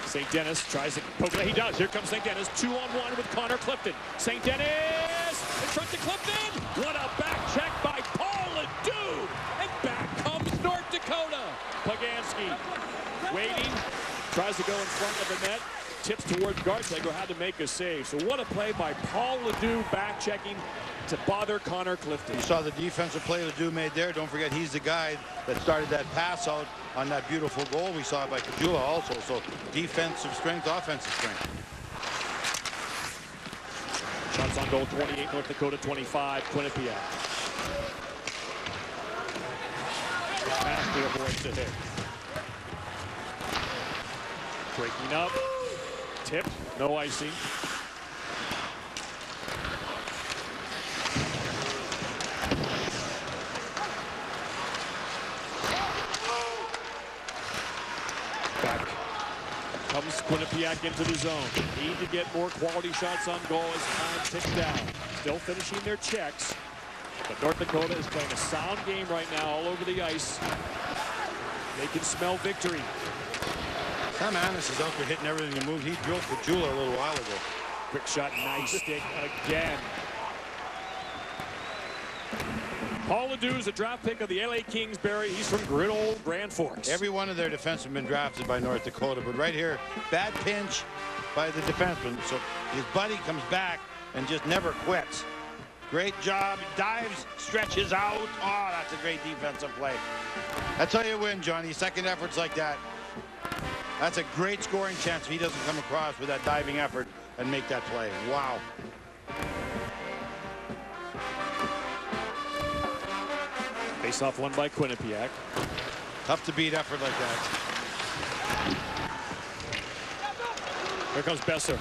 St. Denis tries to poke it. He does. Here comes St. Denis. 2-on-1 with Connor Clifton. St. Denis in front to Clifton. What a back check by Paul Ledoux. And back comes North Dakota. Pagansky waiting. Tries to go in front of the net. Tips towards Garteg, who had to make a save. So what a play by Paul Ledoux, back checking to bother Connor Clifton. You saw the defensive play Ledoux made there. Don't forget, he's the guy that started that pass out on that beautiful goal we saw by Kajula also. So defensive strength, offensive strength. Shots on goal, 28, North Dakota 25, Quinnipiac. Master avoids the hit. Breaking up. Tip, no icing. Back comes Quinnipiac into the zone. Need to get more quality shots on goal as time ticks down. Still finishing their checks. But North Dakota is playing a sound game right now all over the ice. They can smell victory. Sam Annis is out there hitting everything he moves. He drilled Kajula a little while ago. Quick shot, nice stick again. Paul Ledoux is a draft pick of the LA Kingsbury. He's from good old Grand Forks. Every one of their defensemen have been drafted by North Dakota, but right here, bad pinch by the defenseman. So his buddy comes back and just never quits. Great job. He dives, stretches out. Oh, that's a great defensive play. That's how you win, Johnny. Second efforts like that. That's a great scoring chance if he doesn't come across with that diving effort and make that play. Wow. Face-off won by Quinnipiac. Tough to beat effort like that. Here comes Besser.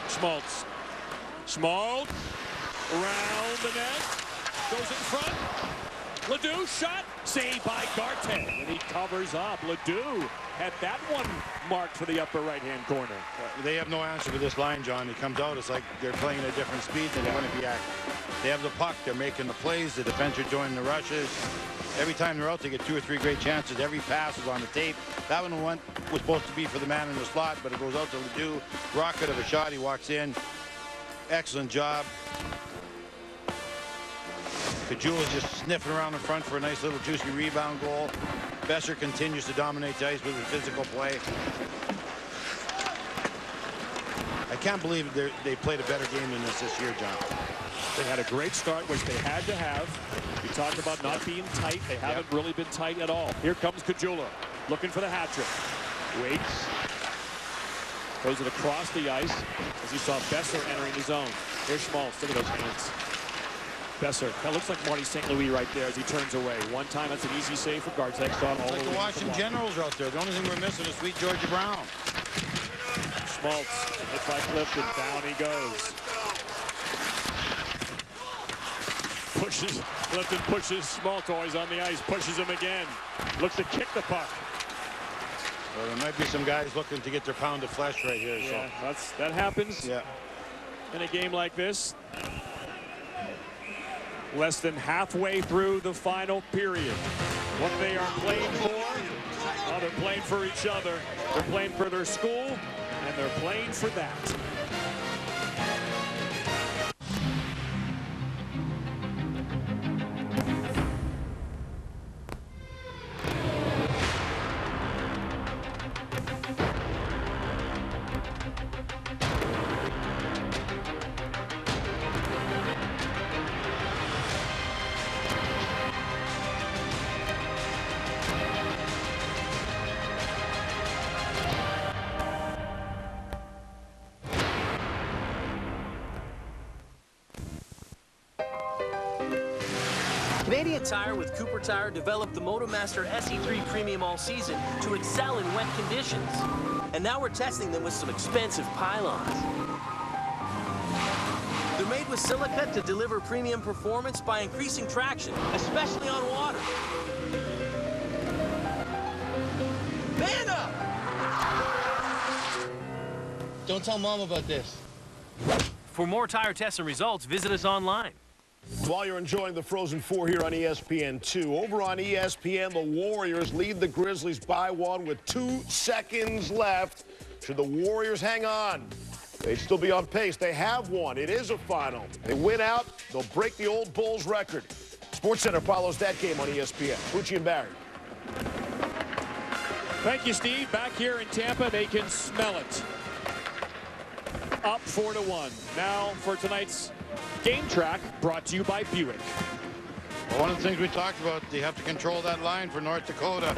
Schmaltz. Schmaltz around the net. Goes in front. Ledoux shot. Saved by Garteg. And he covers up. Ledoux had that one marked for the upper right-hand corner. They have no answer for this line, John. He comes out. It's like they're playing at a different speed than Quinnipiac. They have the puck. They're making the plays. The defense are joining the rushes. Every time they're out, they get 2 or 3 great chances. Every pass is on the tape. That one was supposed to be for the man in the slot, but it goes out to Ledoux. Rocket of a shot. He walks in. Excellent job. Kajula's just sniffing around in front for a nice little juicy rebound goal. Besser continues to dominate the ice with his physical play. I can't believe they played a better game than this year, John. They had a great start, which they had to have. We talked about not being tight. They haven't really been tight at all. Here comes Kajula, looking for the hat trick. Waits. Throws it across the ice as you saw Besser entering the zone. Here's Schmaltz. Look at those hands. Besser. That looks like Marty St. Louis right there as he turns away. One time, that's an easy save for Garteg. Like the Washington Generals are out there. The only thing we're missing is sweet Georgia Brown. Schmaltz hit by Clifton. Down he goes. Pushes. Clifton pushes Schmaltz. Always on the ice. Pushes him again. Looks to kick the puck. Well, there might be some guys looking to get their pound of flesh right here. Yeah, so. that happens. Yeah. In a game like this. Less than halfway through the final period. What they are playing for Well, they're playing for each other. They're playing for their school, and they're playing for that. Canadian Tire with Cooper Tire developed the Motomaster SE3 Premium all season to excel in wet conditions. And now we're testing them with some expensive pylons. They're made with silica to deliver premium performance by increasing traction, especially on water. Man up! Don't tell Mom about this. For more tire tests and results, visit us online. While you're enjoying the Frozen Four here on ESPN2, over on ESPN, the Warriors lead the Grizzlies by 1 with 2 seconds left. Should the Warriors hang on, they'd still be on pace. They have won. It is a final. They win out, they'll break the old Bulls record. SportsCenter follows that game on ESPN. Pucci and Barry. Thank you, Steve. Back here in Tampa, they can smell it. Up 4-1. Now for tonight's Game Track, brought to you by Buick. Well, one of the things we talked about, they have to control that line for North Dakota.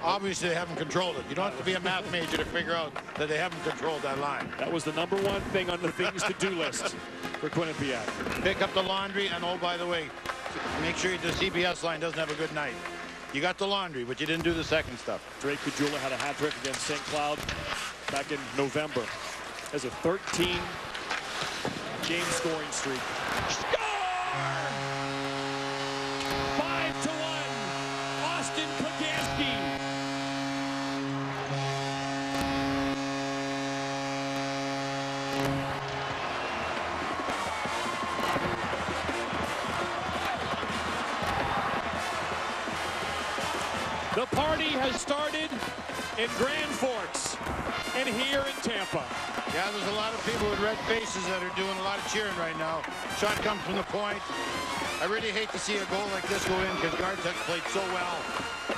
Obviously, they haven't controlled it. You don't have to be a math major to figure out that they haven't controlled that line. That was the #1 thing on the things to do list for Quinnipiac. Pick up the laundry, and oh, by the way, make sure the CBS line doesn't have a good night. You got the laundry, but you didn't do the second stuff. Drake Kajula had a hat trick against St. Cloud back in November. Has a 13 game scoring streak. Score! 5-1. Austin Pogansky. The party has started in Grand Forks and here in Tampa. Yeah, there's a lot of people with red faces that are doing a lot of cheering right now. Shot comes from the point. I really hate to see a goal like this go in because Gartek played so well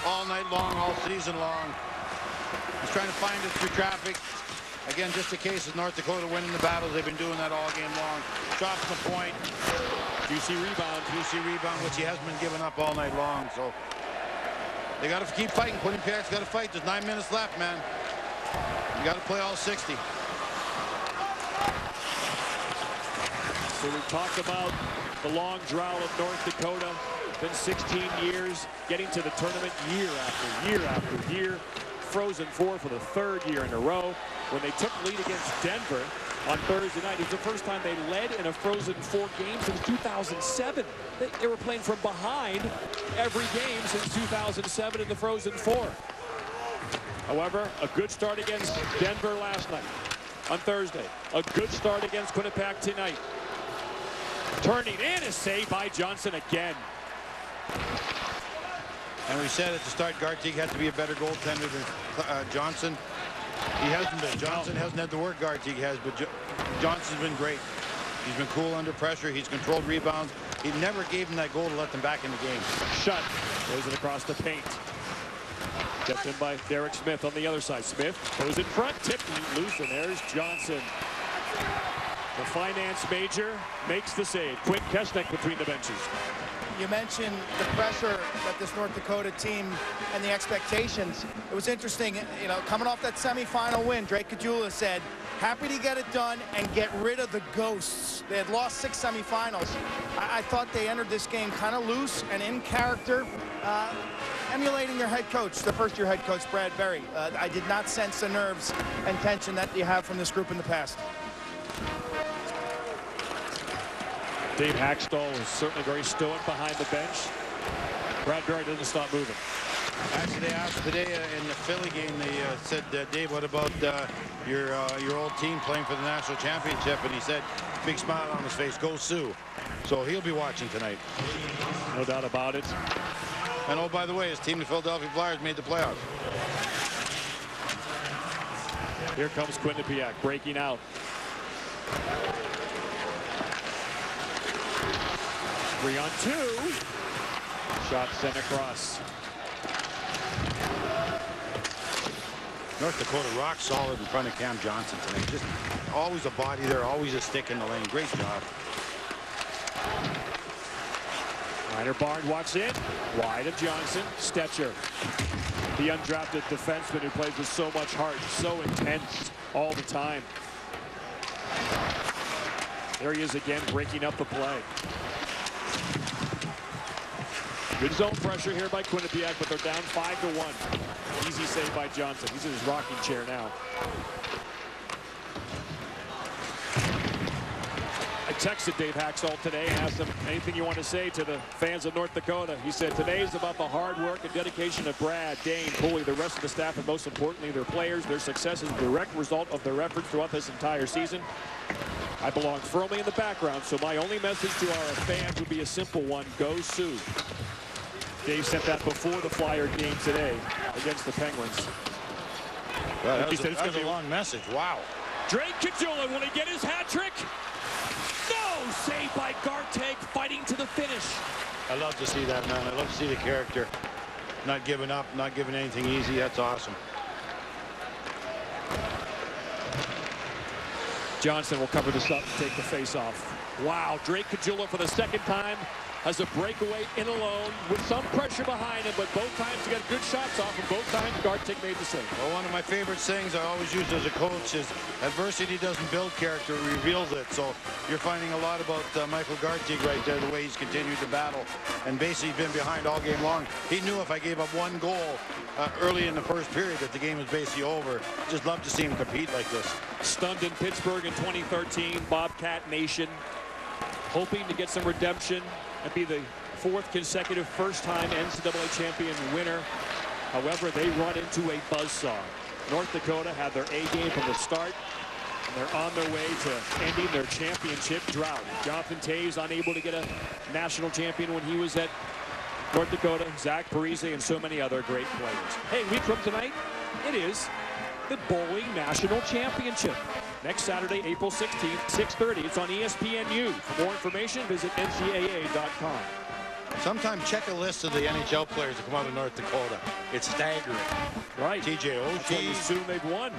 all night long, all season long. He's trying to find it through traffic. Again, just a case of North Dakota winning the battles. They've been doing that all game long. Shot from the point. Juicy rebound, which he hasn't been giving up all night long. So they got to keep fighting. Quinnipiac's got to fight. There's 9 minutes left, man. You got to play all 60. So we talked about the long drought of North Dakota. Been 16 years, getting to the tournament year after year after year. Frozen Four for the 3rd year in a row. When they took lead against Denver on Thursday night, it was the first time they led in a Frozen Four game since 2007. They were playing from behind every game since 2007 in the Frozen Four. However, a good start against Denver last night on Thursday. A good start against Quinnipiac tonight. Turning in a save by Johnson again. And we said at the start, Gartig had to be a better goaltender than Johnson. He hasn't been. Johnson hasn't had the work Gartig has, but Johnson's been great. He's been cool under pressure. He's controlled rebounds. He never gave him that goal to let them back in the game. Shut. Goes it across the paint. Kept in by Derek Smith on the other side. Smith goes in front, tipped loose, and there's Johnson. The finance major makes the save. Quinn Kesnick between the benches. You mentioned the pressure that this North Dakota team and the expectations. It was interesting, you know, coming off that semifinal win, Drake Kajula said, happy to get it done and get rid of the ghosts. They had lost 6 semifinals. I thought they entered this game kind of loose and in character, emulating their head coach, the first-year head coach, Brad Berry. I did not sense the nerves and tension that you have from this group in the past. Dave Hackstall is certainly very stoic behind the bench. Brad Berry doesn't stop moving. Actually, they asked today in the Philly game, they said, Dave, what about your old team playing for the national championship? And he said, big smile on his face, go Sioux. So he'll be watching tonight. No doubt about it. And oh, by the way, his team, the Philadelphia Flyers, made the playoffs. Here comes Quinnipiac breaking out. 3-on-2. Shot sent across. North Dakota rock solid in front of Cam Johnson tonight. Just always a body there, always a stick in the lane. Great job. Ryder Barnes walks in. Wide of Johnson. Stetcher. The undrafted defenseman who plays with so much heart, so intense all the time. There he is again, breaking up the play. Good zone pressure here by Quinnipiac, but they're down 5-1. Easy save by Johnson. He's in his rocking chair now. I texted Dave Haxall today and asked him anything you want to say to the fans of North Dakota. He said today is about the hard work and dedication of Brad, Dane, Pulley, the rest of the staff, and most importantly their players. Their success is a direct result of their efforts throughout this entire season. I belong firmly in the background, so my only message to our fans would be a simple one: go Sioux. Dave sent that before the Flyer game today against the Penguins. Well, that was a long message. Wow. Drake Caggiula, will he get his hat trick? No! Saved by Garteg, fighting to the finish. I love to see that, man. I love to see the character. Not giving up, not giving anything easy. That's awesome. Johnson will cover this up and take the face off. Wow, Drake Caggiula for the second time has a breakaway in alone with some pressure behind him, but both times he got good shots off, and both times Garteg made the save. Well, one of my favorite sayings I always use as a coach is adversity doesn't build character, it reveals it. So you're finding a lot about Michael Garteg right there, the way he's continued to battle and basically been behind all game long. He knew if I gave up one goal early in the first period that the game was basically over. Just love to see him compete like this. Stunned in Pittsburgh in 2013, Bobcat Nation hoping to get some redemption and be the fourth consecutive first-time NCAA champion winner. However, they run into a buzzsaw. North Dakota had their A game from the start, and they're on their way to ending their championship drought. Jonathan Toews unable to get a national champion when he was at North Dakota. Zach Parise and so many other great players. Hey, week from tonight, it is the Bowling National Championship. Next Saturday, April 16th, 6:30. It's on ESPNU. For more information, visit ncaa.com. Sometimes check a list of the NHL players that come out of North Dakota. It's staggering. Right. TJ Oshie. Soon they've won.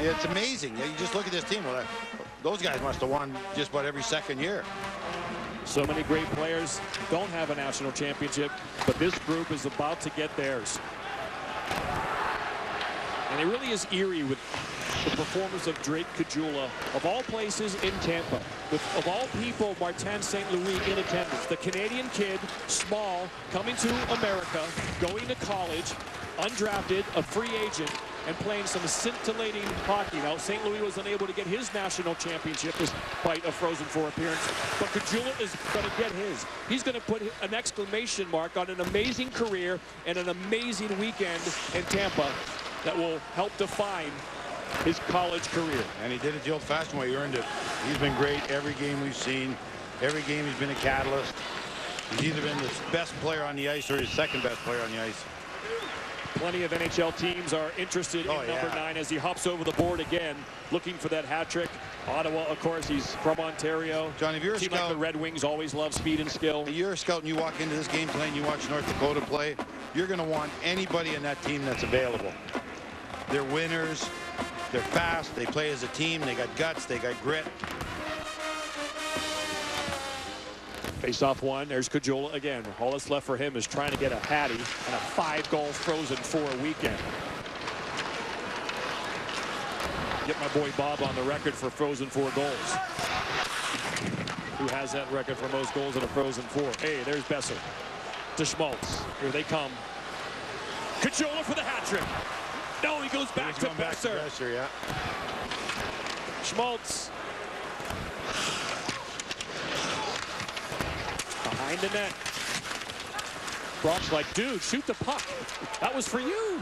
It's amazing. You just look at this team. Well, those guys must have won just about every second year. So many great players don't have a national championship, but this group is about to get theirs. And it really is eerie with the performance of Drake Caggiula, of all places in Tampa, with, of all people, Martin St. Louis in attendance. The Canadian kid, small, coming to America, going to college, undrafted, a free agent, and playing some scintillating hockey. Now, St. Louis was unable to get his national championship despite a Frozen Four appearance, but Caggiula is going to get his. He's going to put an exclamation mark on an amazing career and an amazing weekend in Tampa that will help define his college career. And he did it the old-fashioned way. He earned it. He's been great every game we've seen. Every game he's been a catalyst. He's either been the best player on the ice or his second best player on the ice. Plenty of NHL teams are interested in number 9 as he hops over the board again, looking for that hat trick. Ottawa, of course, he's from Ontario. John, if you're a team scout, like the Red Wings always love speed and skill. If you're a scout and you walk into this game playing, you watch North Dakota play, you're going to want anybody in that team that's available. They're winners. They're fast. They play as a team. They got guts. They got grit. Face-off one. There's Caggiula again. All that's left for him is trying to get a Hattie and a 5-goal Frozen Four weekend. Get my boy Bob on the record for Frozen Four goals. Who has that record for most goals in a Frozen Four? Hey, there's Besser. To Schmaltz. Here they come. Caggiula for the hat trick. No, he goes back to Besser. Yeah. Schmaltz. Behind the net. Brock's like, dude, shoot the puck. That was for you.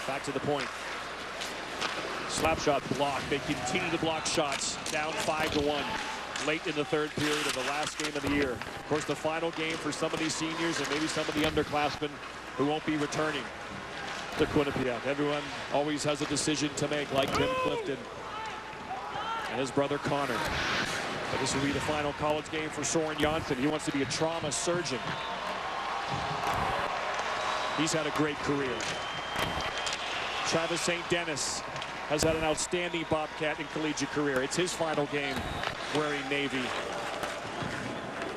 Back to the point. Slap shot blocked. They continue to block shots. Down 5-1. late in the third period of the last game of the year. Of course, the final game for some of these seniors and maybe some of the underclassmen who won't be returning to Quinnipiac. Everyone always has a decision to make, like Tim Clifton and his brother Connor. But this will be the final college game for Soren Janssen. He wants to be a trauma surgeon. He's had a great career. Travis St. Dennis has had an outstanding Bobcat in collegiate career. It's his final game wearing navy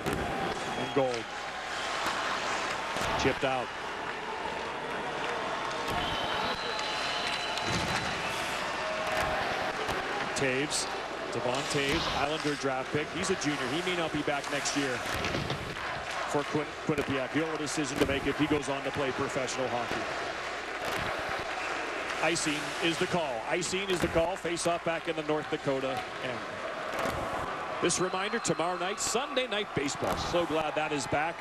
and gold. Chipped out. Taves, Devon Taves, Islander draft pick. He's a junior. He may not be back next year for Quinnipiac. He'll have a decision to make if he goes on to play professional hockey. Icing is the call. Icing is the call. Face off back in the North Dakota end. This reminder, tomorrow night, Sunday night baseball. So glad that is back.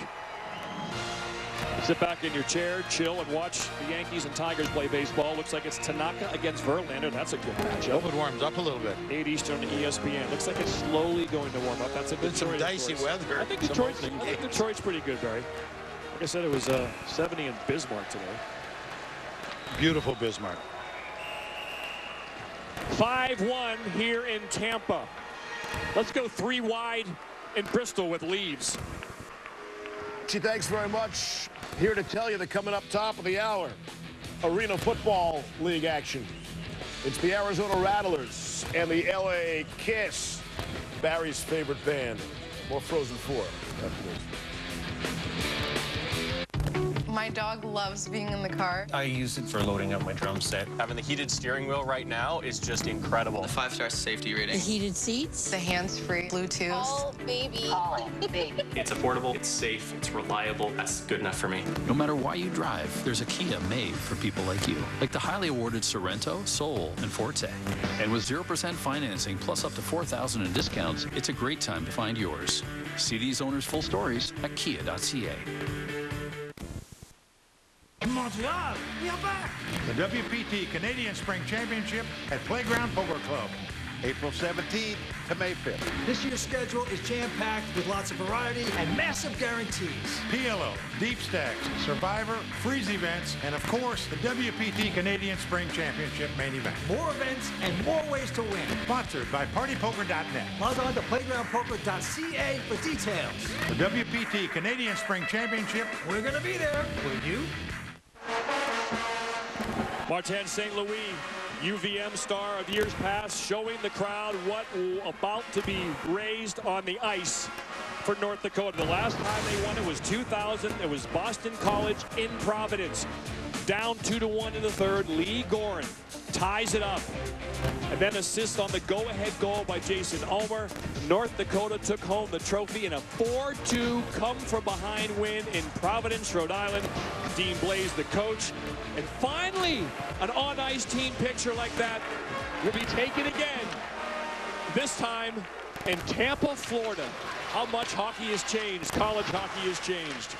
Sit back in your chair, chill, and watch the Yankees and Tigers play baseball. Looks like it's Tanaka against Verlander. That's a good matchup. Hope it warms up a little bit. 8 Eastern ESPN. Looks like it's slowly going to warm up. That's a good some dicey weather. I think Detroit's pretty good, Barry. Like I said, it was 70 in Bismarck today. Beautiful Bismarck. 5-1 here in Tampa. Let's go 3 wide in Bristol with Leaves. Thanks very much. Here to tell you that coming up top of the hour, Arena Football League action. It's the Arizona Rattlers and the LA Kiss, Barry's favorite band. More Frozen 4 after this. My dog loves being in the car. I use it for loading up my drum set. Having the heated steering wheel right now is just incredible. The 5-star safety rating. The heated seats. The hands-free Bluetooth. Oh, baby. Oh, baby. It's affordable, it's safe, it's reliable. That's good enough for me. No matter why you drive, there's a Kia made for people like you. Like the highly awarded Sorrento, Soul, and Forte. And with 0% financing plus up to $4,000 in discounts, it's a great time to find yours. See these owners' full stories at kia.ca. Montreal, we are back. The WPT Canadian Spring Championship at Playground Poker Club. April 17th to May 5th. This year's schedule is jam-packed with lots of variety and massive guarantees. PLO, Deep Stacks, Survivor, Freeze events, and of course, the WPT Canadian Spring Championship main event. More events and more ways to win. Sponsored by PartyPoker.net. Log on to PlaygroundPoker.ca for details. The WPT Canadian Spring Championship, we're going to be there. Will you? Martin St. Louis, UVM star of years past, showing the crowd what about to be raised on the ice for North Dakota. The last time they won it was 2000. It was Boston College in Providence. Down 2-1 in the third. Lee Gorin ties it up. And then assists on the go-ahead goal by Jason Ulmer. North Dakota took home the trophy in a 4-2 come-from-behind win in Providence, Rhode Island. Dean Blaze, the coach. And finally, an on-ice team picture like that will be taken again. This time in Tampa, Florida. How much hockey has changed. College hockey has changed.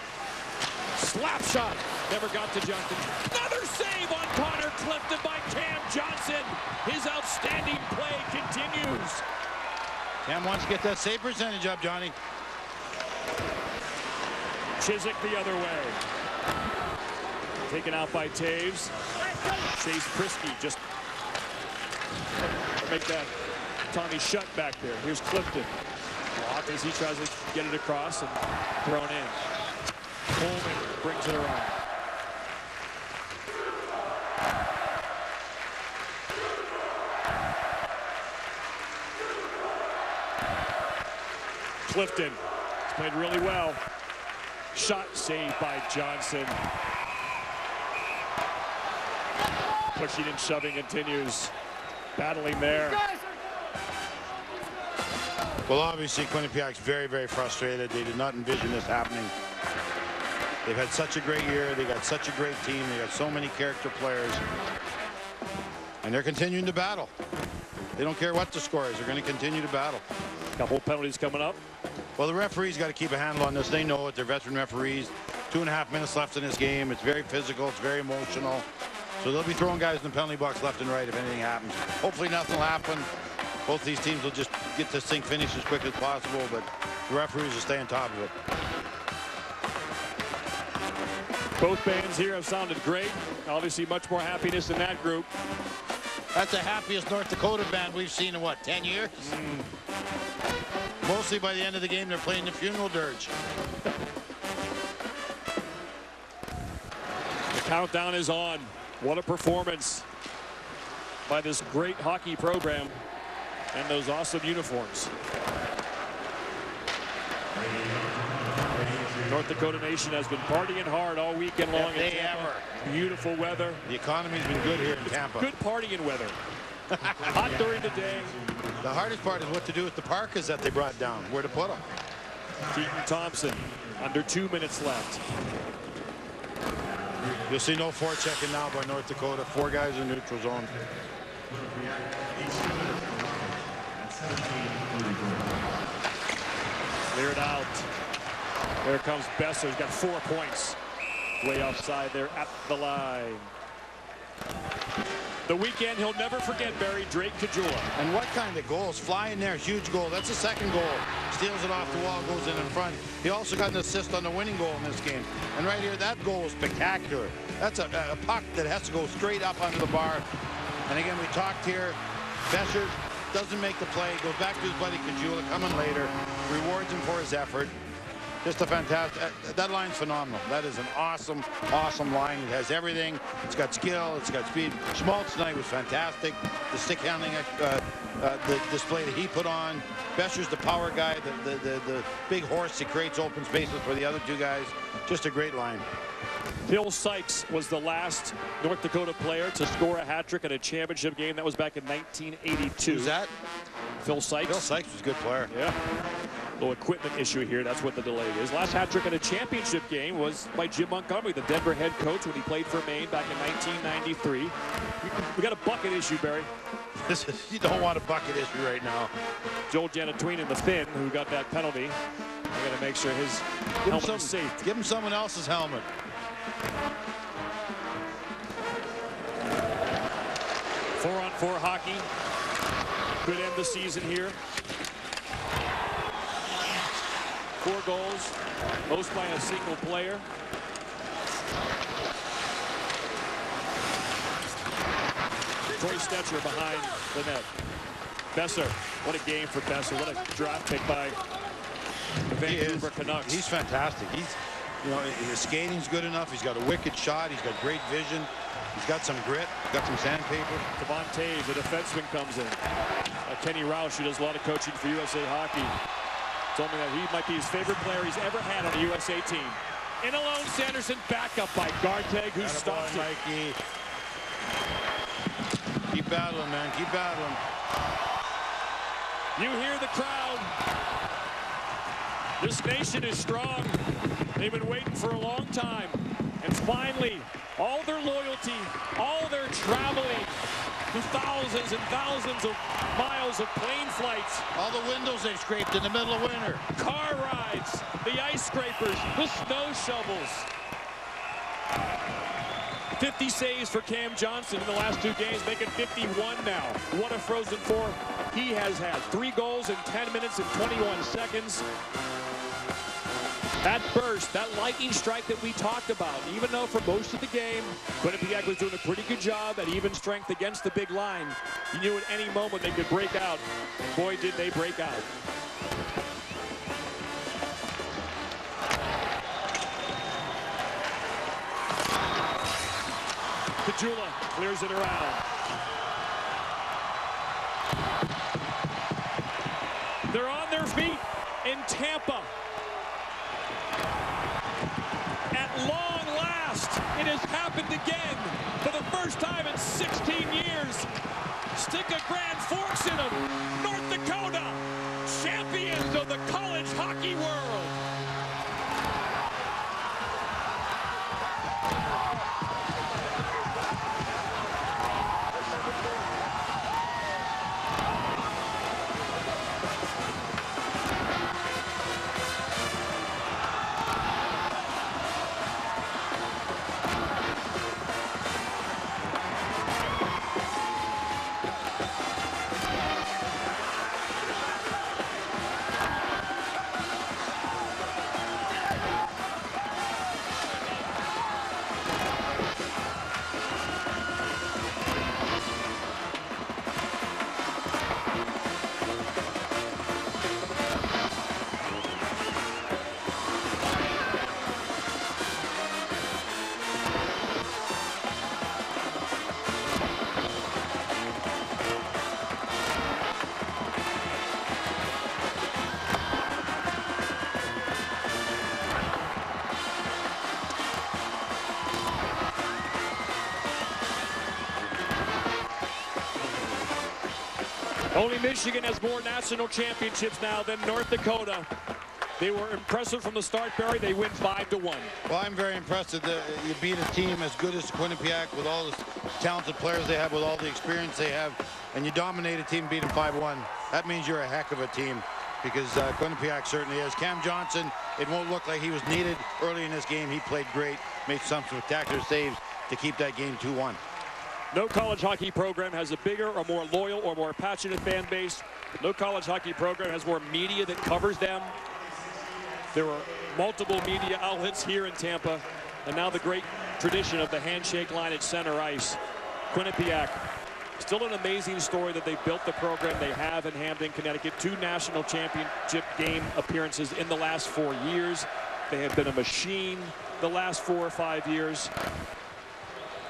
Slap shot. Never got to Johnson. Another save on Connor Clifton by Cam Johnson. His outstanding play continues. Cam wants to get that save percentage up, Johnny. Chiswick the other way. Taken out by Taves. Chase Prisky just make that Tommy shut back there. Here's Clifton. Blocked as he tries to get it across and thrown in. Coleman brings it around. Clifton has played really well. Shot saved by Johnson. Pushing and shoving continues. Battling there. Well, obviously, Quinnipiac's very, very frustrated. They did not envision this happening. They've had such a great year. They got such a great team. They got so many character players. And they're continuing to battle. They don't care what the score is. They're going to continue to battle. Couple penalties coming up. Well, the referees got to keep a handle on this. They know it. They're veteran referees. 2.5 minutes left in this game. It's very physical. It's very emotional. So they'll be throwing guys in the penalty box left and right if anything happens. Hopefully nothing will happen. Both these teams will just get this thing finished as quick as possible, but the referees will stay on top of it. Both bands here have sounded great. Obviously, much more happiness in that group. That's the happiest North Dakota band we've seen in, what, 10 years? Mostly by the end of the game, they're playing the funeral dirge. The countdown is on. What a performance by this great hockey program and those awesome uniforms. North Dakota Nation has been partying hard all weekend long. Beautiful weather. The economy's been good here in Tampa. Good partying weather. Hot during the day. The hardest part is what to do with the parkas that they brought down. Where to put them. Keaton Thompson, under 2 minutes left. You'll see no forechecking now by North Dakota. 4 guys in neutral zone. Cleared out. There comes Besser. He's got 4 points. Way offside there at the line. The weekend he'll never forget, Barry, Drake Kajula. And what kind of goals? Flying there, huge goal. That's the second goal. Steals it off the wall, goes in front. He also got an assist on the winning goal in this game. And right here, that goal was spectacular. That's a puck that has to go straight up onto the bar. And again, we talked here. Besser doesn't make the play, goes back to his buddy Kajula, coming later, rewards him for his effort. Just a fantastic, that line's phenomenal. That is an awesome, awesome line. It has everything. It's got skill, it's got speed. Schmaltz tonight was fantastic. The stick handling, the display that he put on. Besser's the power guy, the big horse that creates open spaces for the other 2 guys. Just a great line. Phil Sykes was the last North Dakota player to score a hat-trick at a championship game. That was back in 1982. Who's that? Phil Sykes. Phil Sykes was a good player. Yeah. Little equipment issue here. That's what the delay is. Last hat-trick at a championship game was by Jim Montgomery, the Denver head coach, when he played for Maine back in 1993. We got a bucket issue, Barry. You don't want a bucket issue right now. Joel Janatuinen, the Finn, who got that penalty. We got to make sure his helmet is safe. Give him someone else's helmet. Four-on-four hockey. Could end the season here. 4 goals, most by a single player. Troy Stetcher behind the net. Besser, what a game for Besser. What a draft pick by the Vancouver Canucks. He's fantastic. His skating's good enough. He's got a wicked shot. He's got great vision. He's got some grit. He's got some sandpaper. Devon Toews, the defenseman, comes in. Kenny Roush, who does a lot of coaching for USA Hockey, told me that he might be his favorite player he's ever had on a USA team. In alone, Sanderson back up by Garteg, who stops it. Mikey. Keep battling, man. Keep battling. You hear the crowd. This nation is strong. They've been waiting for a long time. And finally, all their loyalty, all their traveling, the thousands and thousands of miles of plane flights. All the windows they've scraped in the middle of winter. Car rides, the ice scrapers, the snow shovels. 50 saves for Cam Johnson in the last 2 games, making 51 now. What a Frozen 4 he has had. 3 goals in 10 minutes and 21 seconds. That burst, that lightning strike that we talked about, even though for most of the game, Quinnipiac was doing a pretty good job at even strength against the big line. You knew at any moment they could break out. Boy, did they break out. Kajula clears it around. They're on their feet in Tampa. At long last, it has happened again. For the first time in 16 years. Stick a Grand Forks in them. North Dakota, champions of the college hockey world. Only Michigan has more national championships now than North Dakota. They were impressive from the start, Barry. They win 5-1. Well, I'm very impressed that you beat a team as good as Quinnipiac with all the talented players they have, with all the experience they have, and you dominate a team, beat them 5-1. That means you're a heck of a team, because Quinnipiac certainly is. Cam Johnson, it won't look like he was needed early in this game. He played great, made some spectacular saves to keep that game 2-1. No college hockey program has a bigger or more loyal or more passionate fan base. No college hockey program has more media that covers them. There are multiple media outlets here in Tampa, and now the great tradition of the handshake line at center ice. Quinnipiac, still an amazing story that they built the program they have in Hamden, Connecticut. 2 national championship game appearances in the last 4 years. They have been a machine the last 4 or 5 years.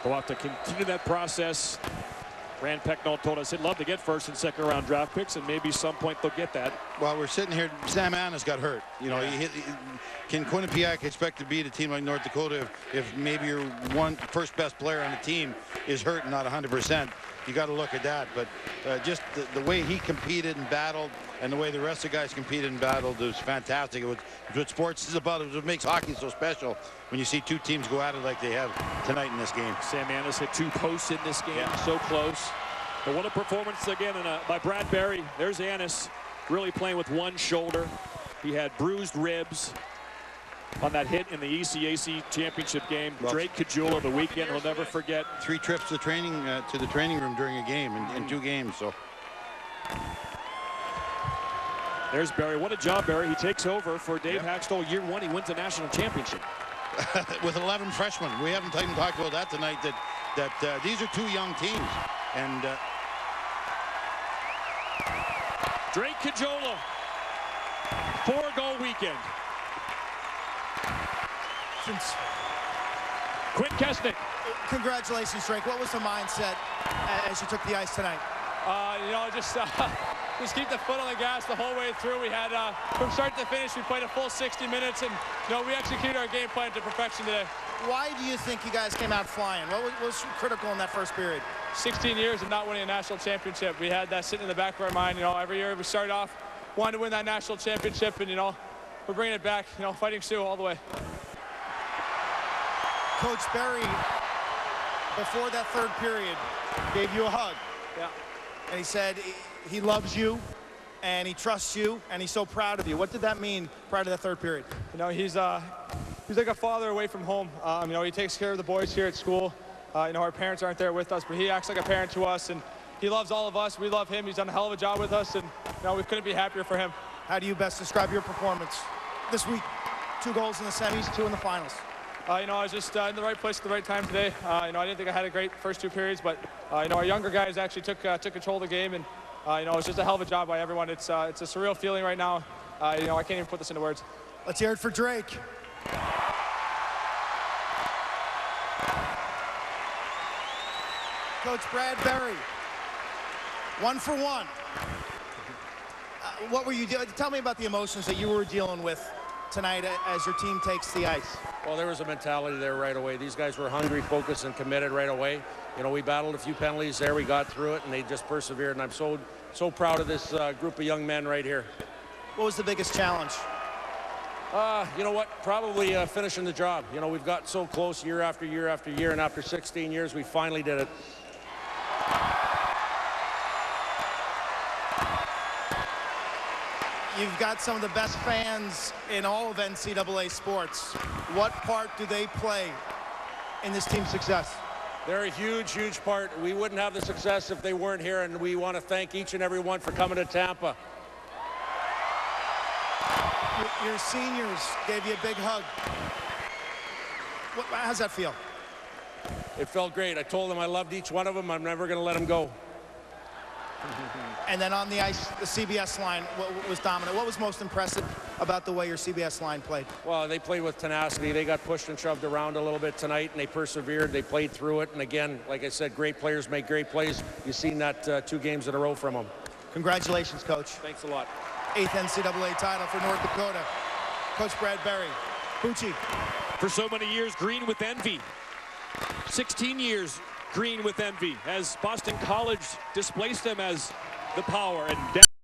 They'll have to continue that process. Rand Pecknold told us he'd love to get first and second round draft picks, and maybe some point they'll get that. While we're sitting here, Sam Annis got hurt. You know, can Quinnipiac expect to beat a team like North Dakota if maybe your first best player on the team is hurt and not 100%? You got to look at that. But just the way he competed and battled, and the way the rest of the guys competed and battled, was fantastic. It's what sports is about. It's what makes hockey so special, when you see 2 teams go at it like they have tonight in this game. Sam Annis hit 2 posts in this game, so close. But what a performance again by Brad Berry. There's Annis really playing with one shoulder. He had bruised ribs on that hit in the ECAC championship game. Well, Drake Kajula, the weekend he'll never forget. 3 trips to the training room during a game in 2 games. So there's Barry. What a job, Barry. He takes over for Dave Haxtell. Year 1, he wins a national championship. With 11 freshmen. We haven't even talked about that tonight, that these are 2 young teams. And Drake Kajula, 4-goal weekend. Quinn Kesnick. Congratulations, Drake. What was the mindset as you took the ice tonight? You know, just keep the foot on the gas the whole way through. We had, from start to finish, we played a full 60 minutes, and you know, we executed our game plan to perfection today. Why do you think you guys came out flying? What was critical in that first period? 16 years of not winning a national championship. We had that sitting in the back of our mind. You know, every year we started off wanting to win that national championship, and you know, we're bringing it back. You know, fighting Sioux all the way. Coach Berry, before that third period, gave you a hug. Yeah. And he said he loves you, and he trusts you, and he's so proud of you. What did that mean prior to that third period? You know, he's like a father away from home. You know, he takes care of the boys here at school. You know, our parents aren't there with us, but he acts like a parent to us, and he loves all of us. We love him. He's done a hell of a job with us, and you know, we couldn't be happier for him. How do you best describe your performance this week? 2 goals in the semis, 2 in the finals. You know, I was just in the right place at the right time today. You know, I didn't think I had a great first 2 periods, but you know, our younger guys actually took control of the game, and you know, it was just a hell of a job by everyone. It's a surreal feeling right now. You know, I can't even put this into words. Let's hear it for Drake. Coach Brad Berry, 1 for 1. What were you doing? Tell me about the emotions that you were dealing with tonight as your team takes the ice. Well, there was a mentality there right away. These guys were hungry, focused, and committed right away. You know, we battled a few penalties there. We got through it, and they just persevered. And I'm so proud of this group of young men right here. What was the biggest challenge? You know what? Probably finishing the job. You know, we've got so close year after year after year, and after 16 years, we finally did it. You've got some of the best fans in all of NCAA sports. What part do they play in this team's success? They're a huge, huge part. We wouldn't have the success if they weren't here, and we want to thank each and every one for coming to Tampa. Your seniors gave you a big hug. How's that feel? It felt great. I told them I loved each one of them. I'm never going to let them go. And then on the ice, the CBS line was dominant. What was most impressive about the way your CBS line played? Well, they played with tenacity. They got pushed and shoved around a little bit tonight, and they persevered. They played through it. And again, like I said, great players make great plays. You've seen that 2 games in a row from them. Congratulations, Coach. Thanks a lot. 8th NCAA title for North Dakota. Coach Brad Berry. Bucci. For so many years, green with envy. 16 years green with envy as Boston College displaced them as the power and depth.